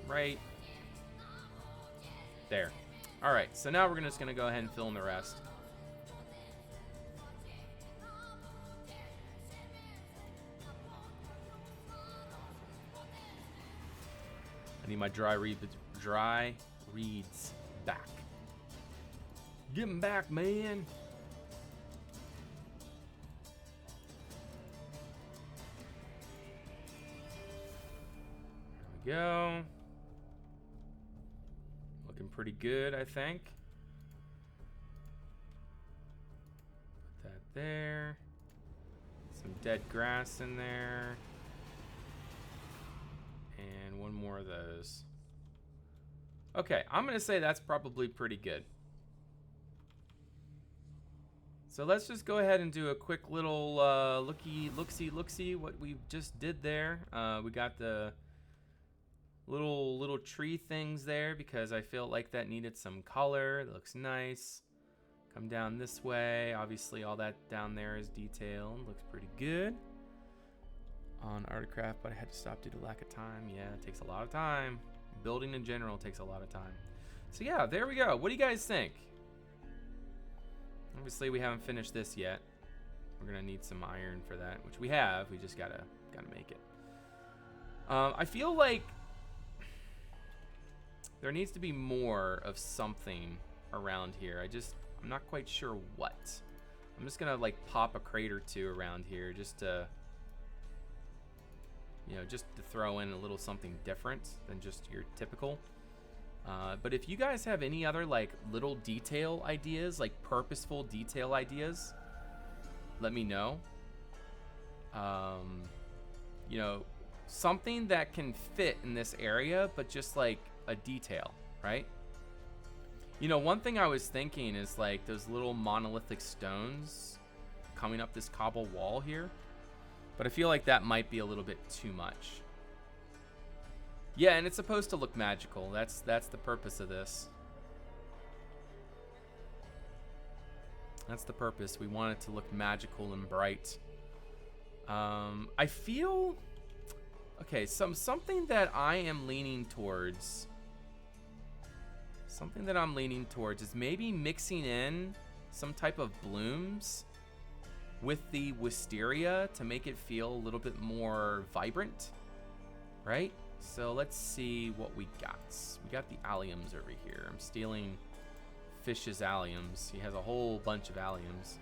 Right there. All right, so now we're just gonna go ahead and fill in the rest. I need my dry reeds back. Get them back, man. There we go. Looking pretty good, I think. Put that there. Some dead grass in there. And one more of those. Okay, I'm going to say that's probably pretty good. So let's just go ahead and do a quick little look-see what we just did there. We got the little tree things there because I feel like that needed some color. It looks nice. Come down this way. Obviously all that down there is detailed. Looks pretty good on Artcraft, but I had to stop due to lack of time. Yeah, it takes a lot of time. Building in general takes a lot of time. So yeah, there we go. What do you guys think? Obviously we haven't finished this yet. We're gonna need some iron for that, which we have. We just gotta make it. I feel like there needs to be more of something around here. I'm not quite sure what. I'm just gonna like pop a crate or two around here just to, just to throw in a little something different than just your typical. But if you guys have any other like little detail ideas, like purposeful detail ideas, let me know. Something that can fit in this area, but just like a detail, right? One thing I was thinking is like those little monolithic stones coming up this cobble wall here, but I feel like that might be a little bit too much. Yeah, and it's supposed to look magical. That's the purpose of this. That's the purpose. We want it to look magical and bright. I feel okay. Something that I am leaning towards. Something that I'm leaning towards is maybe mixing in some type of blooms with the wisteria to make it feel a little bit more vibrant, right? So let's see what we got. We got the alliums over here. I'm stealing Fish's alliums. He has a whole bunch of alliums.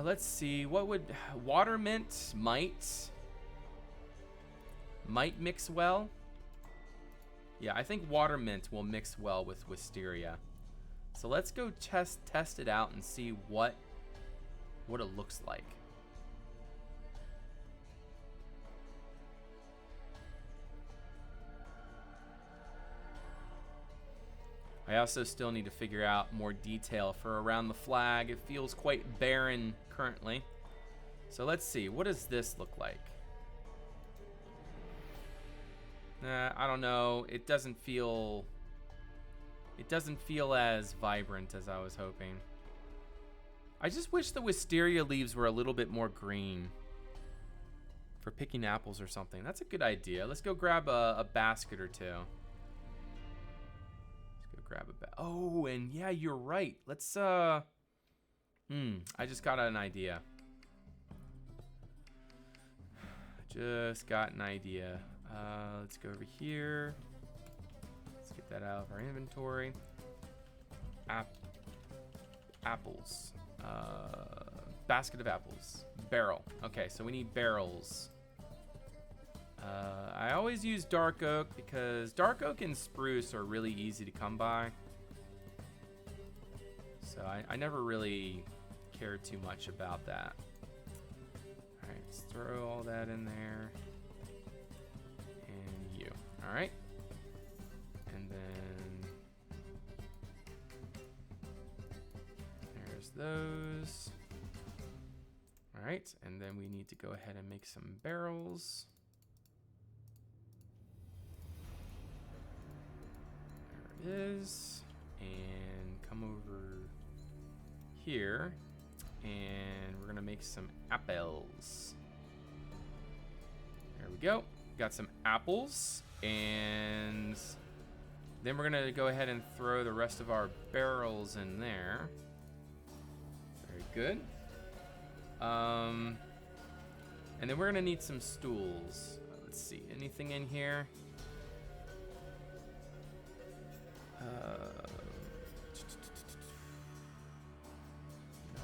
Let's see. What would water mint might mix well? Yeah, I think water mint will mix well with wisteria. So let's go test it out and see what it looks like. I also still need to figure out more detail for around the flag. It feels quite barren currently. So let's see, what does this look like? I don't know. It doesn't feel as vibrant as I was hoping. I just wish the wisteria leaves were a little bit more green for picking apples or something. That's a good idea. Let's go grab a basket or two. Grab a bag. Oh, and yeah, you're right. Let's I just got an idea. Let's go over here. Let's get that out of our inventory. Apples. Basket of apples. Barrel. Okay, so we need barrels. I always use dark oak because dark oak and spruce are really easy to come by. So I never really cared too much about that. Alright, let's throw all that in there. And you. Alright. And then there's those. Alright, and then we need to go ahead and make some barrels. There it is. And come over here. And we're gonna make some apples. There we go. Got some apples. And then we're gonna go ahead and throw the rest of our barrels in there. Very good. And then we're gonna need some stools. Let's see, anything in here? No,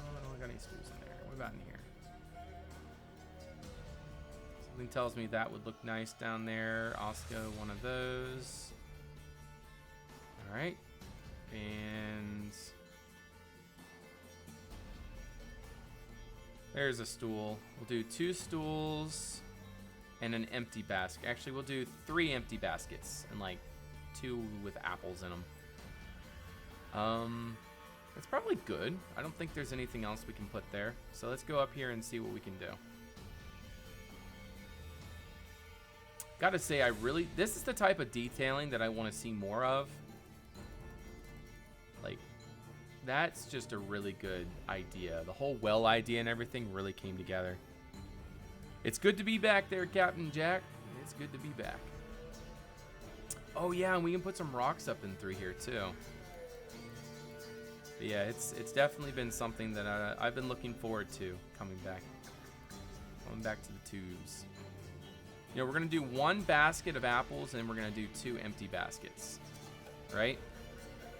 I don't got any stools in there. What about in here? Something tells me that would look nice down there. Also one of those. All right, and there's a stool. We'll do 2 stools and an empty basket. Actually, we'll do 3 empty baskets and like 2 with apples in them. That's probably good. I don't think there's anything else we can put there. So let's go up here and see what we can do. Gotta say, this is the type of detailing that I want to see more of. Like, that's just a really good idea. The whole well idea and everything really came together. It's good to be back there, Captain Jack. It's good to be back. Oh yeah, and we can put some rocks up and through here too. But yeah, it's definitely been something that I've been looking forward to coming back. Going back to the tubes. You know, we're gonna do 1 basket of apples and we're gonna do 2 empty baskets, right?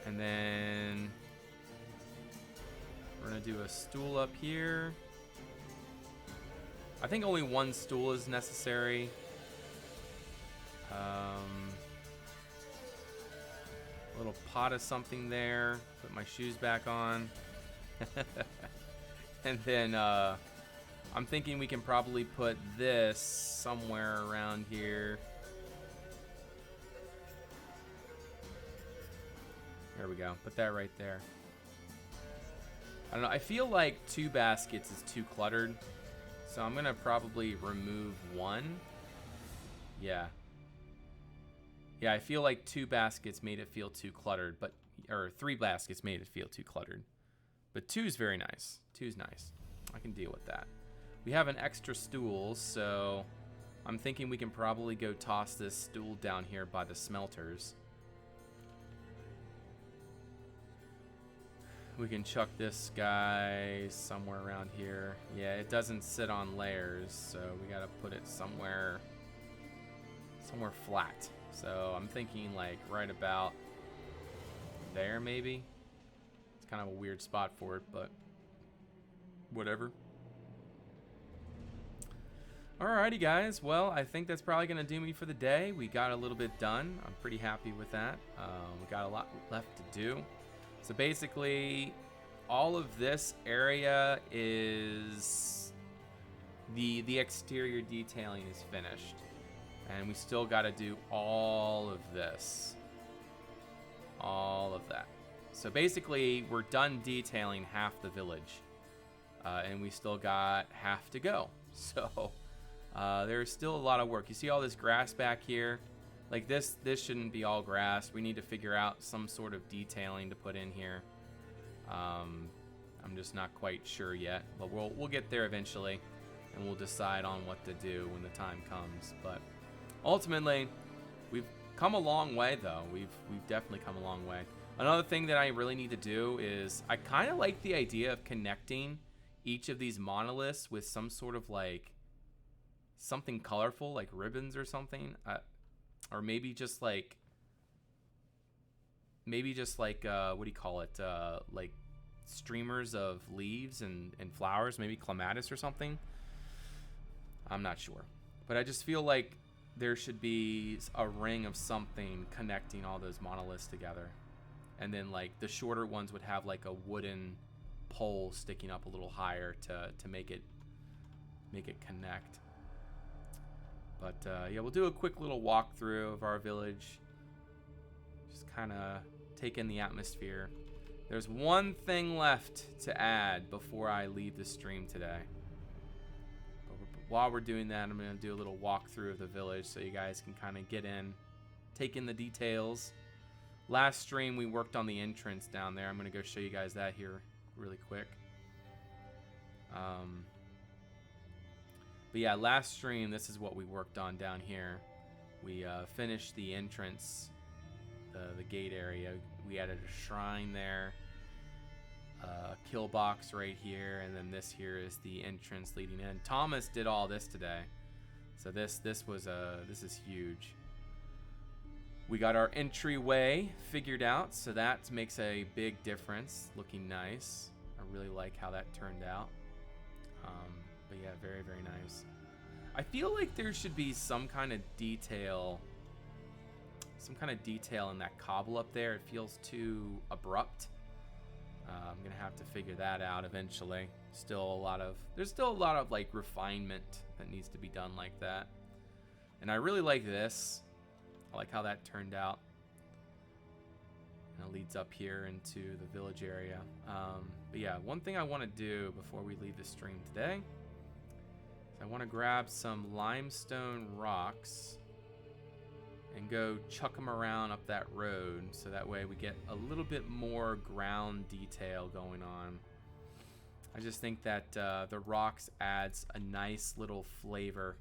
And then we're gonna do a stool up here. I think only 1 stool is necessary. A little pot of something there. Put my shoes back on. And then I'm thinking we can probably put this somewhere around here. There we go. Put that right there. I don't know. I feel like 2 baskets is too cluttered. So I'm going to probably remove 1. Yeah. Yeah, I feel like 2 baskets made it feel too cluttered, or 3 baskets made it feel too cluttered. But 2 is very nice. 2 is nice. I can deal with that. We have an extra stool, so I'm thinking we can probably go toss this stool down here by the smelters. We can chuck this guy somewhere around here. Yeah, it doesn't sit on layers, so we gotta put it somewhere flat. So I'm thinking like right about there maybe. It's kind of a weird spot for it, but whatever. Alrighty guys, well I think that's probably gonna do me for the day. We got a little bit done. I'm pretty happy with that. We got a lot left to do. So basically, all of this area is the exterior detailing is finished, and we still got to do all of this, all of that. So basically, we're done detailing half the village, and we still got half to go. So there's still a lot of work. You see all this grass back here? Like this shouldn't be all grass. We need to figure out some sort of detailing to put in here. I'm just not quite sure yet, but we'll get there eventually, and we'll decide on what to do when the time comes. But ultimately, we've come a long way, though. We've definitely come a long way. Another thing that I really need to do is I kind of like the idea of connecting each of these monoliths with some sort of like something colorful, like ribbons or something. Or maybe just like what do you call it? Like streamers of leaves and flowers, maybe clematis or something. I'm not sure. But I just feel like there should be a ring of something connecting all those monoliths together. And then like the shorter ones would have like a wooden pole sticking up a little higher to make it make it connect. But yeah, we'll do a quick little walkthrough of our village. Just kind of take in the atmosphere. There's one thing left to add before I leave the stream today. But while we're doing that, I'm going to do a little walkthrough of the village so you guys can kind of get in, take in the details. Last stream, we worked on the entrance down there. I'm going to go show you guys that here really quick. But yeah, last stream, this is what we worked on down here. We finished the entrance, the gate area. We added a shrine there, a kill box right here, and then this here is the entrance leading in. Thomas did all this today, so this is huge. We got our entryway figured out, so that makes a big difference. Looking nice. I really like how that turned out. But yeah, very, very nice. I feel like there should be some kind of detail in that cobble up there. It feels too abrupt. I'm gonna have to figure that out eventually. There's still a lot of like refinement that needs to be done like that. And I really like this. I like how that turned out. And it leads up here into the village area. But yeah, one thing I want to do before we leave the stream today is I want to grab some limestone rocks and go chuck them around up that road, so that way we get a little bit more ground detail going on. I just think that the rocks adds a nice little flavor.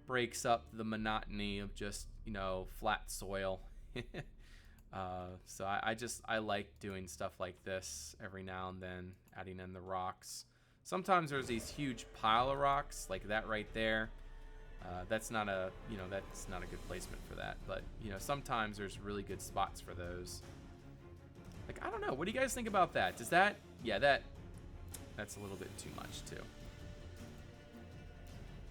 Breaks up the monotony of just, you know, flat soil. So I like doing stuff like this every now and then, adding in the rocks. Sometimes there's these huge pile of rocks like that right there. That's not a good placement for that. But you know, sometimes there's really good spots for those. Like, I don't know. What do you guys think about that? Does that? Yeah, that's a little bit too much too.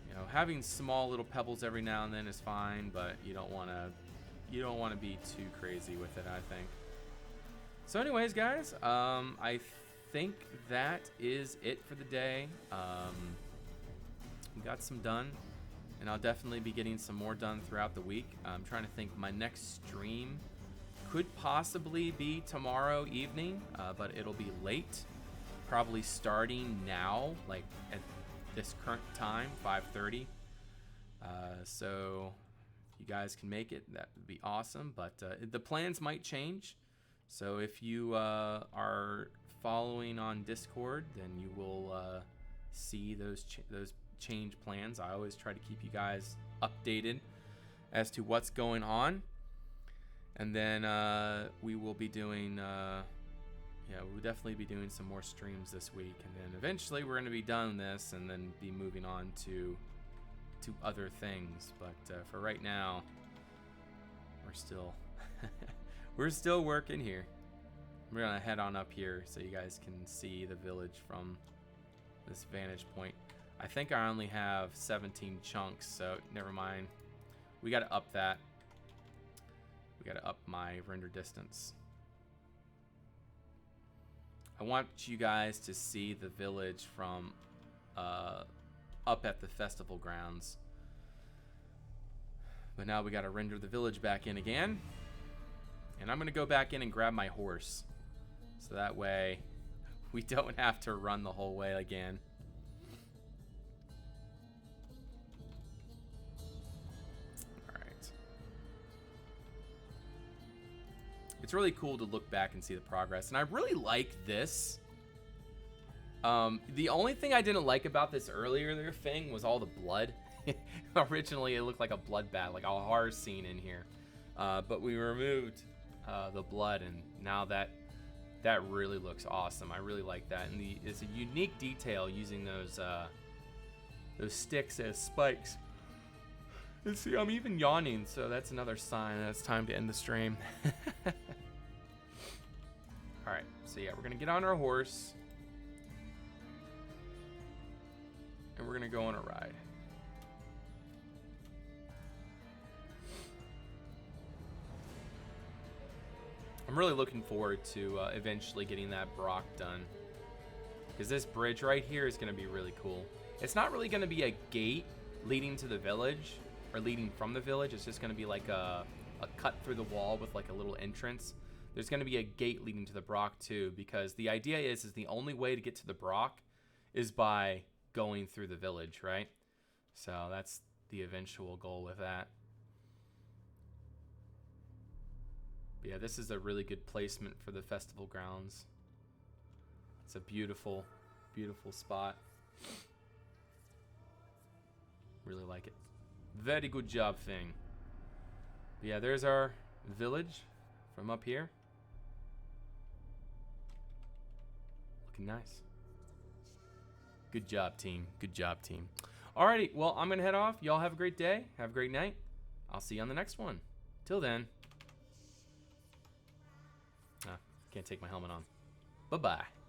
You know, having small little pebbles every now and then is fine, but you don't want to be too crazy with it, I think. So anyways, guys, I think that is it for the day. We got some done, and I'll definitely be getting some more done throughout the week. I'm trying to think. My next stream could possibly be tomorrow evening, but it'll be late, probably starting now, like at this current time, 5:30. So if you guys can make it, that would be awesome. But the plans might change. So if you are following on Discord, then you will see those change plans. I always try to keep you guys updated as to what's going on. And then we will be doing we'll definitely be doing some more streams this week, and then eventually we're going to be done this and then be moving on to other things. But for right now, we're still working here. We're going to head on up here so you guys can see the village from this vantage point. I think I only have 17 chunks, so never mind. We got to up that. We got to up my render distance. I want you guys to see the village from up at the festival grounds. But now we got to render the village back in again. And I'm going to go back in and grab my horse. So that way we don't have to run the whole way again. It's really cool to look back and see the progress, and I really like this. The only thing I didn't like about this earlier thing was all the blood. Originally, it looked like a bloodbath, like a horror scene in here. But we removed the blood, and now that really looks awesome. I really like that, and it's a unique detail using those sticks as spikes. And see, I'm even yawning, so that's another sign that it's time to end the stream. Alright, so yeah, we're going to get on our horse. And we're going to go on a ride. I'm really looking forward to eventually getting that Brock done. Because this bridge right here is going to be really cool. It's not really going to be a gate leading to the village or leading from the village. It's just going to be like a cut through the wall with like a little entrance. There's going to be a gate leading to the Brock too, because the idea is the only way to get to the Brock is by going through the village, right? So that's the eventual goal with that. But yeah, this is a really good placement for the festival grounds. It's a beautiful, beautiful spot. Really like it. Very good job, Thing. But yeah, there's our village from up here. Looking nice. Good job, team. Good job, team. Alrighty, well, I'm going to head off. Y'all have a great day. Have a great night. I'll see you on the next one. Till then. Can't take my helmet on. Bye-bye.